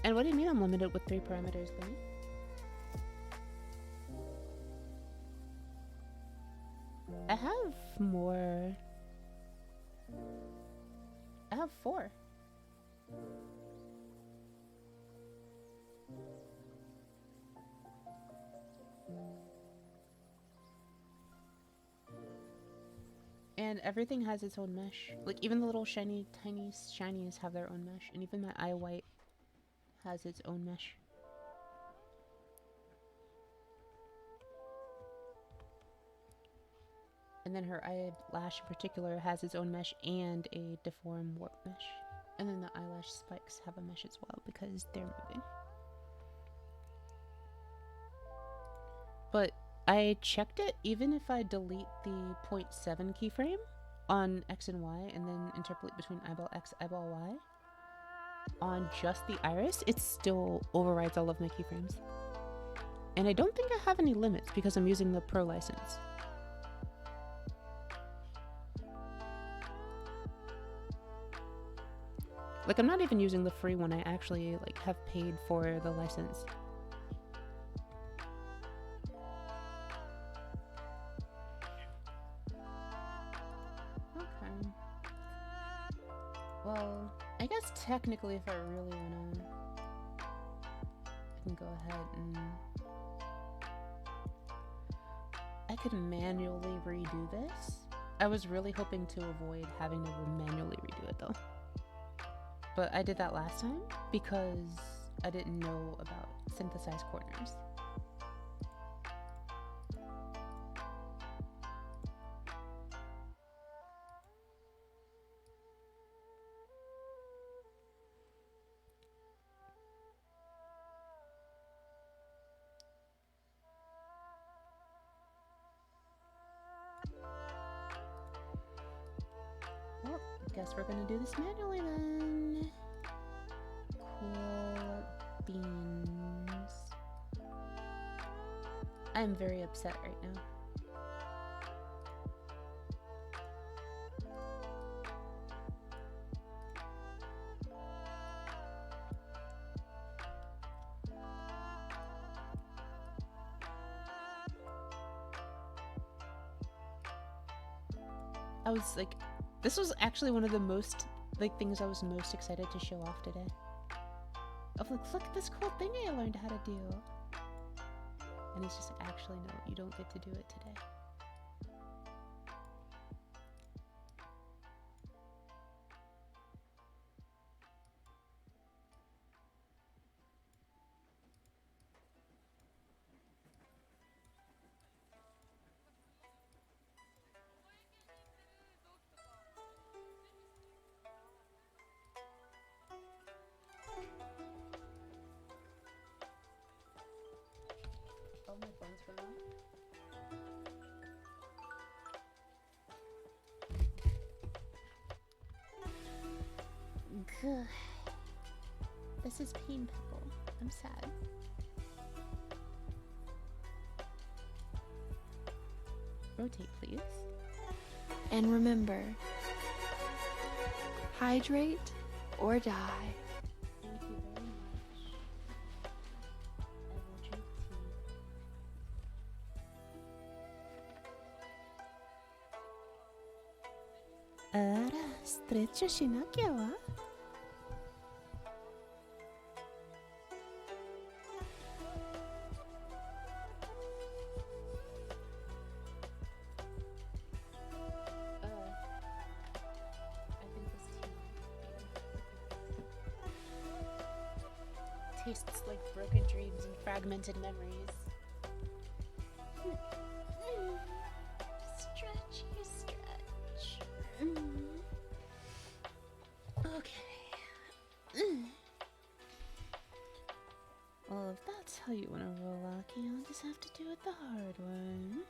Speaker 1: And what do you mean I'm limited with 3 parameters, Lee? I have more. I have 4. And everything has its own mesh. Like even the little tiny shinies have their own mesh. And even my eye white has its own mesh. And then her eyelash in particular has its own mesh and a deform warp mesh. And then the eyelash spikes have a mesh as well because they're moving. But I checked it, even if I delete the 0.7 keyframe on X and Y and then interpolate between eyeball X, eyeball Y, on just the iris, it still overrides all of my keyframes. And I don't think I have any limits because I'm using the Pro license. Like I'm not even using the free one, I actually like have paid for the license. Okay. Well, I guess technically if I really wanna, I can go ahead and I could manually redo this. I was really hoping to avoid having to manually redo it though. But I did that last time because I didn't know about synthesized corners. guess we're gonna do this manually then. Cool beans. I'm very upset right now. I was like, this was actually one of the most, like, things I was most excited to show off today. Of like, look at this cool thing I learned how to do. And it's just actually, no, you don't get to do it today. Oh, my phone's going off. Good. This is pain pimple. I'm sad. Rotate, please.
Speaker 3: And remember, hydrate or die.
Speaker 1: Thank you very much. I will drink tea. Ara, stretch shinakia wa? Tastes like broken dreams and fragmented memories. Stretchy stretch. Okay. Well, if that's how you want to roll, Aki, I'll just have to do it the hard way.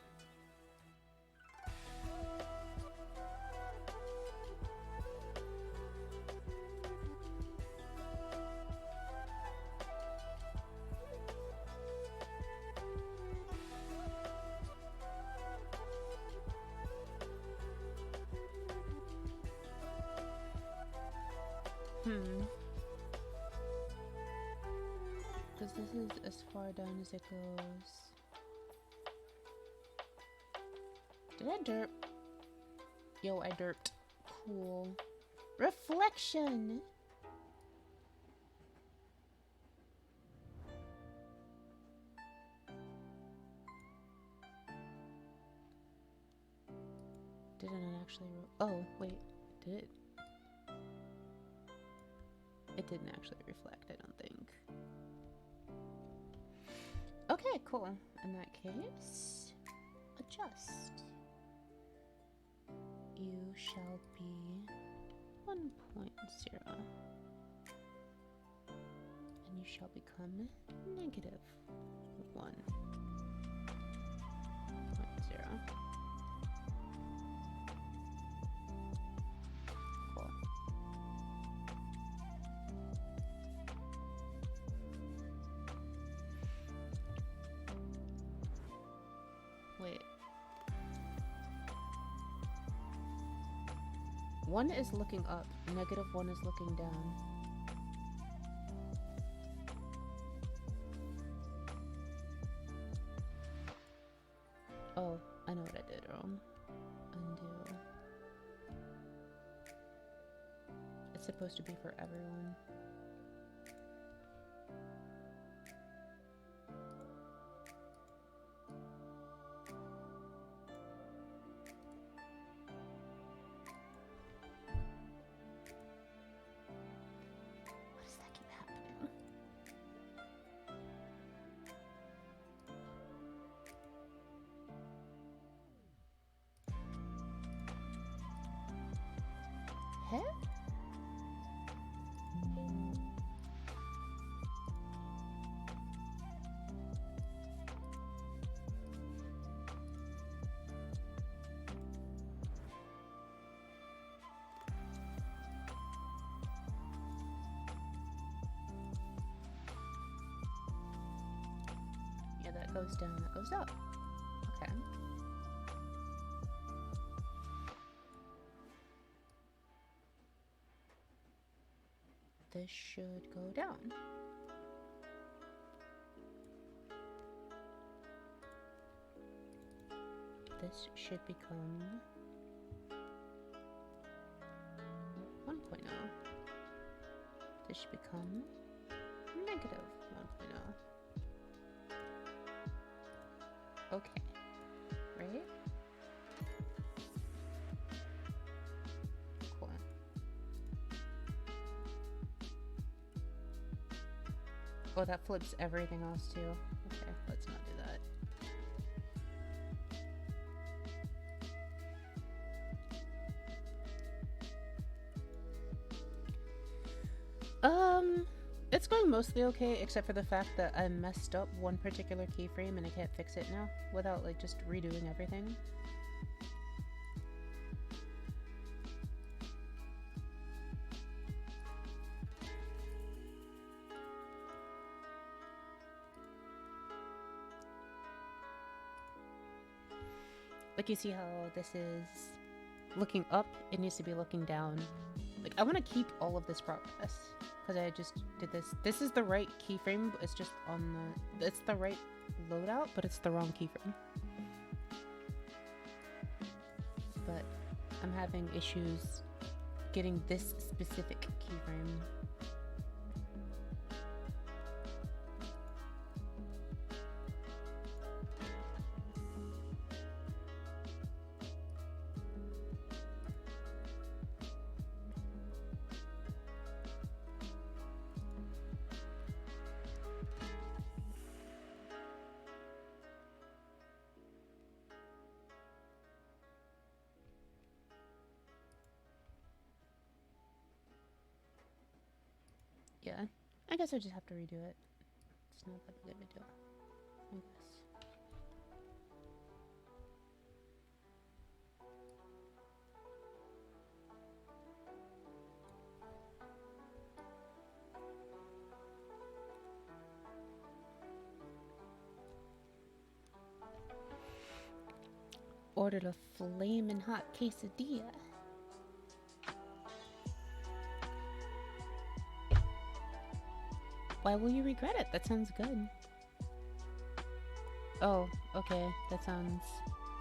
Speaker 1: Because this is as far down as it goes. Did I derp? Yo, I derped. Cool. Reflection! Did it not actually oh, wait. Did it? It didn't actually reflect, I don't think. Okay, cool. In that case, adjust. You shall be 1.0. And you shall become negative 1.0. Cool. Wait. 1 is looking up, negative 1 is looking down. Oh, I know what I did wrong. Undo. It's supposed to be for everyone. Why does that keep happening? Huh? That goes down, that goes up. Okay. This should go down. This should become 1.0. This should become negative 1.0. Okay, right? Cool. Oh, that flips everything else too. Okay, let's not do that. It's going mostly okay, except for the fact that I messed up one particular keyframe and I can't fix it now without like just redoing everything. Like, you see how this is looking up, it needs to be looking down. Like, I want to keep all of this progress because I just did this. This is the right keyframe, it's just on the, it's the right loadout, but it's the wrong keyframe. But I'm having issues getting this specific keyframe. Yeah, I guess I just have to redo it. It's not that big of a deal, I guess. Ordered a flamin' hot quesadilla. Why will you regret it? That sounds good. Oh, okay. That sounds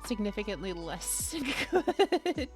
Speaker 1: significantly less good.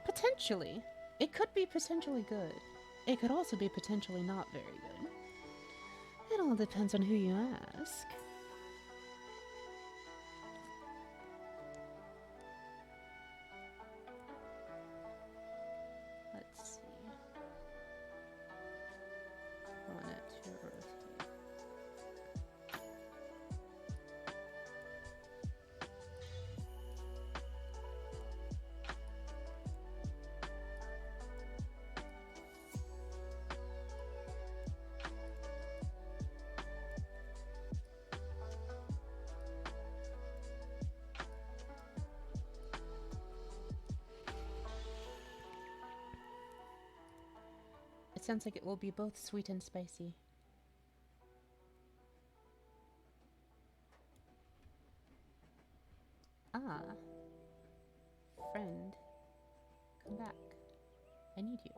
Speaker 1: Potentially. It could be potentially good. It could also be potentially not very good. It all depends on who you ask. Let's see. I want it to rotate. It sounds like it will be both sweet and spicy. Ah. Friend. Come back. I need you.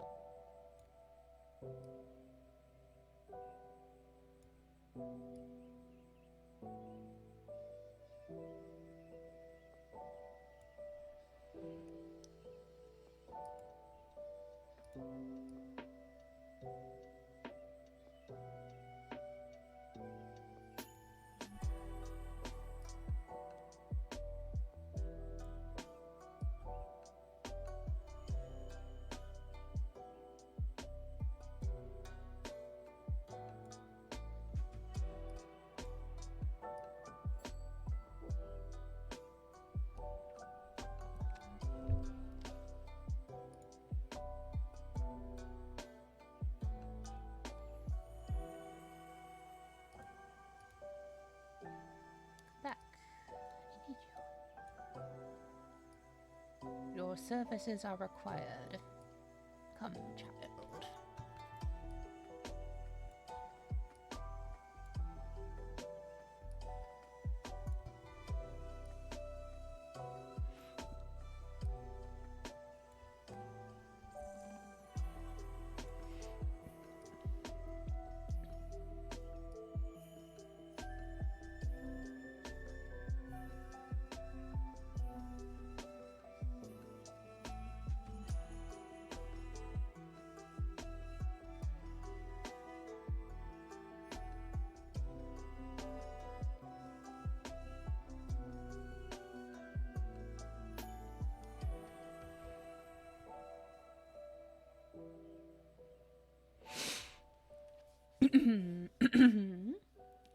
Speaker 1: No services are required. Come, child.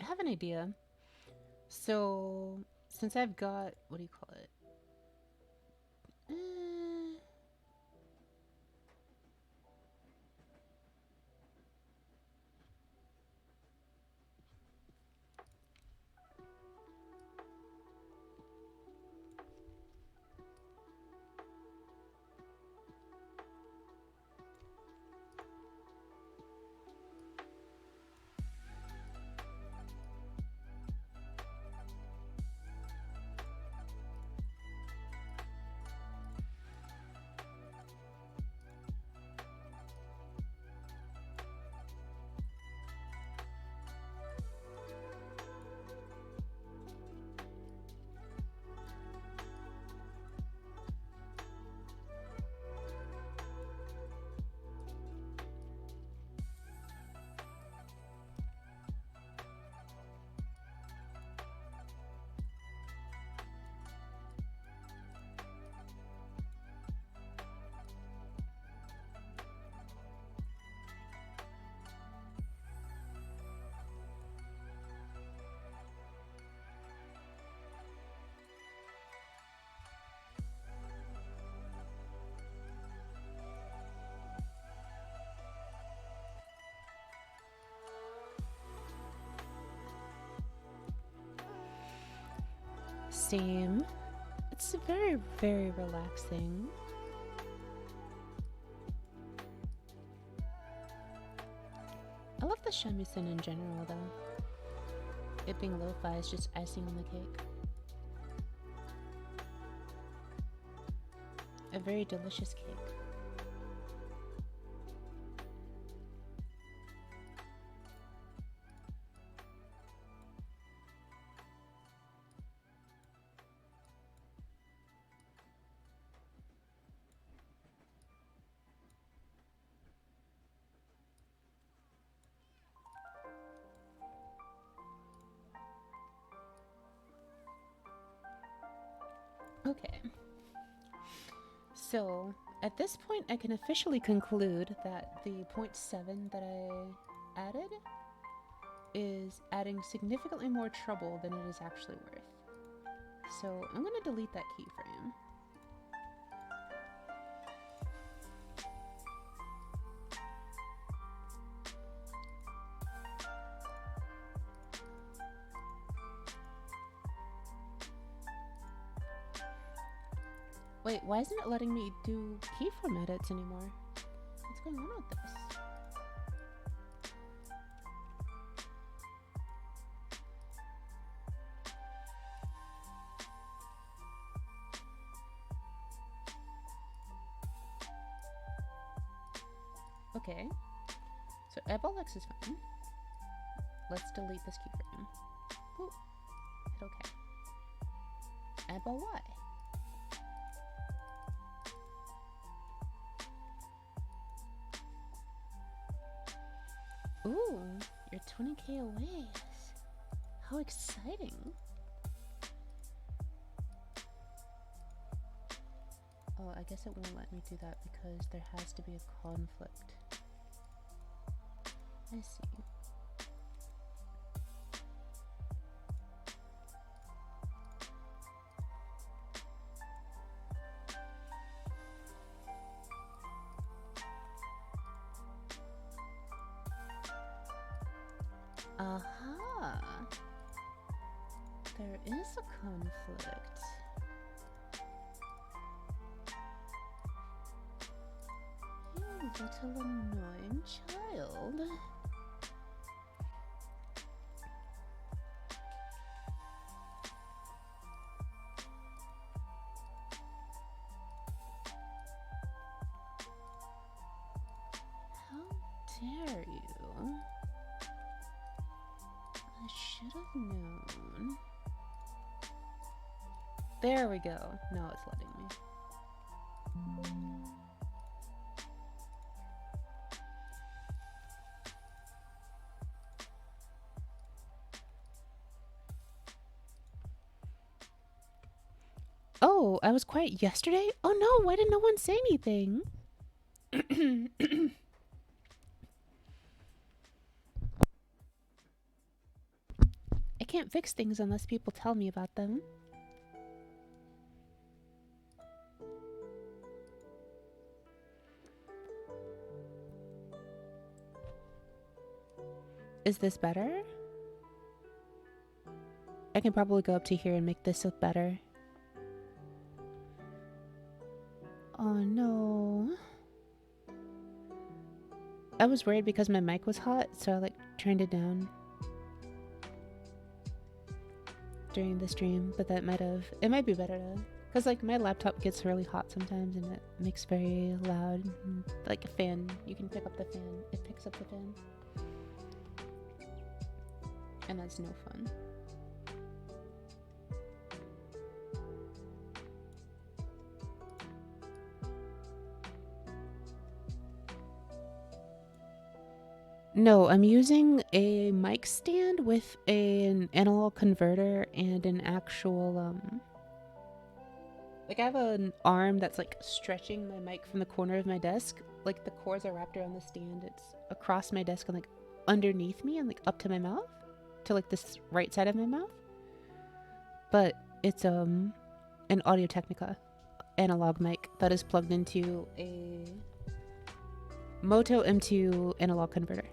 Speaker 1: I have an idea. So, since I've got, what do you call it? Same. It's very, very relaxing. I love the shamisen in general, though. It being lo-fi is just icing on the cake. A very delicious cake. Okay. So, at this point, I can officially conclude that the 0.7 that I added is adding significantly more trouble than it is actually worth. So, I'm going to delete that keyframe. Wait, why isn't it letting me do keyframe edits anymore? What's going on with this? Okay, so eyeball X is fine. Let's delete this keyframe. Ooh, hit OK. Eyeball Y. Ooh, you're 20k away. How exciting. Oh, I guess it won't let me do that because there has to be a conflict. I see. Aha! There is a conflict. little annoying child. How dare you? I should have known. There we go. Now it's letting me. Oh, I was quiet yesterday? Oh no, why did no one say anything? I can't fix things unless people tell me about them. Is this better? I can probably go up to here and make this look better. Oh no. I was worried because my mic was hot, so I like turned it down during the stream, but it might be better to, because like my laptop gets really hot sometimes and it makes very loud, like a fan. You can pick up the fan. It picks up the fan. And that's no fun. No, I'm using a mic stand with an analog converter and an actual, like I have an arm that's like stretching my mic from the corner of my desk. Like the cords are wrapped around the stand. It's across my desk and like underneath me and like up to my mouth, to like this right side of my mouth. But it's an Audio-Technica analog mic that is plugged into a Moto M2 analog converter.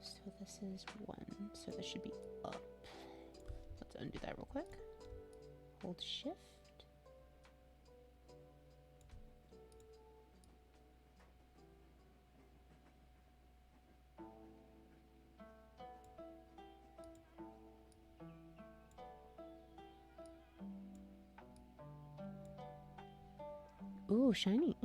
Speaker 1: So this is 1, so this should be up. Let's undo that real quick. Hold shift. Ooh, shiny.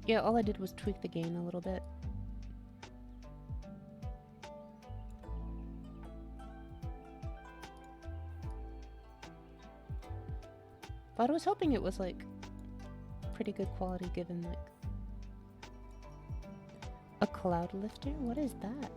Speaker 1: Yeah, all I did was tweak the gain a little bit. But I was hoping it was like pretty good quality given like a cloud lifter. What is that?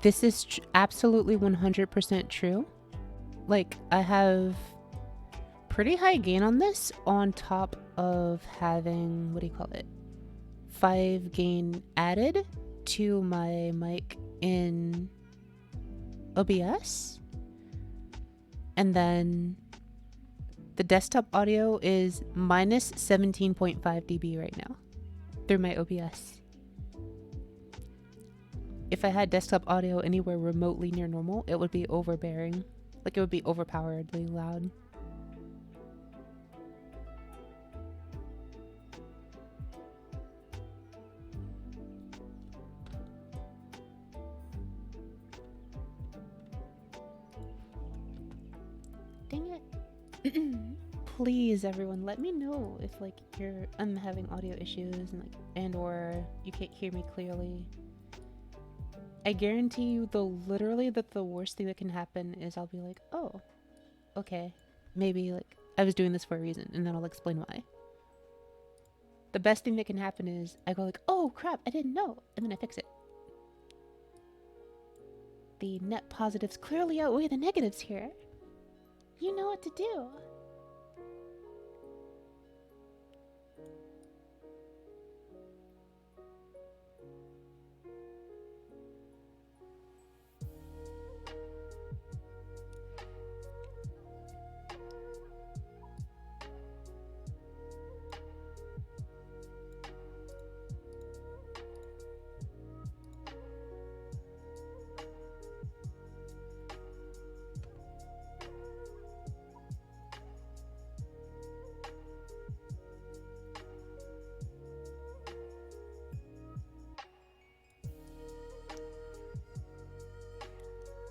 Speaker 1: This is absolutely 100% true. Like, I have pretty high gain on this on top of having, what do you call it? 5 gain added to my mic in OBS. And then the desktop audio is minus 17.5 dB right now through my OBS. If I had desktop audio anywhere remotely near normal, it would be overbearing. Like, it would be overpoweredly loud. Dang it. Please, everyone, let me know if like I'm having audio issues and or you can't hear me clearly. I guarantee you literally that the worst thing that can happen is I'll be like, oh, okay, maybe like I was doing this for a reason, and then I'll explain why. The best thing that can happen is I go like, oh crap, I didn't know, and then I fix it. The net positives clearly outweigh the negatives here. You know what to do.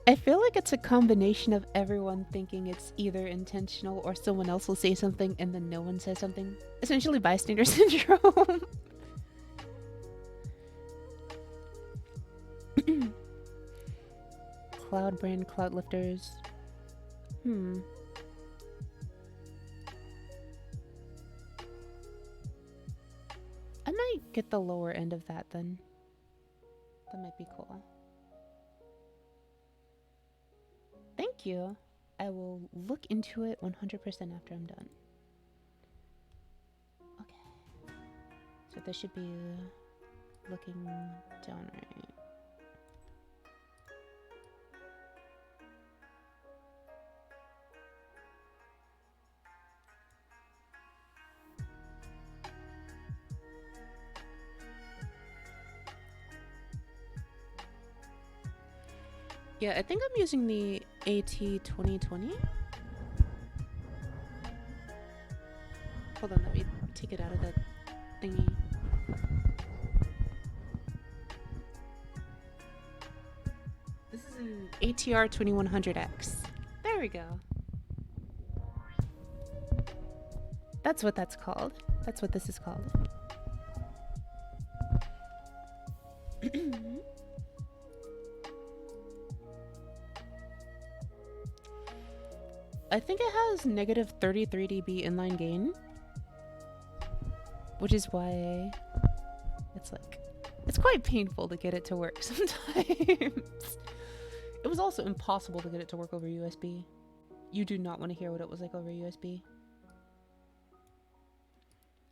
Speaker 1: I feel like it's a combination of everyone thinking it's either intentional or someone else will say something and then no one says something. Essentially bystander syndrome. Cloud brand cloud lifters. I might get the lower end of that then. That might be cool. Thank you. I will look into it 100% after I'm done. Okay. So this should be looking down right. Yeah, I think I'm using the AT2020. Hold on, let me take it out of the thingy. This is an ATR 2100X. There we go. That's what that's called. That's what this is called. I think it has negative 33 dB inline gain, which is why it's quite painful to get it to work sometimes. It was also impossible to get it to work over USB. You do not want to hear what it was like over USB.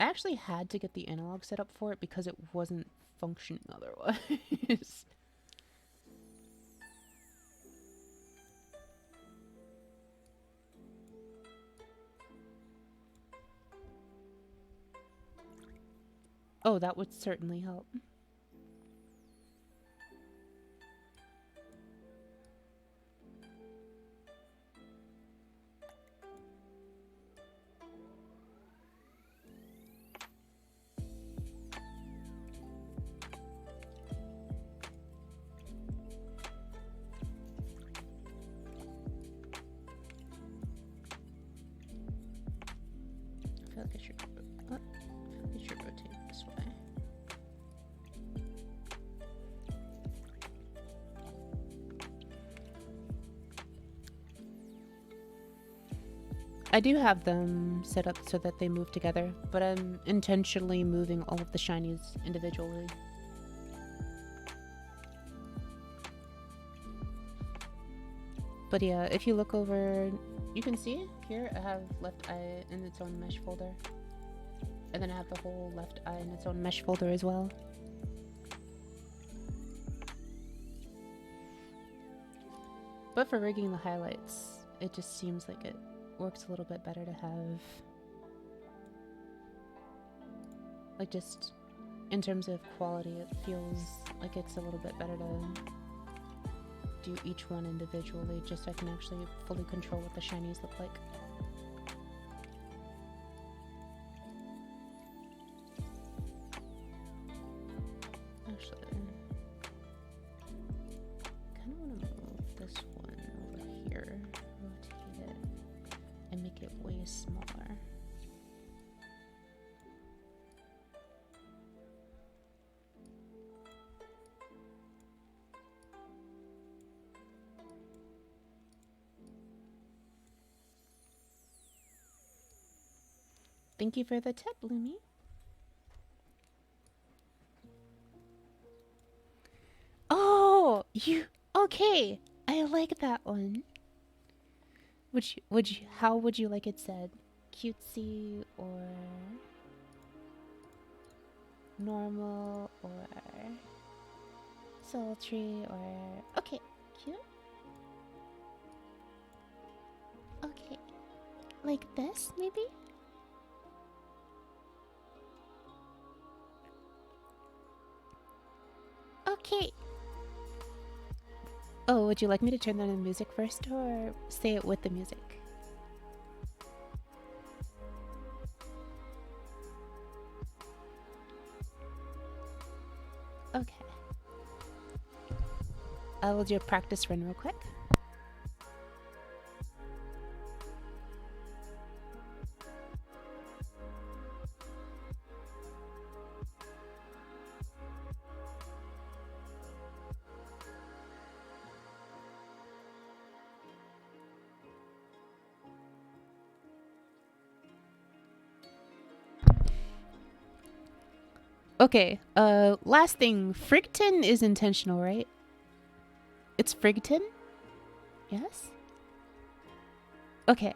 Speaker 1: I actually had to get the analog set up for it because it wasn't functioning otherwise. Oh, that would certainly help. I feel like I should rotate this way. I do have them set up so that they move together, but I'm intentionally moving all of the shinies individually. But yeah, if you look over, you can see here I have left eye in its own mesh folder. And then I have the whole left eye in its own mesh folder as well. But for rigging the highlights, it just seems like it works a little bit better to have, like, just in terms of quality, it feels like it's a little bit better to do each one individually, just so I can actually fully control what the shinies look like. Actually, I kind of want to move this one over here, rotate it, and make it way smaller. Thank you for the tip, Lumi. You okay? I like that one. How would you like it said? Cutesy or normal or sultry or okay, cute. Okay, like this maybe. Okay. Oh, would you like me to turn on the music first or say it with the music? Okay. I will do a practice run real quick. Okay, last thing. Frigton is intentional, right? It's Frigton? Yes? Okay.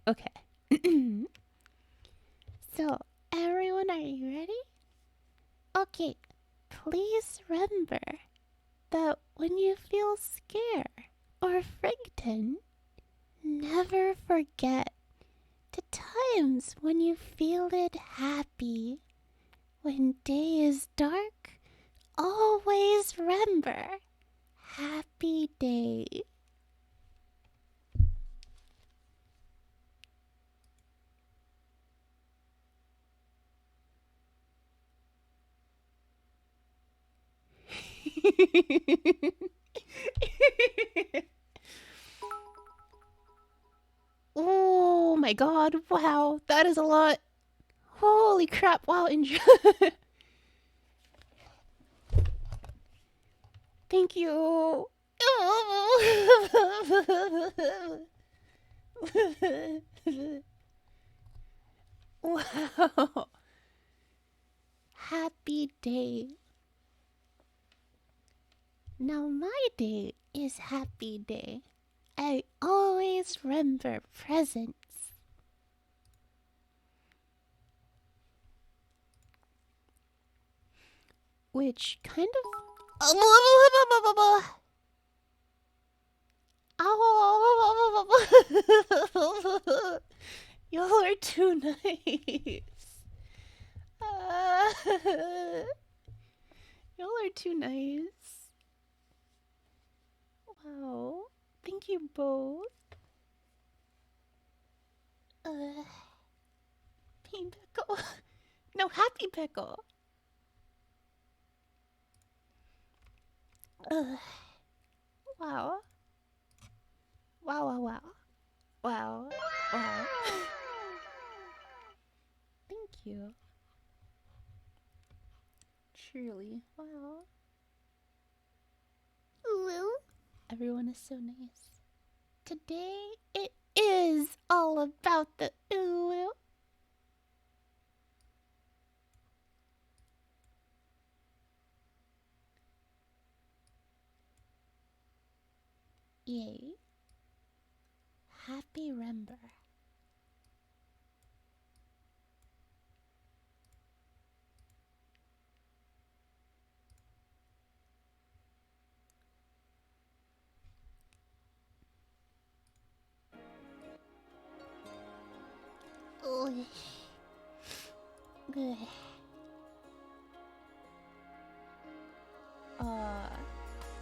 Speaker 1: Okay. So, everyone, are you ready? Okay. Please remember that when you feel scared or Frigton, never forget the times when you feel it happy. When day is dark, always remember happy day. Oh my god, wow, that is a lot. Holy crap, wow, enjoy. Thank you. Wow. Happy day. Now my day is happy day. I always remember presents. Which kind of... Y'all are too nice. Y'all are too nice. Wow. Thank you both. Pain pickle. No, happy pickle. Wow. Wow, wow, wow. Wow. Wow. Thank you. Truly. Wow. Ooh. Everyone is so nice. Today, it is all about the ooh. Yay. Happy Remember. Ugh. Ugh.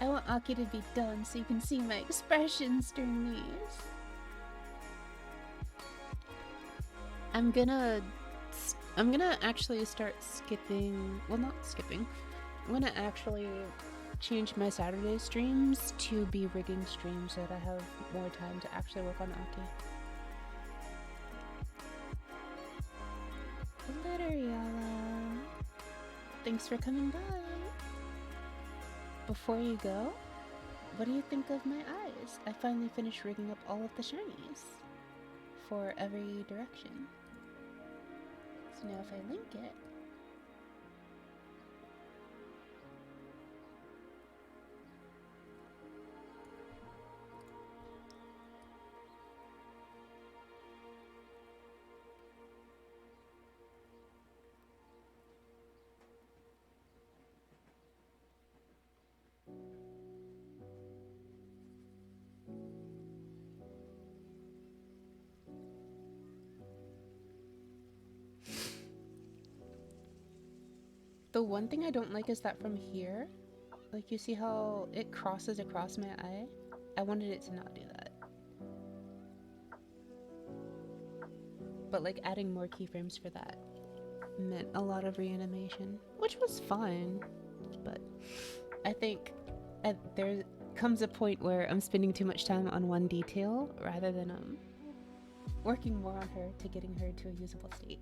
Speaker 1: I want Aki to be done so you can see my expressions during these. I'm gonna actually start skipping. Well, not skipping. I'm gonna actually change my Saturday streams to be rigging streams so that I have more time to actually work on Aki. Later, Yala. Thanks for coming by. Before you go, what do you think of my eyes? I finally finished rigging up all of the shinies for every direction. So now if I link it, The one thing I don't like is that from here, like you see how it crosses across my eye? I wanted it to not do that. But like adding more keyframes for that meant a lot of reanimation, which was fine. But I think there comes a point where I'm spending too much time on one detail rather than working more on her to getting her to a usable state.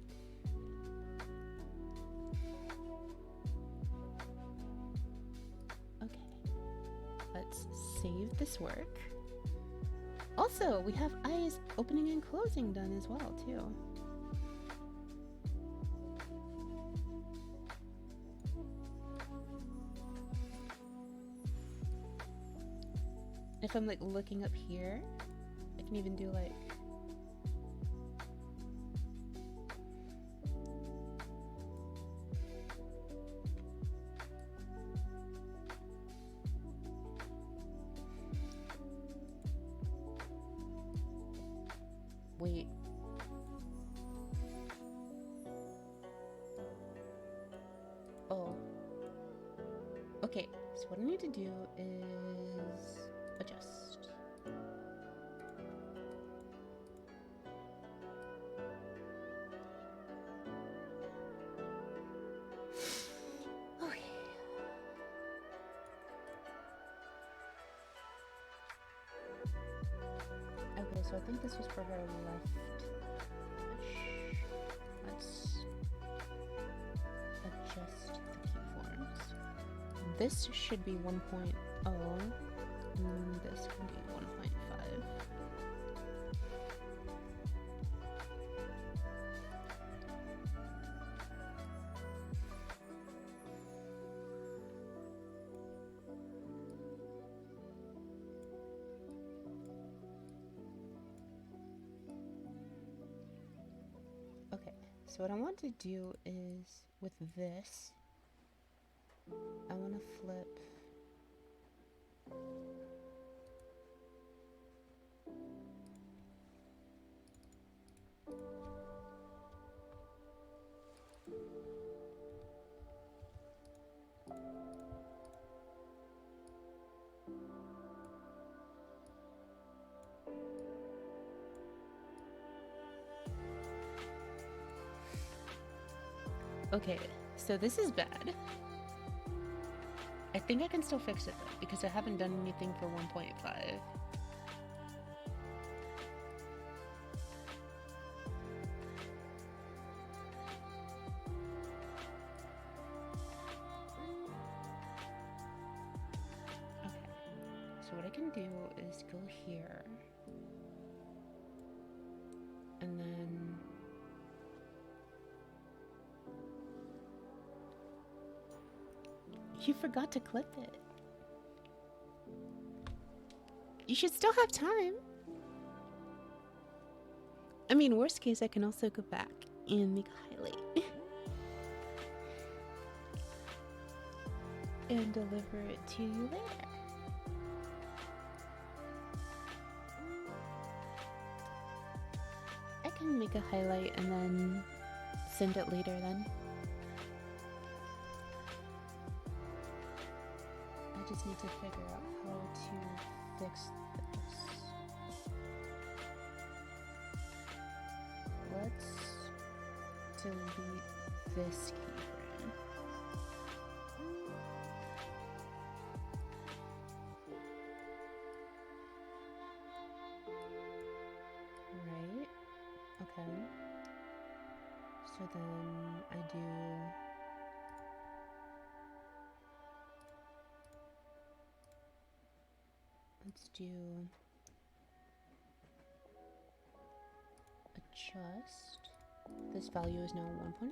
Speaker 1: Okay, let's save this work. Also, we have eyes opening and closing done as well, too. If I'm like looking up here, I can even do like wait. Oh. Okay, so what I need to do is adjust. Okay. Okay, so I think this was for her left. Let's adjust the keyforms. This should be 1.0, and this can be 1.5. Okay, so what I want to do is, with this, I want to flip okay, so this is bad. I think I can still fix it though, because I haven't done anything for 1.5. Okay, so what I can do is go here, and then you forgot to clip it. You should still have time. I mean, worst case, I can also go back and make a highlight and deliver it to you later. I can make a highlight and then send it later then. I just need to figure out how to fix this. Let's delete this keyframe. Right? Okay. So then I do let's do adjust. This value is now 1.0.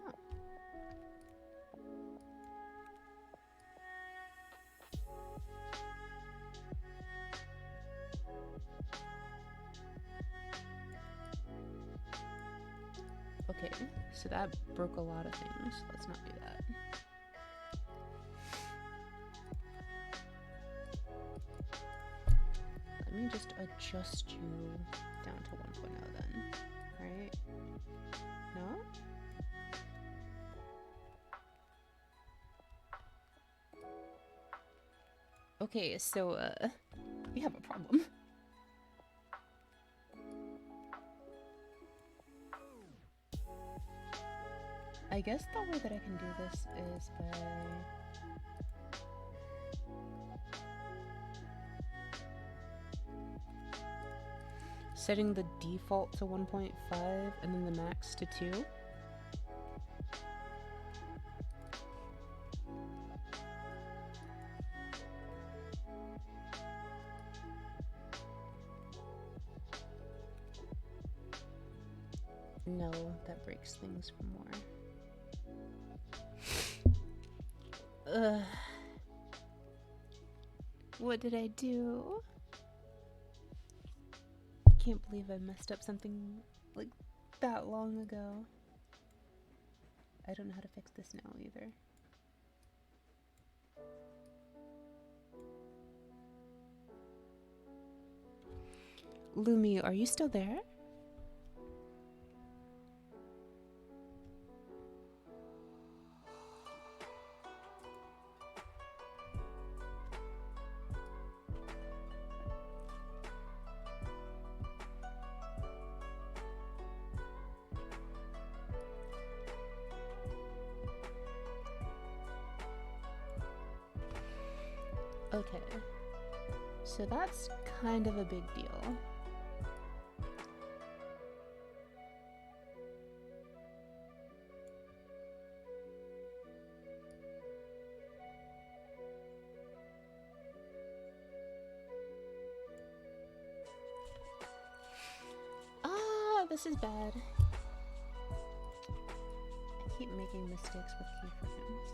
Speaker 1: Okay, so that broke a lot of things. Let's not do that. Let me just adjust you down to 1.0 then, right? No? Okay, so, we have a problem. I guess the way that I can do this is by... setting the default to 1.5 and then the max to 2. No, that breaks things more. Ugh. What did I do? Can't believe I messed up something like that long ago. I don't know how to fix this now either. Lumi, are you still there? Okay, so that's kind of a big deal. Ah, this is bad. I keep making mistakes with keyframes.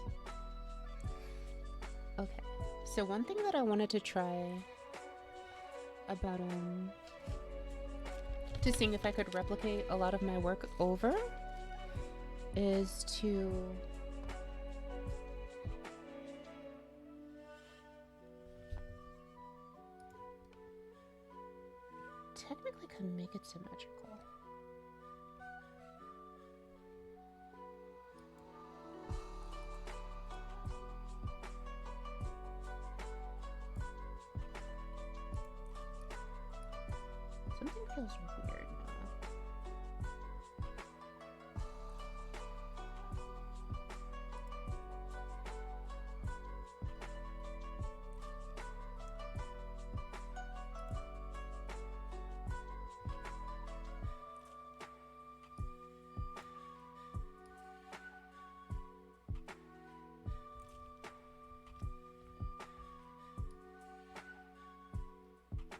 Speaker 1: Okay, so one thing that I wanted to try about to seeing if I could replicate a lot of my work over is to technically could make it symmetrical. Something feels weird now.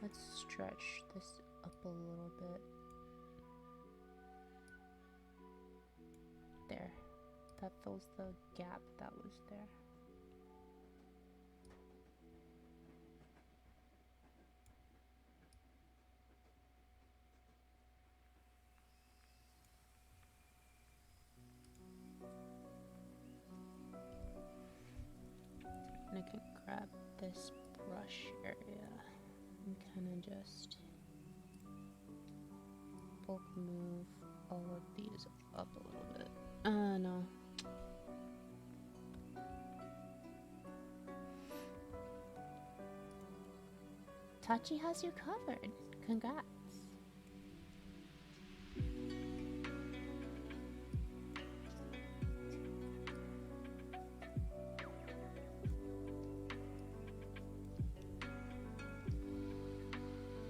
Speaker 1: Let's stretch this up a little bit. There. That fills the gap that was there. And I can grab this brush area and kind of just bulk move all of these up a little bit. No. Tachi has you covered. Congrats.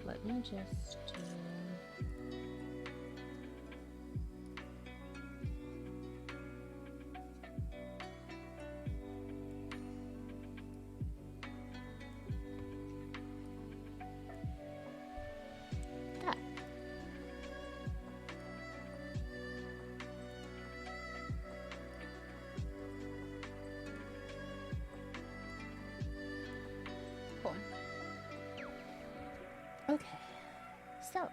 Speaker 1: Let me just do... that. Cool. Okay. So,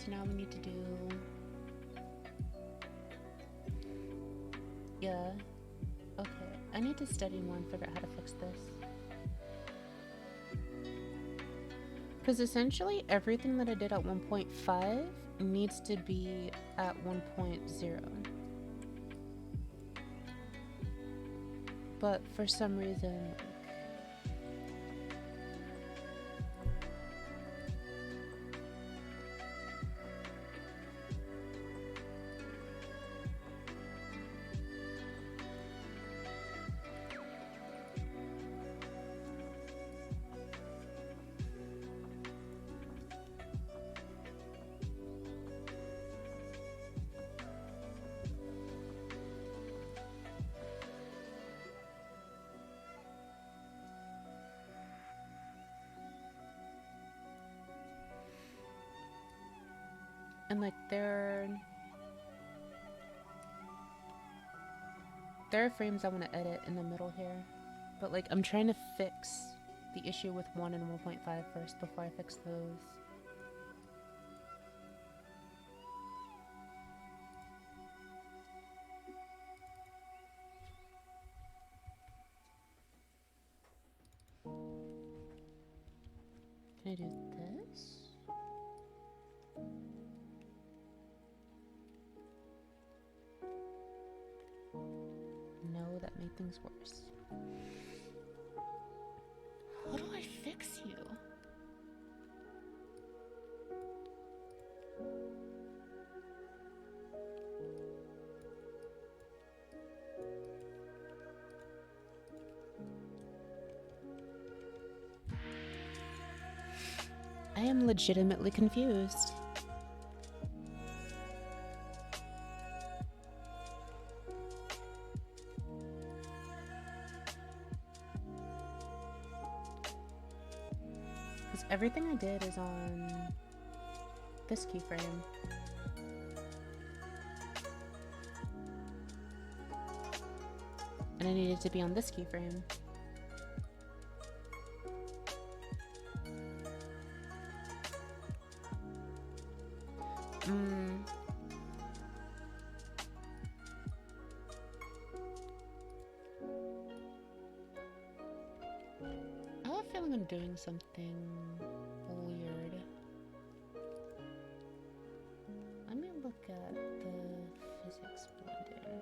Speaker 1: so now we need to do... Yeah. Okay. I need to study more and figure out how to fix this. Because essentially everything that I did at 1.5 needs to be at 1.0. But for some reason, and like there are frames I want to edit in the middle here, but like I'm trying to fix the issue with 1 and 1.5 first before I fix those. Can I do this? No, that made things worse. How do I fix you? I am legitimately confused. Because everything I did is on this keyframe. And I needed to be on this keyframe. I have a feeling I'm doing something weird. Let me look at the physics blender.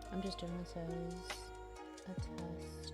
Speaker 1: I'm just doing this as a test.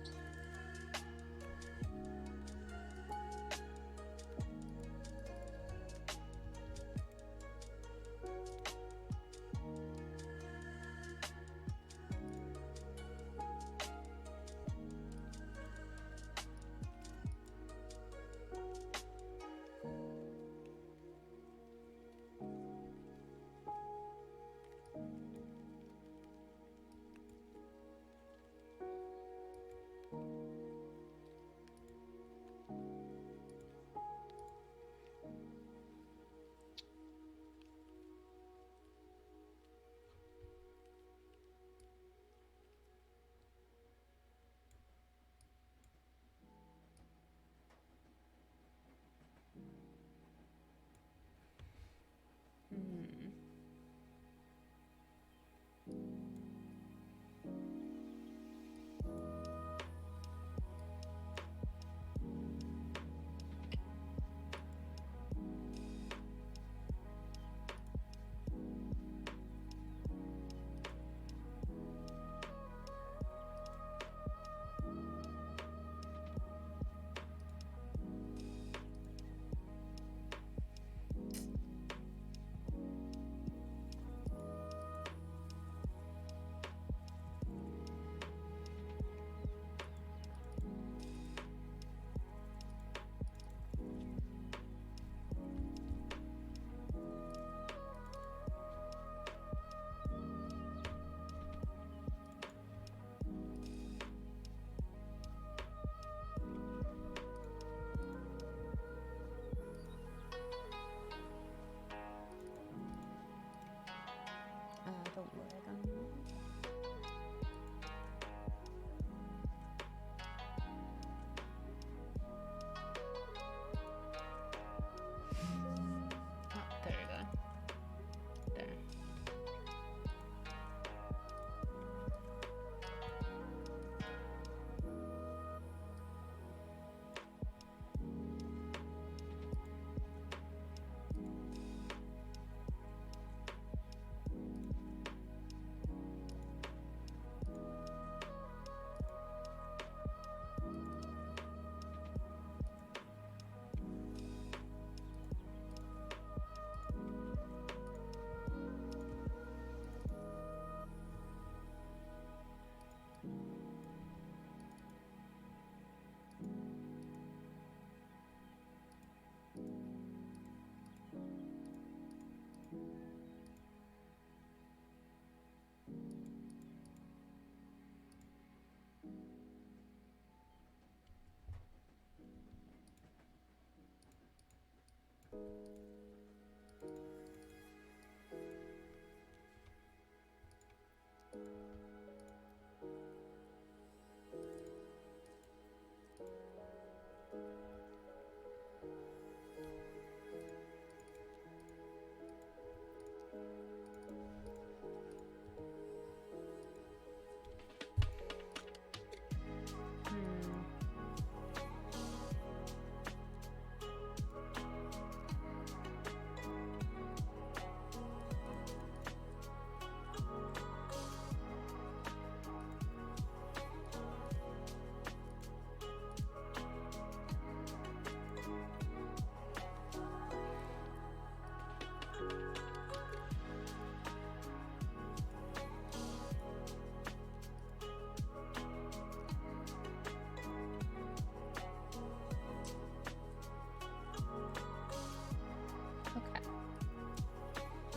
Speaker 1: Okay.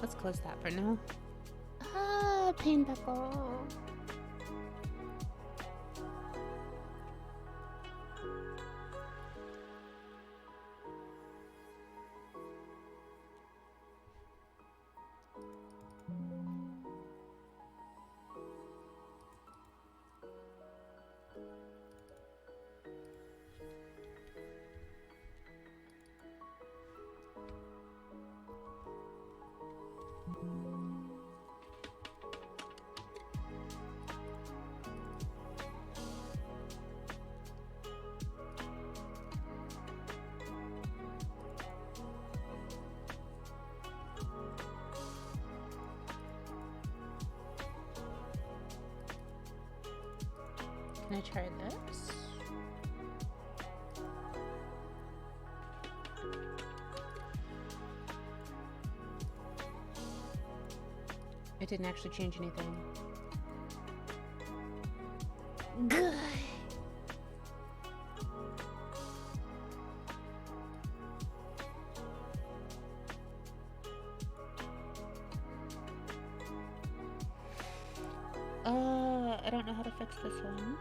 Speaker 1: Let's close that for now. Ah, pain pepper. Can I try this? It didn't actually change anything. Good. I don't know how to fix this one.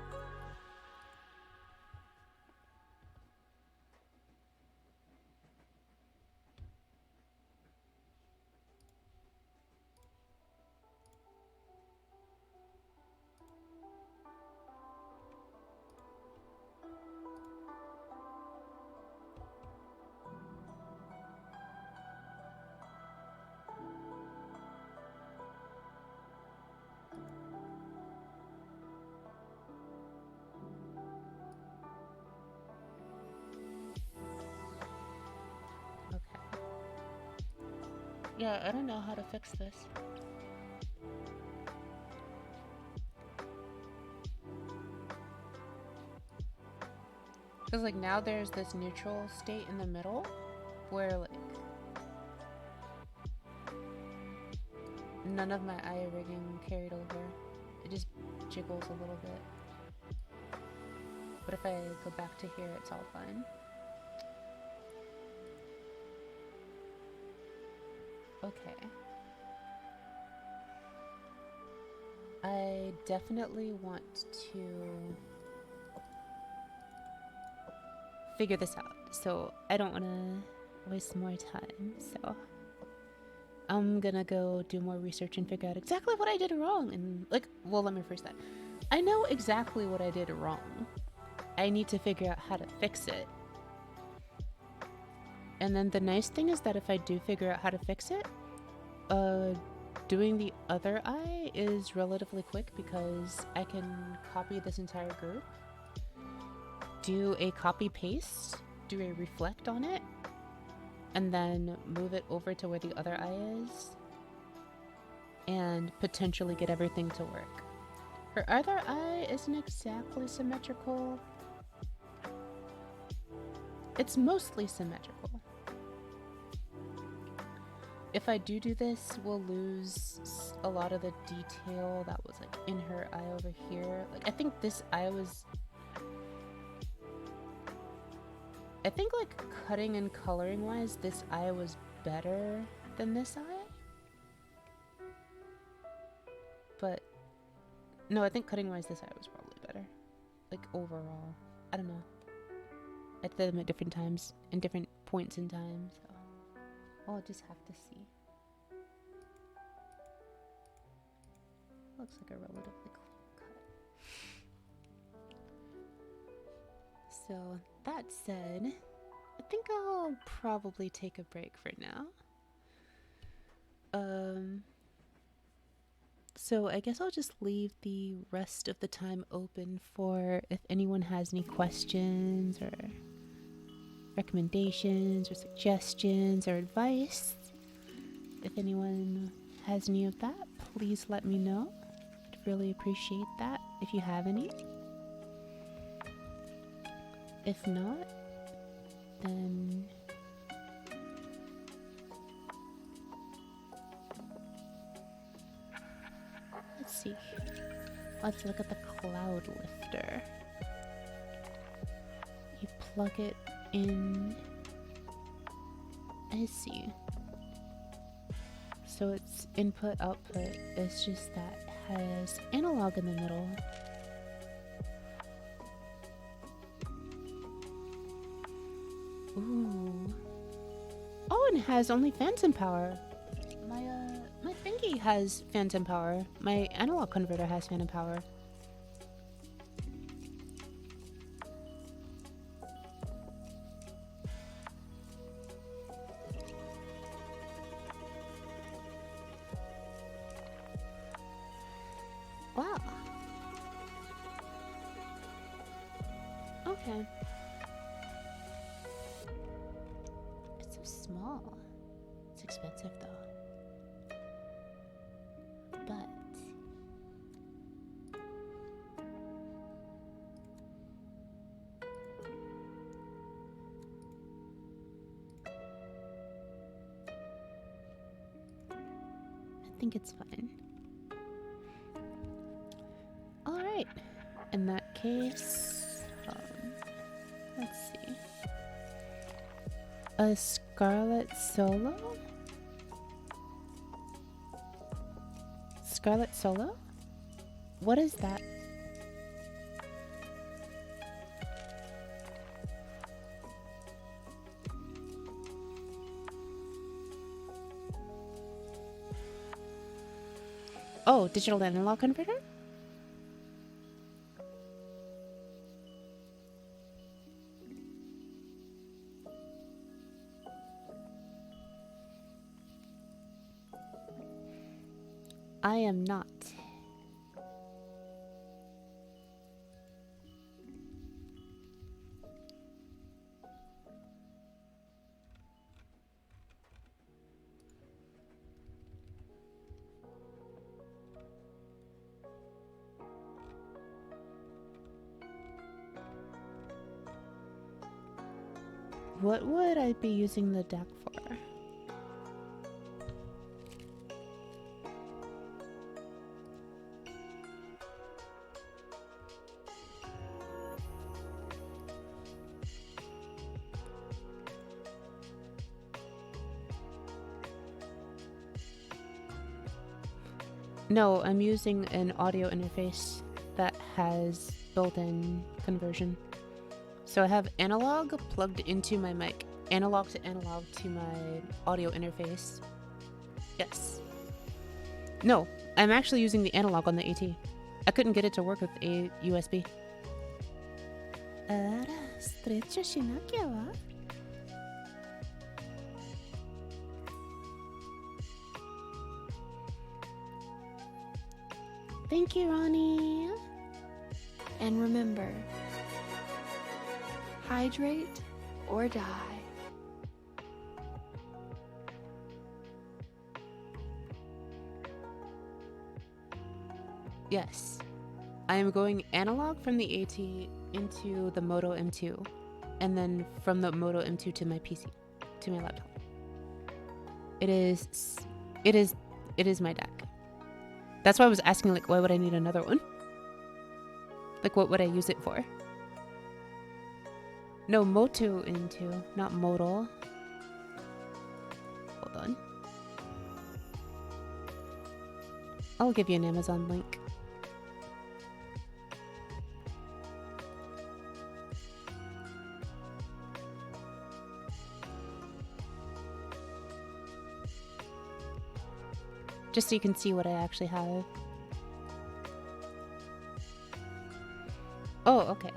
Speaker 1: Okay. Yeah, I don't know how to fix this. Because, like, now there's this neutral state in the middle where, like, none of my eye rigging carried over. It just jiggles a little bit. But if I go back to here, it's all fine. Okay. I definitely want to figure this out, so I don't want to waste more time, so I'm gonna go do more research and figure out exactly what I did wrong. And, like, well, let me rephrase that. I know exactly what I did wrong. I need to figure out how to fix it. And then the nice thing is that if I do figure out how to fix it, doing the other eye is relatively quick because I can copy this entire group, do a copy paste, do a reflect on it, and then move it over to where the other eye is, and potentially get everything to work. Her other eye isn't exactly symmetrical. It's mostly symmetrical. If I do this, we'll lose a lot of the detail that was, like, in her eye over here. Like, I think this eye was... I think, like, cutting and coloring wise, this eye was better than this eye. But, no, I think cutting wise, this eye was probably better. Like, overall. I don't know. I did them at different times and different points in time, so... I'll just have to see. Looks like a relatively clean cut. So that said, I think I'll probably take a break for now. So I guess I'll just leave the rest of the time open for if anyone has any questions or recommendations or suggestions or advice. If anyone has any of that, please let me know. I'd really appreciate that if you have any. If not, then let's see. Let's look at the cloud lifter. You plug it in. I see. So it's input output. It's just that it has analog in the middle. Ooh. Oh, and it has only phantom power. My thingy has phantom power. My analog converter has phantom power. Wow. Okay. It's so small. It's expensive though. But I think it's fine. Alright. In that case, let's see. A Scarlet Solo? Scarlet Solo? What is that? Oh, digital analog converter? I am not. What would I be using the deck for? No, I'm using an audio interface that has built-in conversion. So I have analog plugged into my mic, analog to my audio interface. Yes. No, I'm actually using the analog on the AT. I couldn't get it to work with a USB. Thank you, Ronnie.
Speaker 3: And remember, hydrate or die.
Speaker 1: Yes. I am going analog from the AT into the Moto M2, and then from the Moto M2 to my PC, to my laptop. It is my deck. That's why I was asking, like, why would I need another one? Like, what would I use it for? No, Moto into, not modal. Hold on. I'll give you an Amazon link. Just so you can see what I actually have. Oh, okay.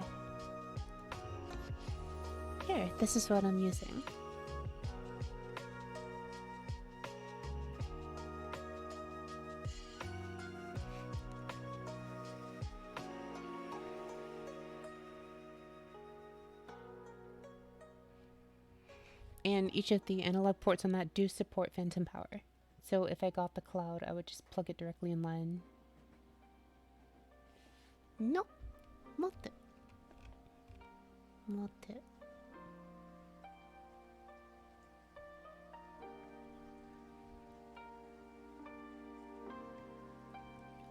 Speaker 1: Here, this is what I'm using. And each of the analog ports on that do support phantom power. So if I got the cloud, I would just plug it directly in line. No, motte. Motte.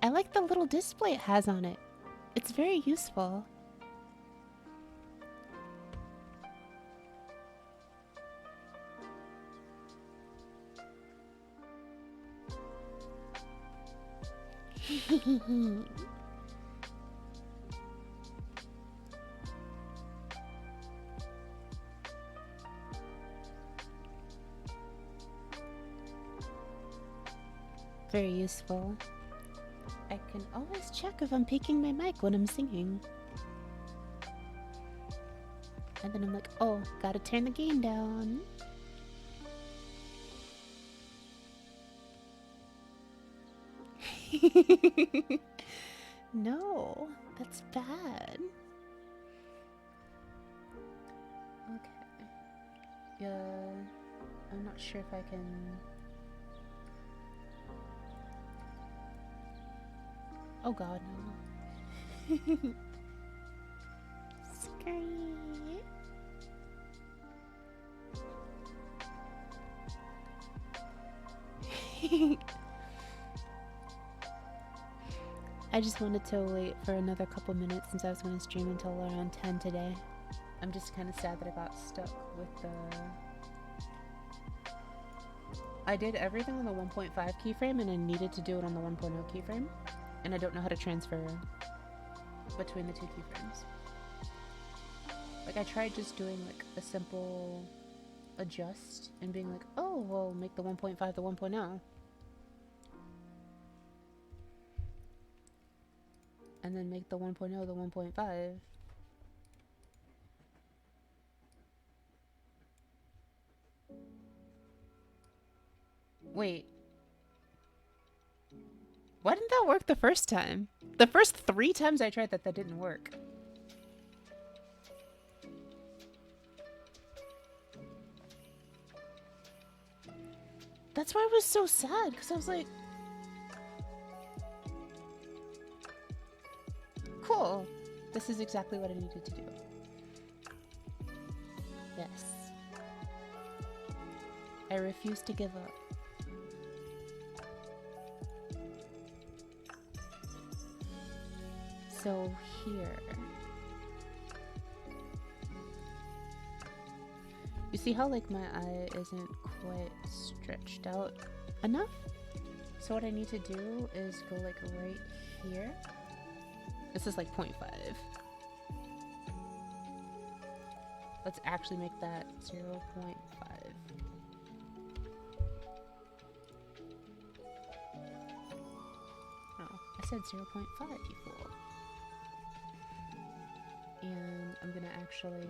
Speaker 1: I like the little display it has on it. It's very useful. Very useful. I can always check if I'm peeking my mic when I'm singing. And then I'm like, oh, gotta turn the gain down. No, that's bad. Okay. I'm not sure if I can... Oh god, no. Scary. I just wanted to wait for another couple minutes since I was going to stream until around 10 today. I'm just kind of sad that I got stuck with the... I did everything on the 1.5 keyframe and I needed to do it on the 1.0 keyframe. And I don't know how to transfer between the two keyframes. Like, I tried just doing like a simple adjust and being like, oh, well, make the 1.5 the 1.0. And then make the 1.0 the 1.5. Wait. Why didn't that work the first time? The first 3 times I tried that didn't work. That's why I was so sad, because I was like... Cool. This is exactly what I needed to do. Yes. I refuse to give up. So here. You see how like my eye isn't quite stretched out enough? So what I need to do is go like right here. This is like 0.5. Let's actually make that 0.5. Oh, I said 0.5, you fool. And I'm gonna actually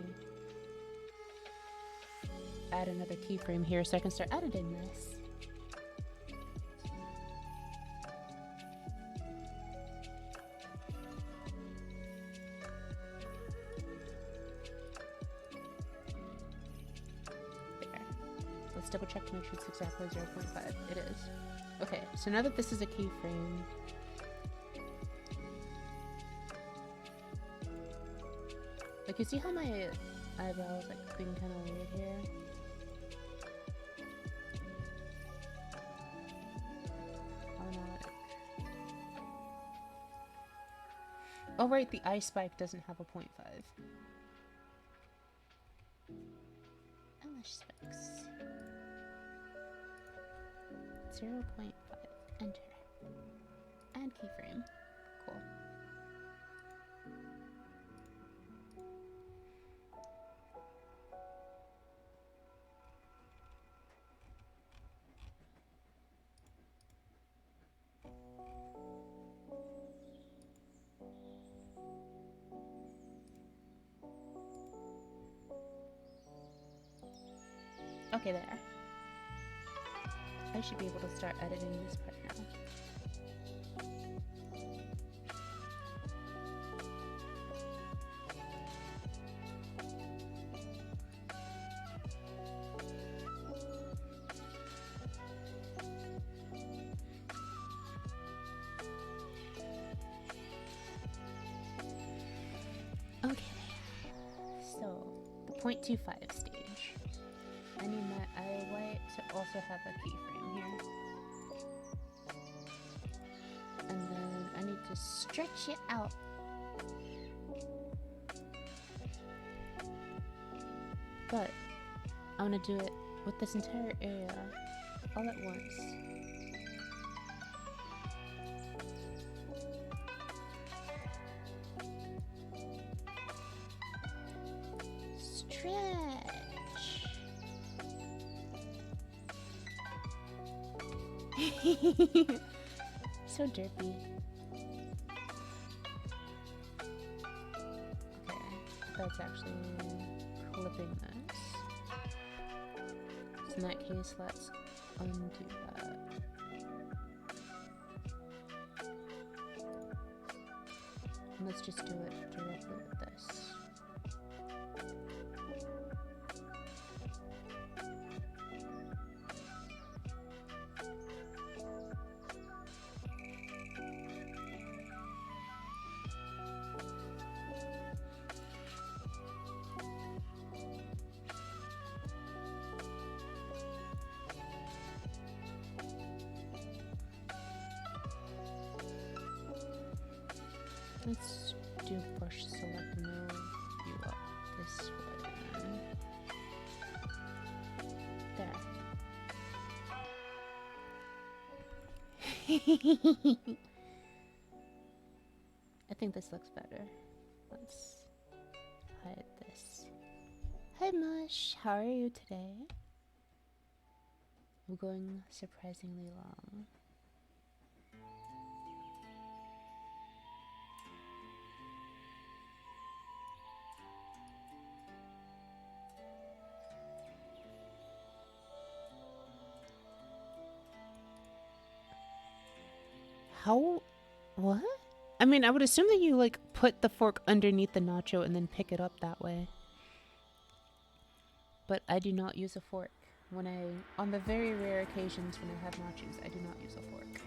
Speaker 1: add another keyframe here so I can start editing this. There. Let's double check to make sure it's exactly 0.5. It is. Okay, so now that this is a keyframe, like you see how my eyebrows like being kind of weird here? Oh right, the eye spike doesn't have a 0.5. Eyelash spikes. 0.5. Enter. Add keyframe. Cool. Okay, there. I should be able to start editing this part now. Okay, so the 0.25 stage. I need my eye white to also have a keyframe here. And then I need to stretch it out. But I want to do it with this entire area all at once. Stretch. So derpy. Okay, that's actually clipping this. So in that case, let's undo that. And let's just do it directly with this. Let's do brush select and move you up this way. There. I think this looks better. Let's hide this. Hi Mush, how are you today? We're going surprisingly long. How? What? I mean, I would assume that you like put the fork underneath the nacho and then pick it up that way. But I do not use a fork. On the very rare occasions when I have nachos, I do not use a fork.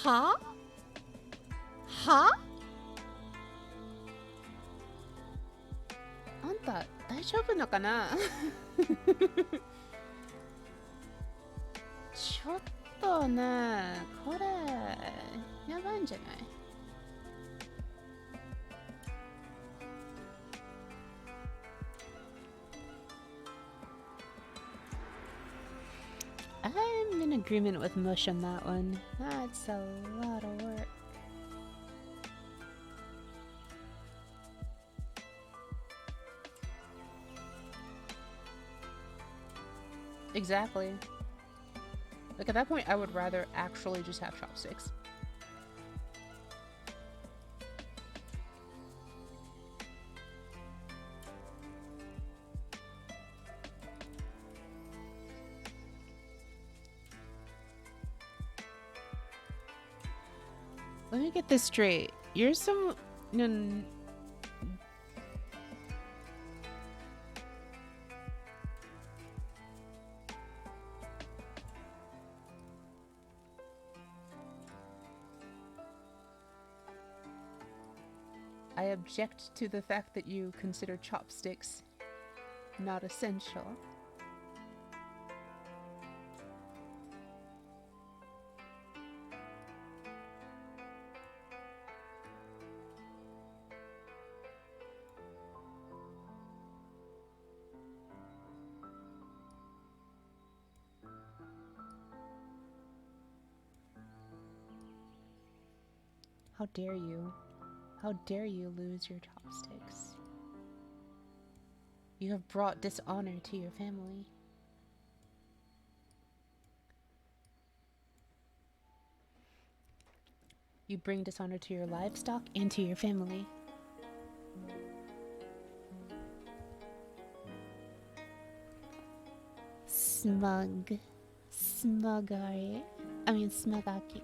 Speaker 1: Huh? Huh? あんた大丈夫のかなちょっとね、これやばいんじゃない？ I'm in agreement with Mush on that one. That's a lot of work. Exactly. Like at that point, I would rather actually just have chopsticks. Let me get this straight. You're some... No, I object to the fact that you consider chopsticks not essential. How dare you? How dare you lose your chopsticks? You have brought dishonor to your family. You bring dishonor to your livestock and to your family. Smug. Smugari. I mean, smugaki.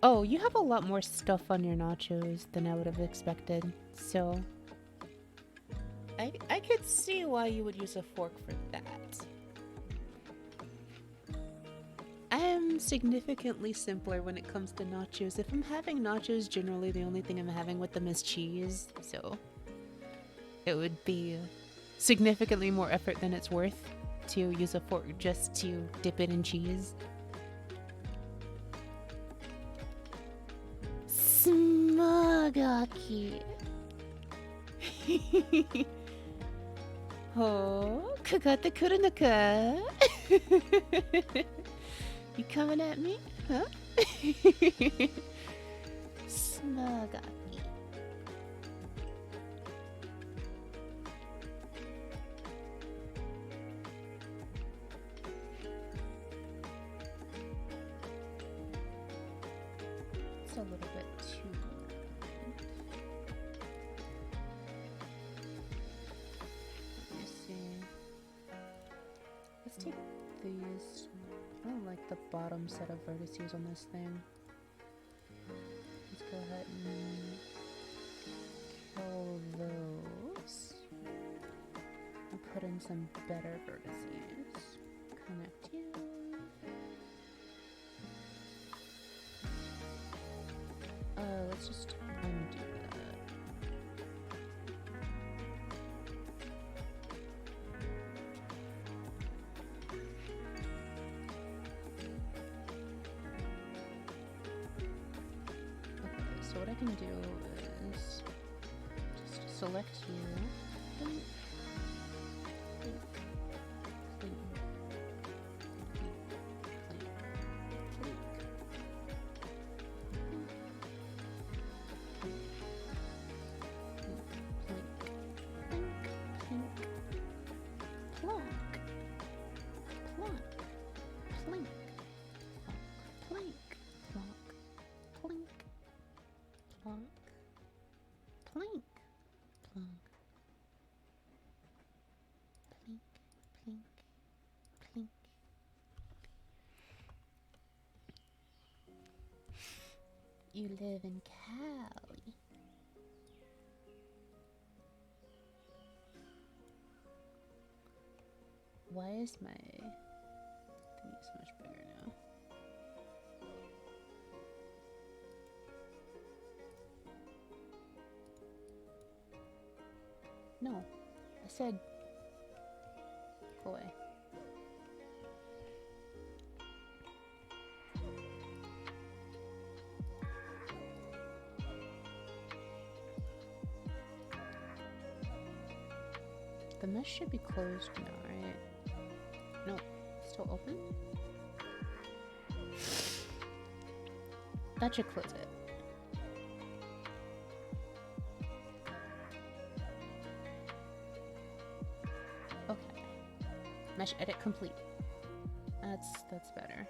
Speaker 1: Oh, you have a lot more stuff on your nachos than I would have expected, so I could see why you would use a fork for that. I am significantly simpler when it comes to nachos. If I'm having nachos, generally the only thing I'm having with them is cheese, so it would be significantly more effort than it's worth to use a fork just to dip it in cheese. Smugaki. Oh, kagata kurunaka. You coming at me? Huh? Smugaki. It's a little bit too good. Let me see. Let's take these. I don't like the bottom set of vertices on this thing. Let's go ahead and kill those. And put in some better vertices. Connect you. Let's just undo that. Okay, so what I can do is just select you. You live in Cali. Why is my thingy so much bigger now? No, I said go away. The mesh should be closed now, right? No, still open? That should close it. Okay. Mesh edit complete. That's better.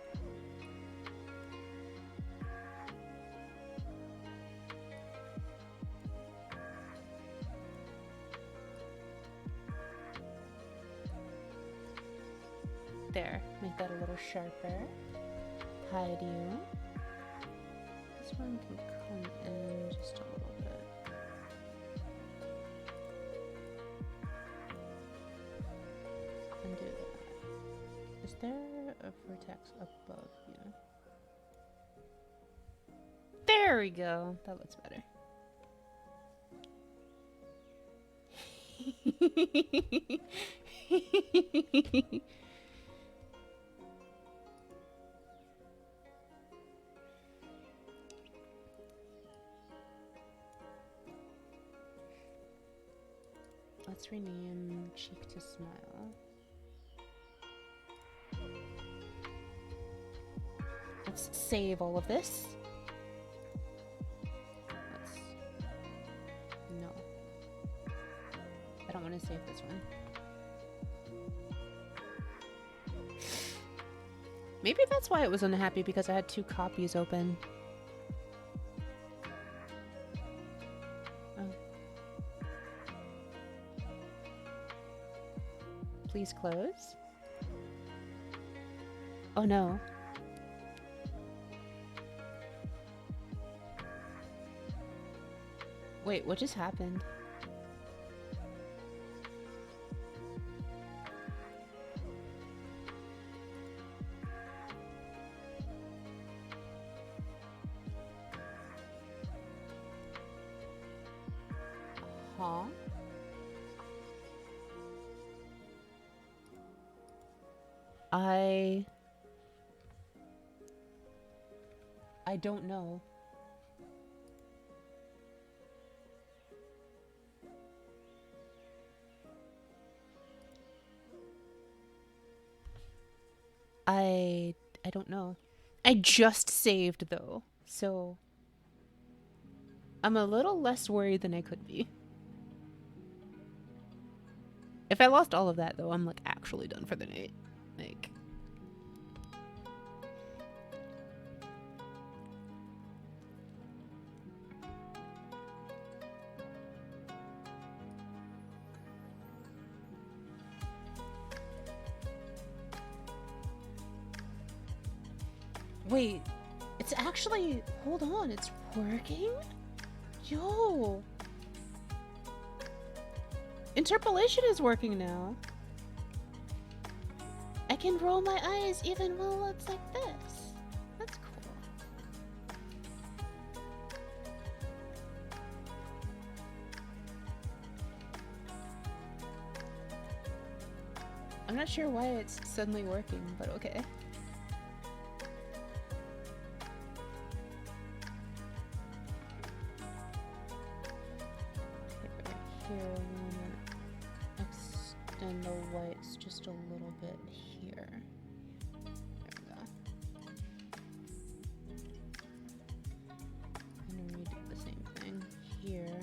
Speaker 1: There, make that a little sharper. Hide you. This one can come in just a little bit. Undo that. Is there a vertex above you? There we go. That looks better. Let's rename Cheek to Smile. let's save all of this. No. I don't want to save this one. Maybe that's why it was unhappy, because I had 2 copies open. Oh. Please close. Oh no. Wait, what just happened? Huh? I don't know. I don't know. I just saved though, so I'm a little less worried than I could be. If I lost all of that though, I'm like actually done for the night. Like, wait, it's actually, hold on, it's working? Yo! Interpolation is working now. I can roll my eyes even while it's like this. That's cool. I'm not sure why it's suddenly working, but okay. Here, we want to extend the whites just a little bit here. There we go. And then we do the same thing here.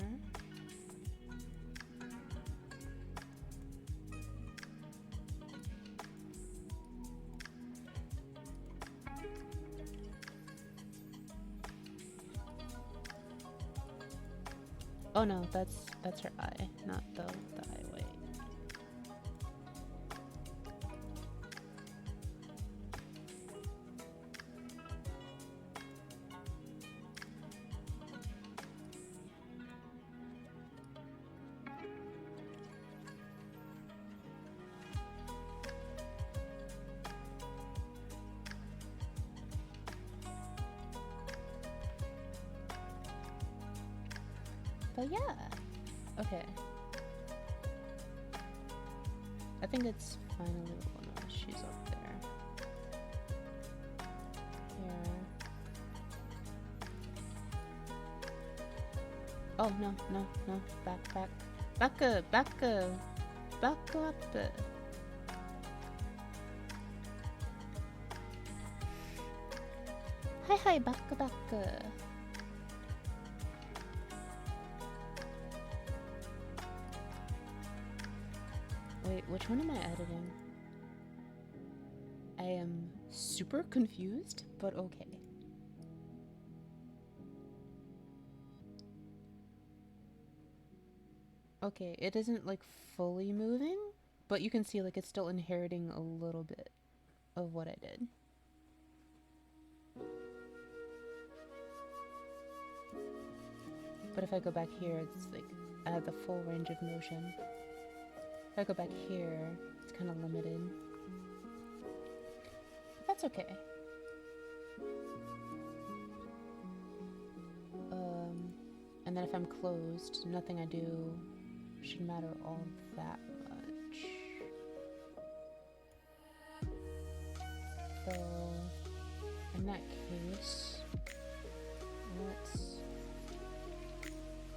Speaker 1: Oh no, that's her eye, not the eye white. But yeah, okay. I think it's finally, oh no, she's up there. Here. Oh no, no, no, back up. Hi, back up. Wait, which one am I editing? I am super confused, but okay. Okay, it isn't like fully moving, but you can see like it's still inheriting a little bit of what I did. But if I go back here, it's like I have the full range of motion. If I go back here, it's kind of limited. But that's okay. And then if I'm closed, nothing I do should matter all that much. So, in that case, let's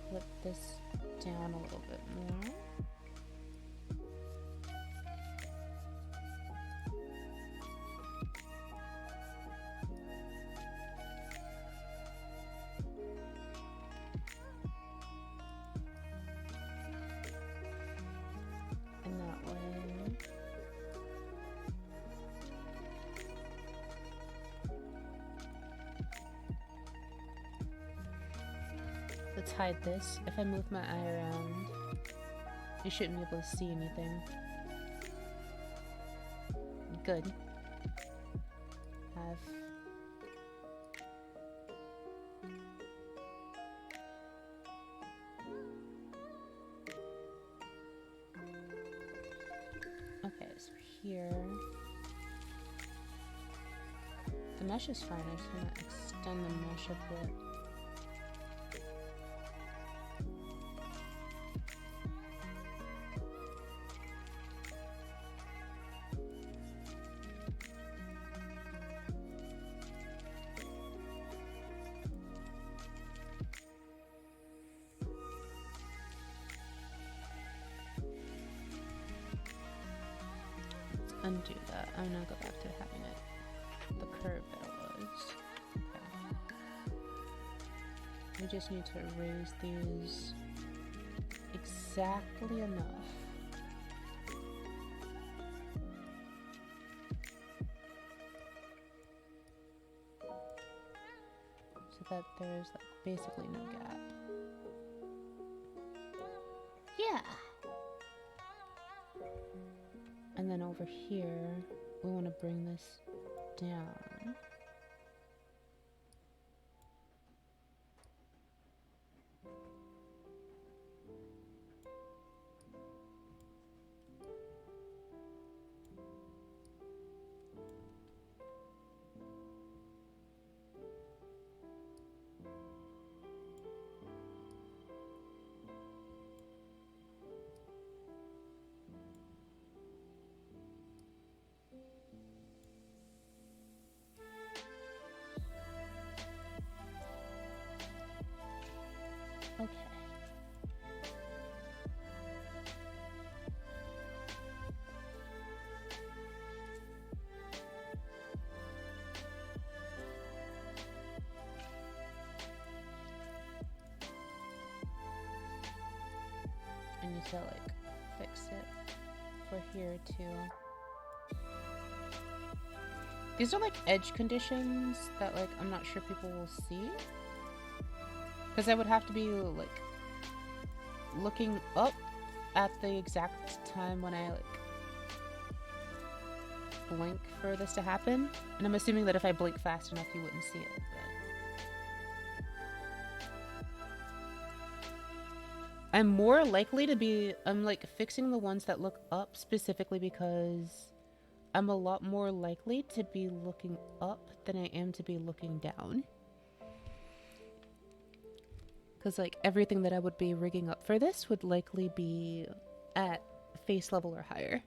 Speaker 1: flip this down a little bit more. hide this. If I move my eye around, you shouldn't be able to see anything. Good. Have okay, so here the mesh is fine. I just want to extend the mesh a bit. Undo that. I'm gonna go back to having it the curve that it was. Okay. We just need to raise these exactly enough so that there's like basically no gap. Yeah. And then over here, we want to bring this down. Okay. I need to like fix it for here too. These are like edge conditions that like I'm not sure people will see. Because I would have to be like looking up at the exact time when I like blink for this to happen. And I'm assuming that if I blink fast enough you wouldn't see it. But I'm more likely to be, I'm like fixing the ones that look up specifically because I'm a lot more likely to be looking up than I am to be looking down. Because like everything that I would be rigging up for this would likely be at face level or higher.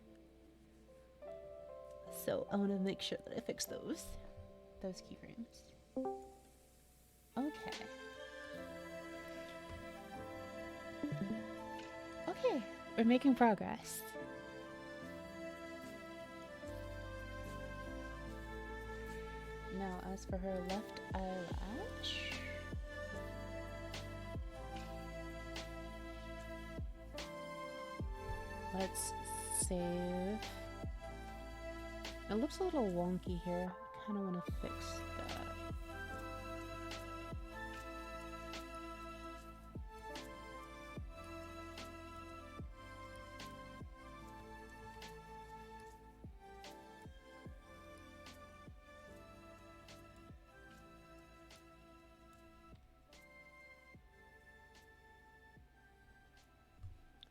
Speaker 1: So I want to make sure that I fix those keyframes. Okay. Okay, we're making progress. Now as for her left eyelash, let's save. It looks a little wonky here. I kind of want to fix that.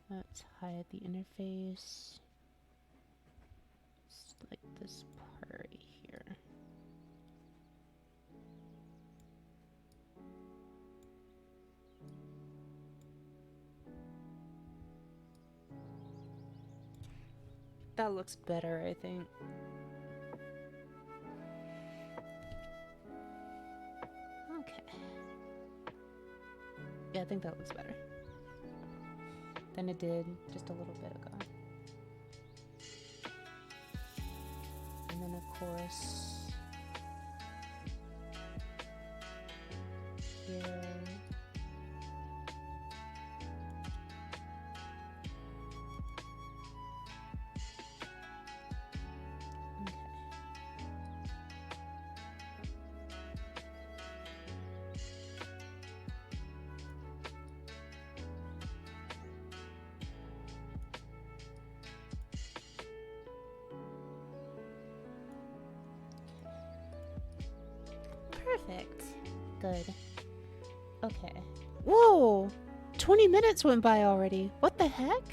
Speaker 1: Let's hide the interface. Just like this part right here. That looks better, I think. Okay. Yeah, I think that looks better than it did just a little bit ago. And then of course, here. Perfect. Good. Okay. Whoa! 20 minutes went by already. What the heck?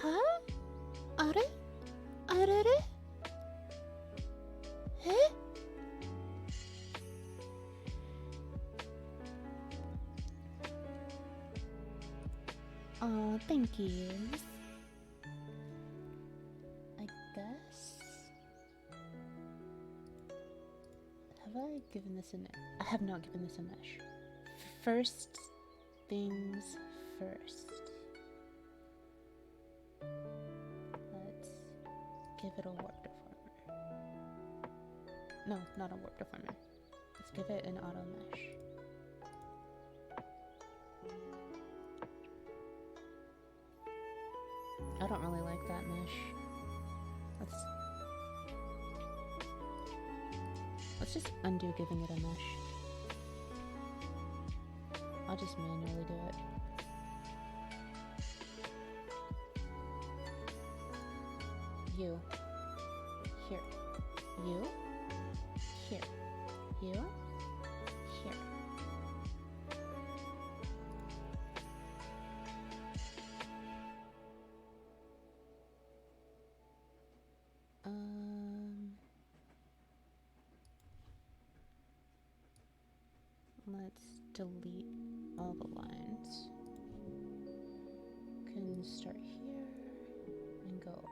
Speaker 1: Huh? Are? Huh? Oh, thank you. I guess. Have I given this a? I have not given this a mesh. First things first. Let's give it a warp deformer. No, not a warp deformer. Let's give it an auto mesh. I don't really like that mesh. Let's just undo giving it a mesh. I'll just manually do it. You. Here. You. Here. You. Here. Let's delete all the lines. Can start here and go.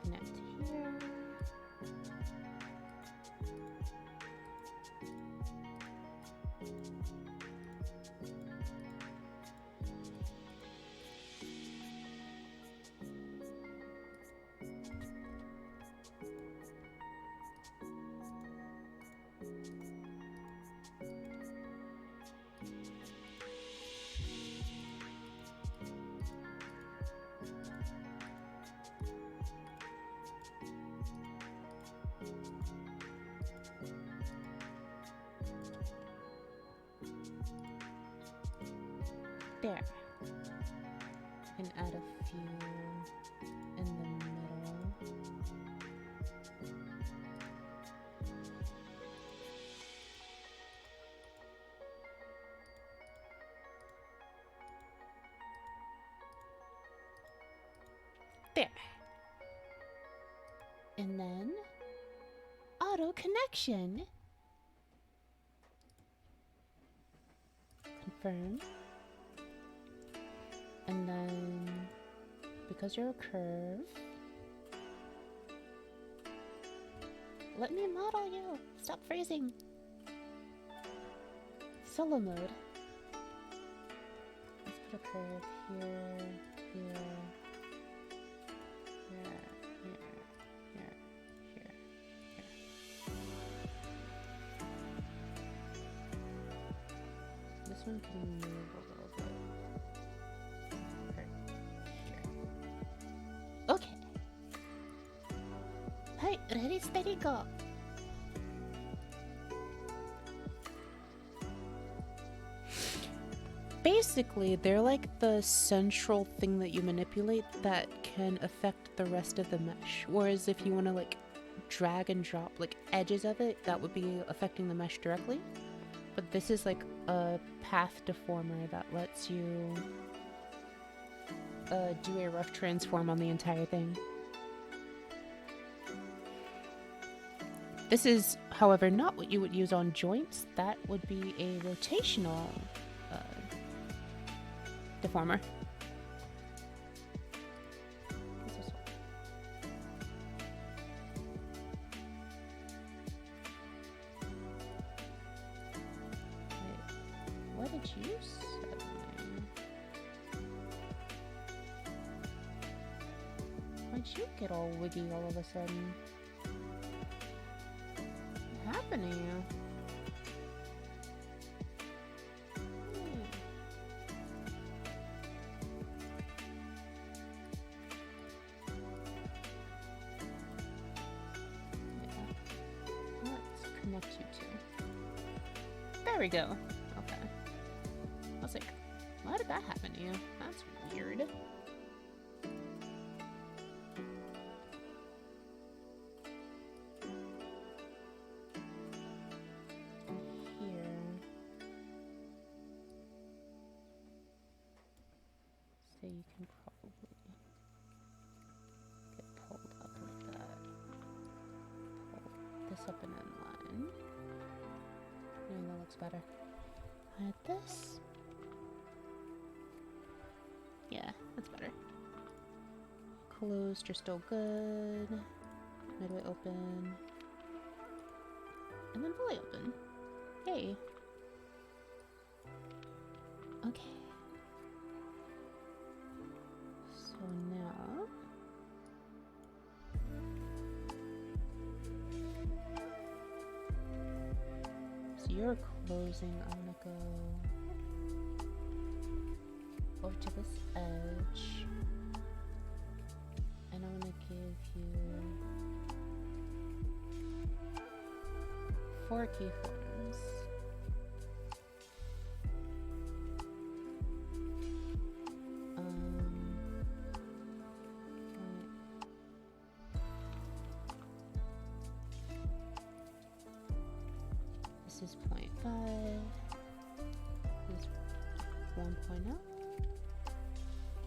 Speaker 1: Connect here. There. I can add a few in the middle. There. And then auto connection. Confirm. And then, because you're a curve, let me model you. Stop freezing. Solo mode. Let's put a curve here, here, here, here, here, here. This one can move a little bit. Okay. Hi, ready, steady, go. Basically, they're like the central thing that you manipulate that can affect the rest of the mesh. Whereas if you want to like drag and drop like edges of it, that would be affecting the mesh directly. But this is like a path deformer that lets you do a rough transform on the entire thing. This is, however, not what you would use on joints. That would be a rotational deformer. Wait, what did you say? Why'd you get all wiggy all of a sudden? What's happening to you? we go. Okay. I was like, why did that happen to you? That's weird. So you can probably get pulled up like that. Pull this up and in line. Yeah, that looks better. Add this. Yeah, that's better. Closed, you're still good. Midway open. And then fully open. Yay. Okay. So now so you're closing. I'm gonna go over to this edge and I'm gonna give you 4 keyframes. This is 0.5. This is 1.0.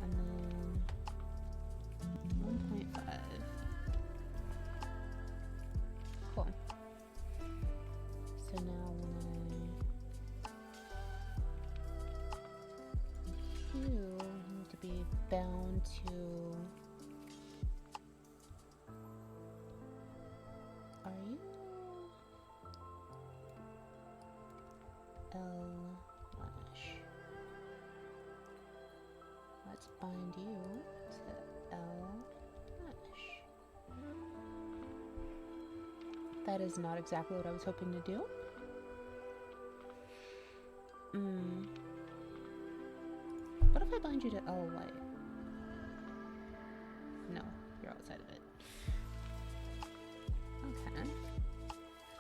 Speaker 1: And then 1.5. Cool. So now when you need to be bound to L-ish. Let's bind you to L-ish. That is not exactly what I was hoping to do. What if I bind you to L white? No, you're outside of it. Okay.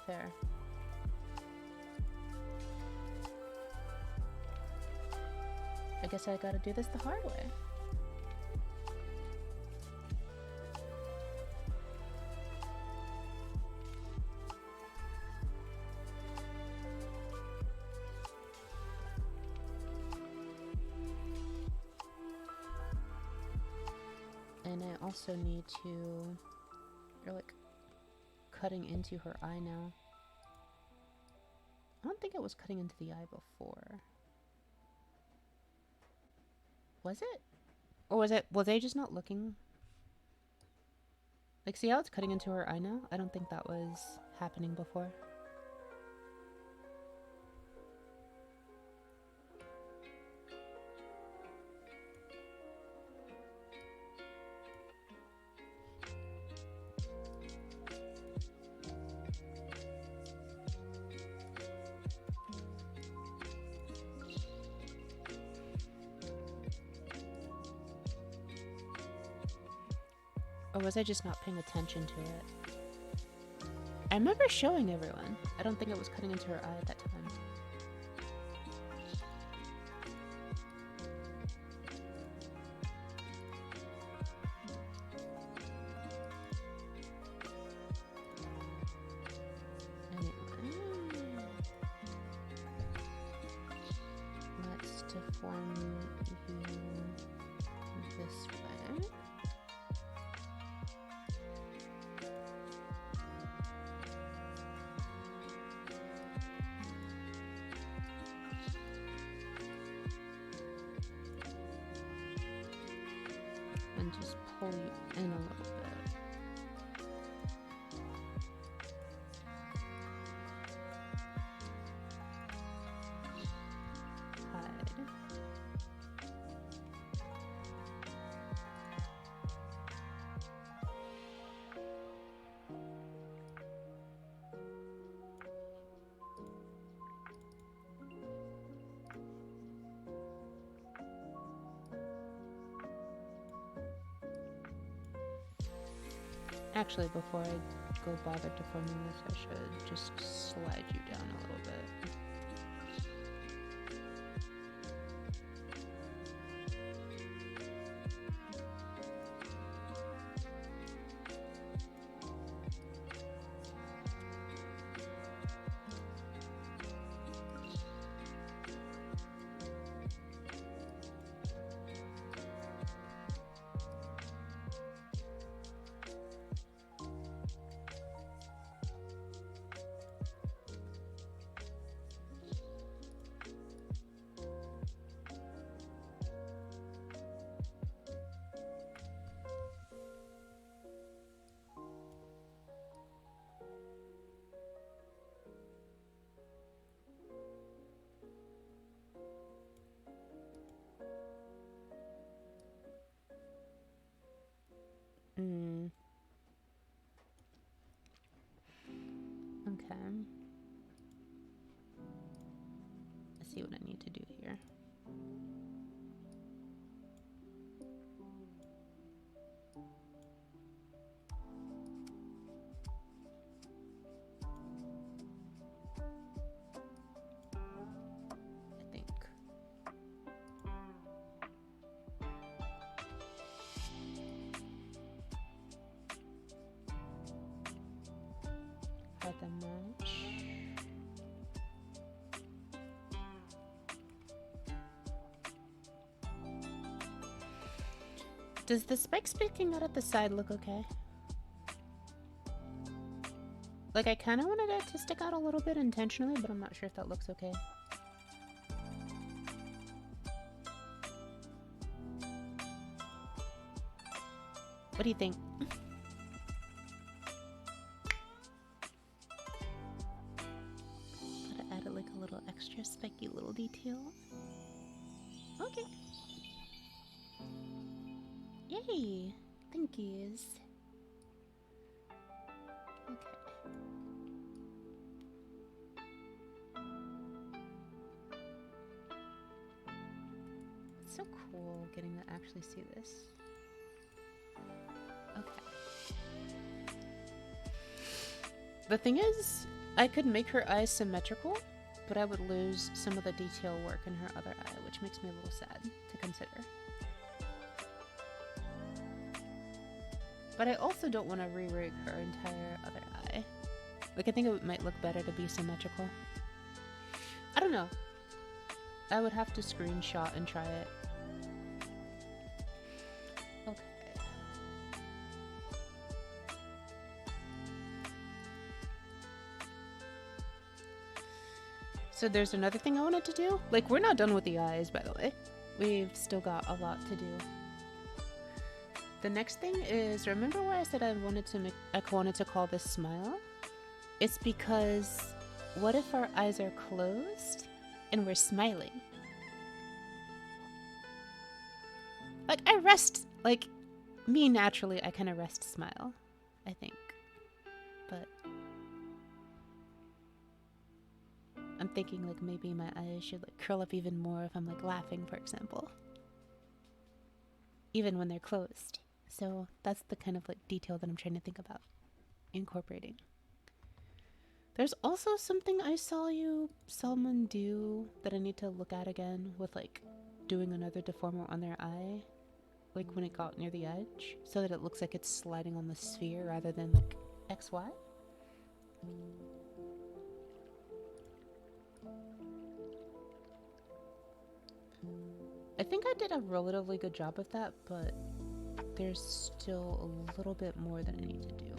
Speaker 1: Fair. I guess I gotta do this the hard way. And I also need to... You're like cutting into her eye now. I don't think it was cutting into the eye before. Was it? Or was I just not looking? Like, see how it's cutting into her eye now? I don't think that was happening before. Or was I just not paying attention to it? I remember showing everyone. I don't think it was cutting into her eye at that time. Anyway. Let's deform you this way. And just pull you in a little bit. Hide. Actually, before I go bother deforming this, I should just slide you down a little bit. need to do here. I think. Hide them match. Does the spike sticking out at the side look okay? Like, I kind of wanted it to stick out a little bit intentionally, but I'm not sure if that looks okay. What do you think? Gotta add like a little extra spiky little detail. Okay. Yay! Thank yous. Okay. It's so cool getting to actually see this. Okay. The thing is, I could make her eyes symmetrical, but I would lose some of the detail work in her other eye, which makes me a little sad to consider. But I also don't want to re-rig her entire other eye. Like, I think it might look better to be symmetrical. I don't know. I would have to screenshot and try it. Okay. So there's another thing I wanted to do. Like, we're not done with the eyes, by the way. We've still got a lot to do. The next thing is, remember where I said I wanted to call this smile? It's because what if our eyes are closed and we're smiling? Like, I rest, like, me naturally, I kind of rest smile, I think. But I'm thinking like maybe my eyes should like curl up even more if I'm like laughing, for example. Even when they're closed. So that's the kind of like detail that I'm trying to think about incorporating. There's also something I saw someone do that I need to look at again with like doing another deformer on their eye, like when it got near the edge, so that it looks like it's sliding on the sphere rather than like XY. I think I did a relatively good job of that, but there's still a little bit more that I need to do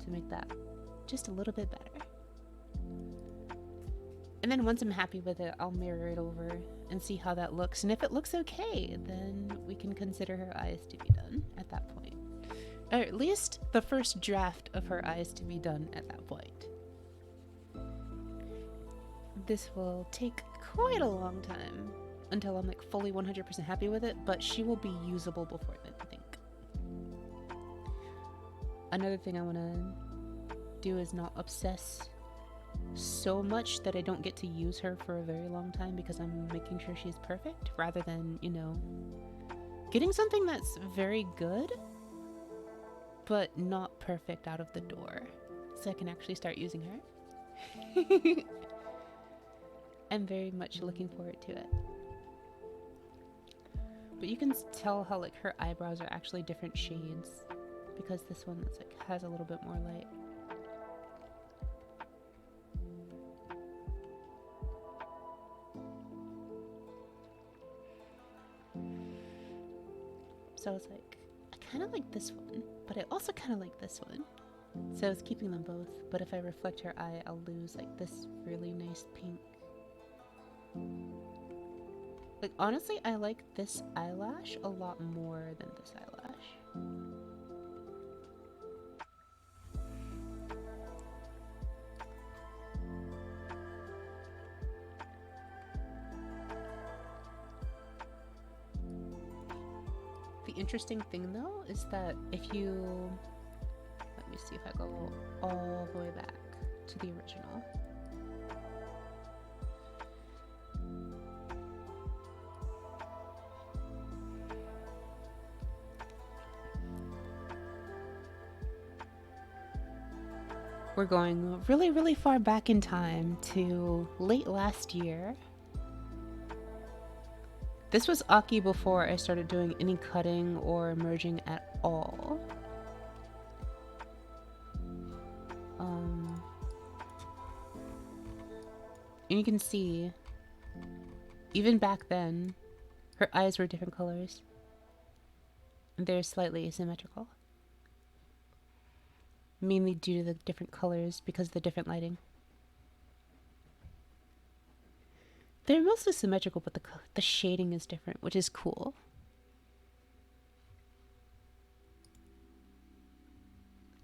Speaker 1: to make that just a little bit better. And then once I'm happy with it, I'll mirror it over and see how that looks. And if it looks okay, then we can consider her eyes to be done at that point. Or at least the first draft of her eyes to be done at that point. This will take quite a long time until I'm like fully 100% happy with it, but she will be usable before then, I think. Another thing I want to do is not obsess so much that I don't get to use her for a very long time because I'm making sure she's perfect, rather than, you know, getting something that's very good but not perfect out of the door so I can actually start using her. I'm very much looking forward to it. But you can tell how like her eyebrows are actually different shades because this one that's like has a little bit more light. So I was like, I kind of like this one, but I also kind of like this one. So I was keeping them both, but if I reflect her eye, I'll lose like this really nice pink. Like, honestly, I like this eyelash a lot more than this eyelash. The interesting thing though is that if you, let me see if I go all the way back to the original. We're going really, really far back in time to late last year. This was Aki before I started doing any cutting or merging at all. And you can see, even back then, her eyes were different colors. And they're slightly asymmetrical. Mainly due to the different colors because of the different lighting. They're mostly symmetrical, but the shading is different, which is cool.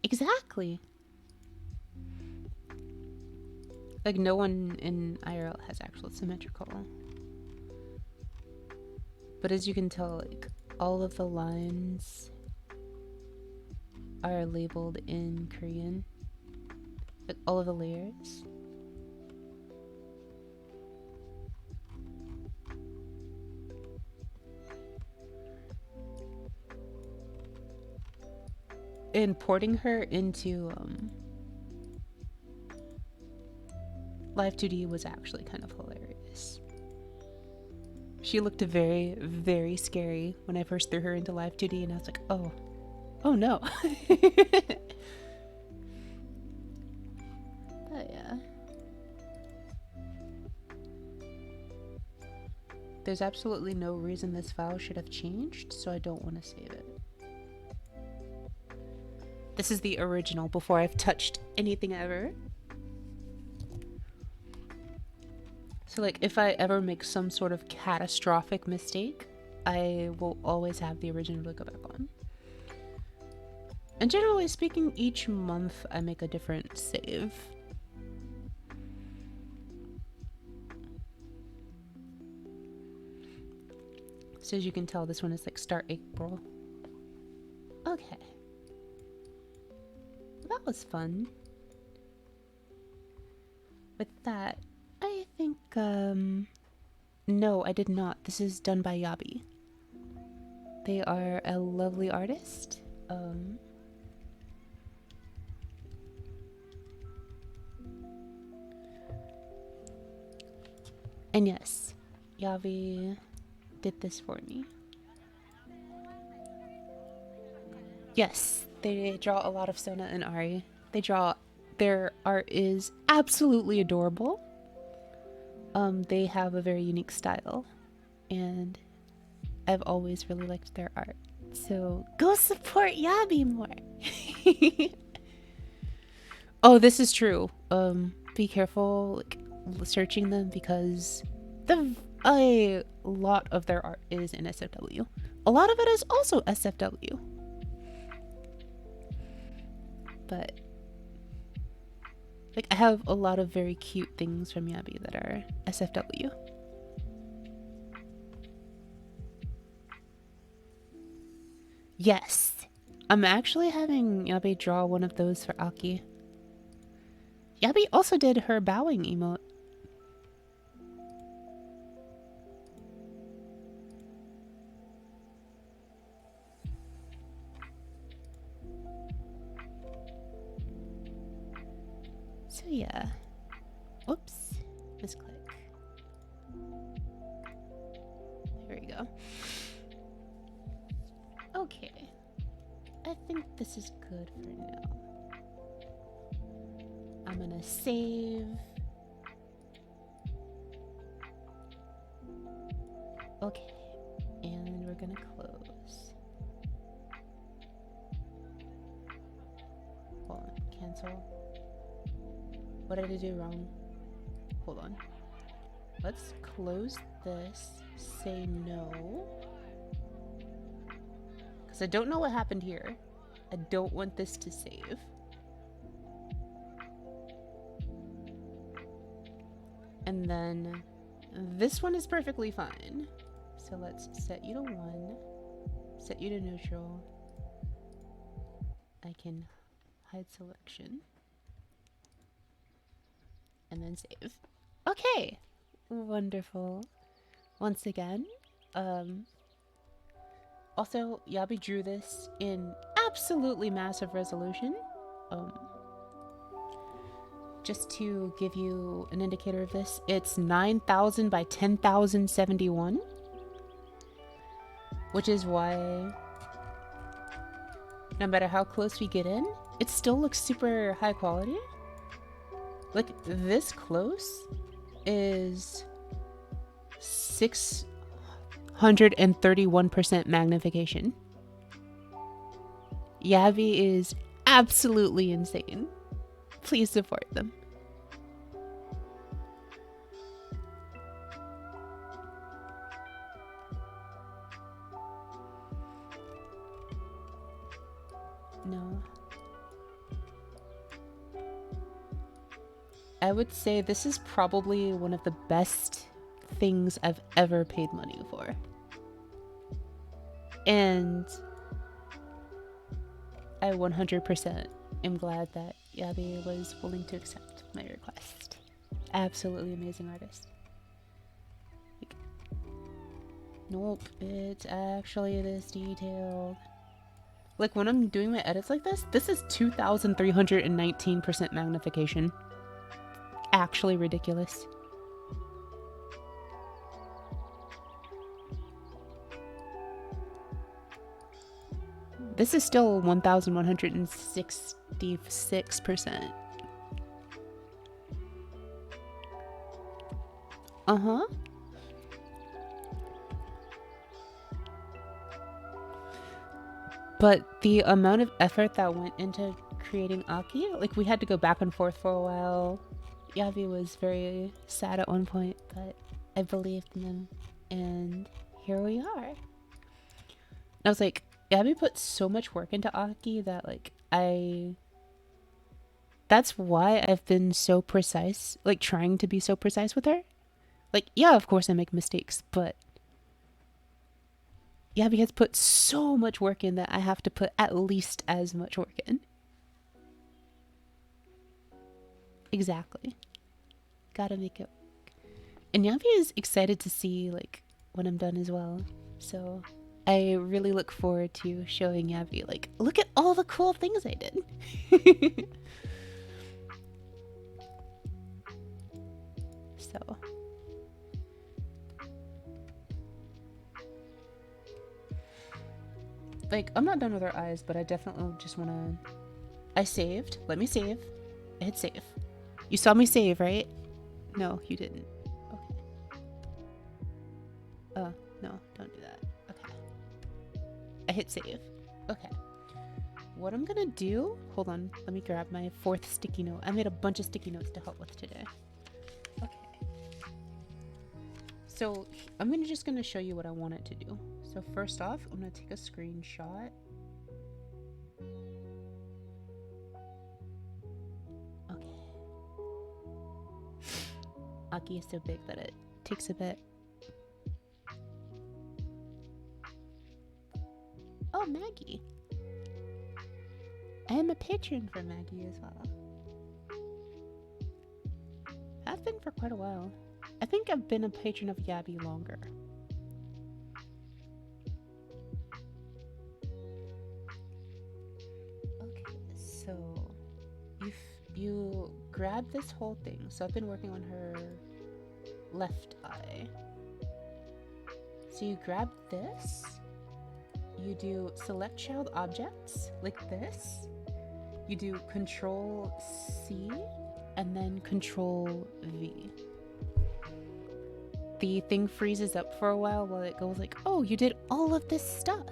Speaker 1: Exactly. Like, no one in IRL has actual symmetrical. But as you can tell, like, all of the lines are labeled in Korean. Like, all of the layers. Importing her into Live2D was actually kind of hilarious. She looked very, very scary when I first threw her into Live2D, and I was like, oh no. But yeah. There's absolutely no reason this file should have changed, so I don't want to save it. This is the original before I've touched anything ever. So like, if I ever make some sort of catastrophic mistake, I will always have the original to go back on. And generally speaking, each month I make a different save. So as you can tell, this one is like start April. Okay. That was fun. With that, I think, no, I did not. This is done by Yabi. They are a lovely artist. And yes, Yavi did this for me. Yes, they draw a lot of Sona and Ari. Their art is absolutely adorable. They have a very unique style, and I've always really liked their art. So go support Yabi more. Oh, this is true. Be careful, like, searching them because a lot of their art is in SFW. A lot of it is also SFW. But like, I have a lot of very cute things from Yabi that are SFW. Yes, I'm actually having Yabi draw one of those for Aki. Yabi also did her bowing emote. So yeah. Whoops. Misclick. There we go. Okay. I think this is good for now. I'm gonna save. Okay. And we're gonna close. Hold on. Cancel. What did I do wrong? Hold on. Let's close this. Say no. Because I don't know what happened here. I don't want this to save. And then this one is perfectly fine. So let's set you to 1. Set you to neutral. I can hide selection. And then save. Okay. Wonderful. Once again. Also, Yabi drew this in absolutely massive resolution. just to give you an indicator of this, it's 9,000 by 10,071, which is why no matter how close we get in, it still looks super high quality. Like, this close is 631% magnification. Yavi is absolutely insane. Please support them. No. I would say this is probably one of the best things I've ever paid money for. And I 100% am glad that Yabi was willing to accept my request. Absolutely amazing artist. Like, nope, it's actually this detailed. Like, when I'm doing my edits like this is 2,319% magnification. Actually ridiculous. This is still 1,166%. Uh-huh. But the amount of effort that went into creating Aki, like, we had to go back and forth for a while. Yavi was very sad at one point, but I believed in him, and here we are. I was like, Yavi put so much work into Aki that, like, that's why I've been so precise, like, trying to be so precise with her. Like, yeah, of course I make mistakes, but Yavi has put so much work in that I have to put at least as much work in. Exactly. Gotta make it work. And Yavi is excited to see, like, when I'm done as well. So I really look forward to showing Yavi, like, look at all the cool things I did. So like, I'm not done with her eyes, but I definitely just want to... I saved. Let me save. I hit save. You saw me save, right? No, you didn't. Okay. Oh, no, don't do that. Okay. I hit save. Okay. What I'm gonna do... Hold on. Let me grab my 4th sticky note. I made a bunch of sticky notes to help with today. Okay. So, I'm just gonna show you what I want it to do. So first off, I'm gonna take a screenshot. Okay. Aki is so big that it takes a bit. Oh, Maggie. I am a patron for Maggie as well. I've been for quite a while. I think I've been a patron of Yabi longer. So you grab this whole thing. So I've been working on her left eye. So you grab this, you do select child objects like this, you do Control C and then Control V. The thing freezes up for a while it goes like, oh, you did all of this stuff.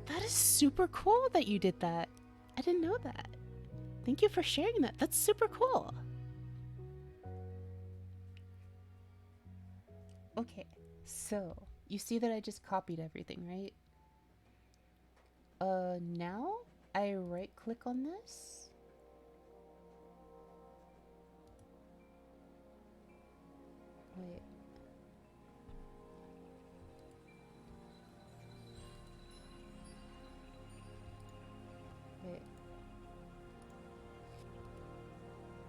Speaker 1: That is super cool that you did that. I didn't know that. Thank you for sharing that. That's super cool. Okay, so you see that I just copied everything, right? Now I right click on this. Wait. Wait.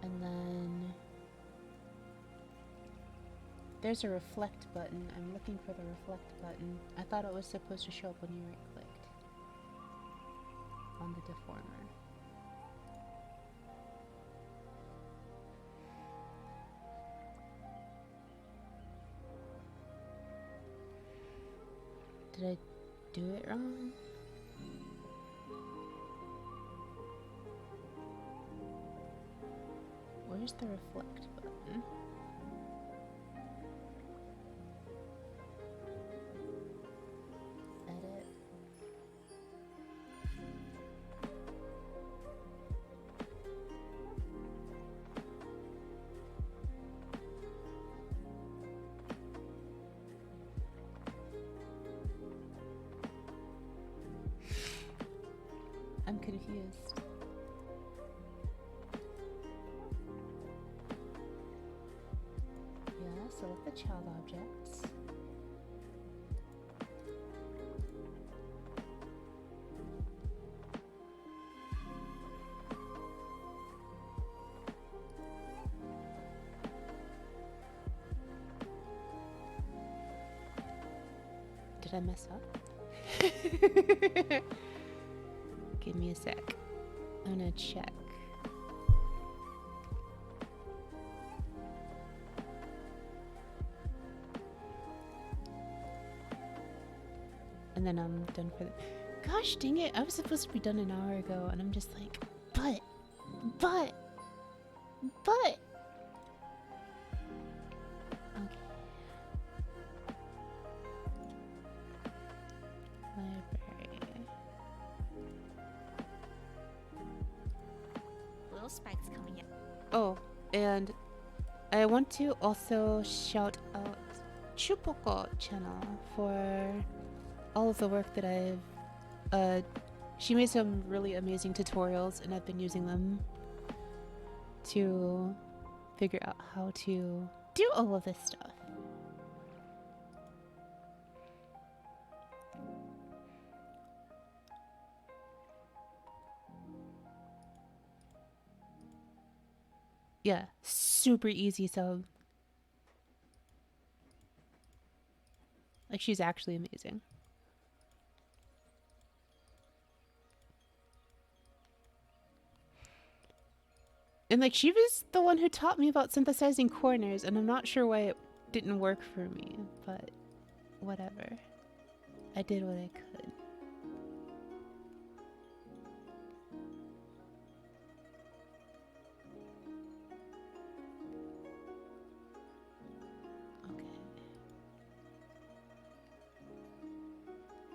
Speaker 1: And then there's a reflect button. I'm looking for the reflect button. I thought it was supposed to show up when you right clicked. on the deformer. Did I do it wrong? Where's the reflect button? Edit. I'm confused. Yeah, select the child objects. Did I mess up? Give me a sec. I'm gonna check. And then I'm done for the. Gosh dang it! I was supposed to be done an hour ago, and I'm just like, but. Okay. Library.
Speaker 4: Little spikes coming in.
Speaker 1: Oh, and I want to also shout out Chupoko channel for all of the work that she made some really amazing tutorials, and I've been using them to figure out how to do all of this stuff. Yeah, super easy, so like she's actually amazing. And like she was the one who taught me about synthesizing corners, and I'm not sure why it didn't work for me, but whatever. I did what I could. Okay.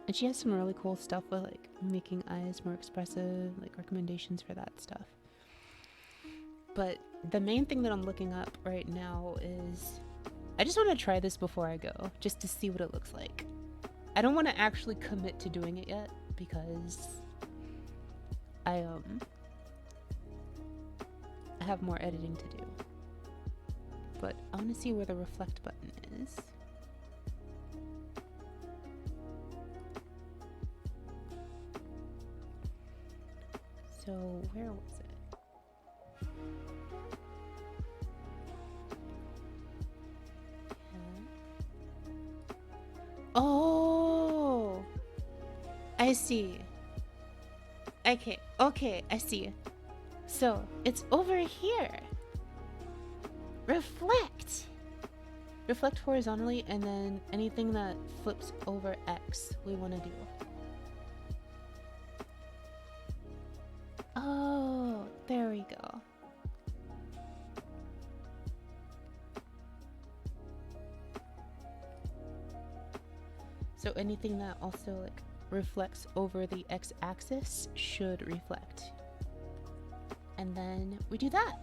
Speaker 1: And she has some really cool stuff with like making eyes more expressive, like recommendations for that stuff. But the main thing that I'm looking up right now is I just want to try this before I go, just to see what it looks like. I don't want to actually commit to doing it yet because I have more editing to do. But I want to see where the reflect button is. So where was it? Oh, I see. Okay, I see. So it's over here. Reflect. Reflect horizontally, and then anything that flips over X we want to do. Oh, there we go. So anything that also like reflects over the x-axis should reflect. And then we do that.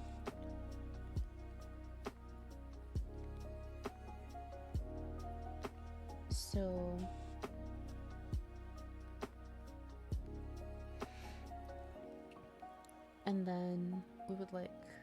Speaker 1: So and then we would like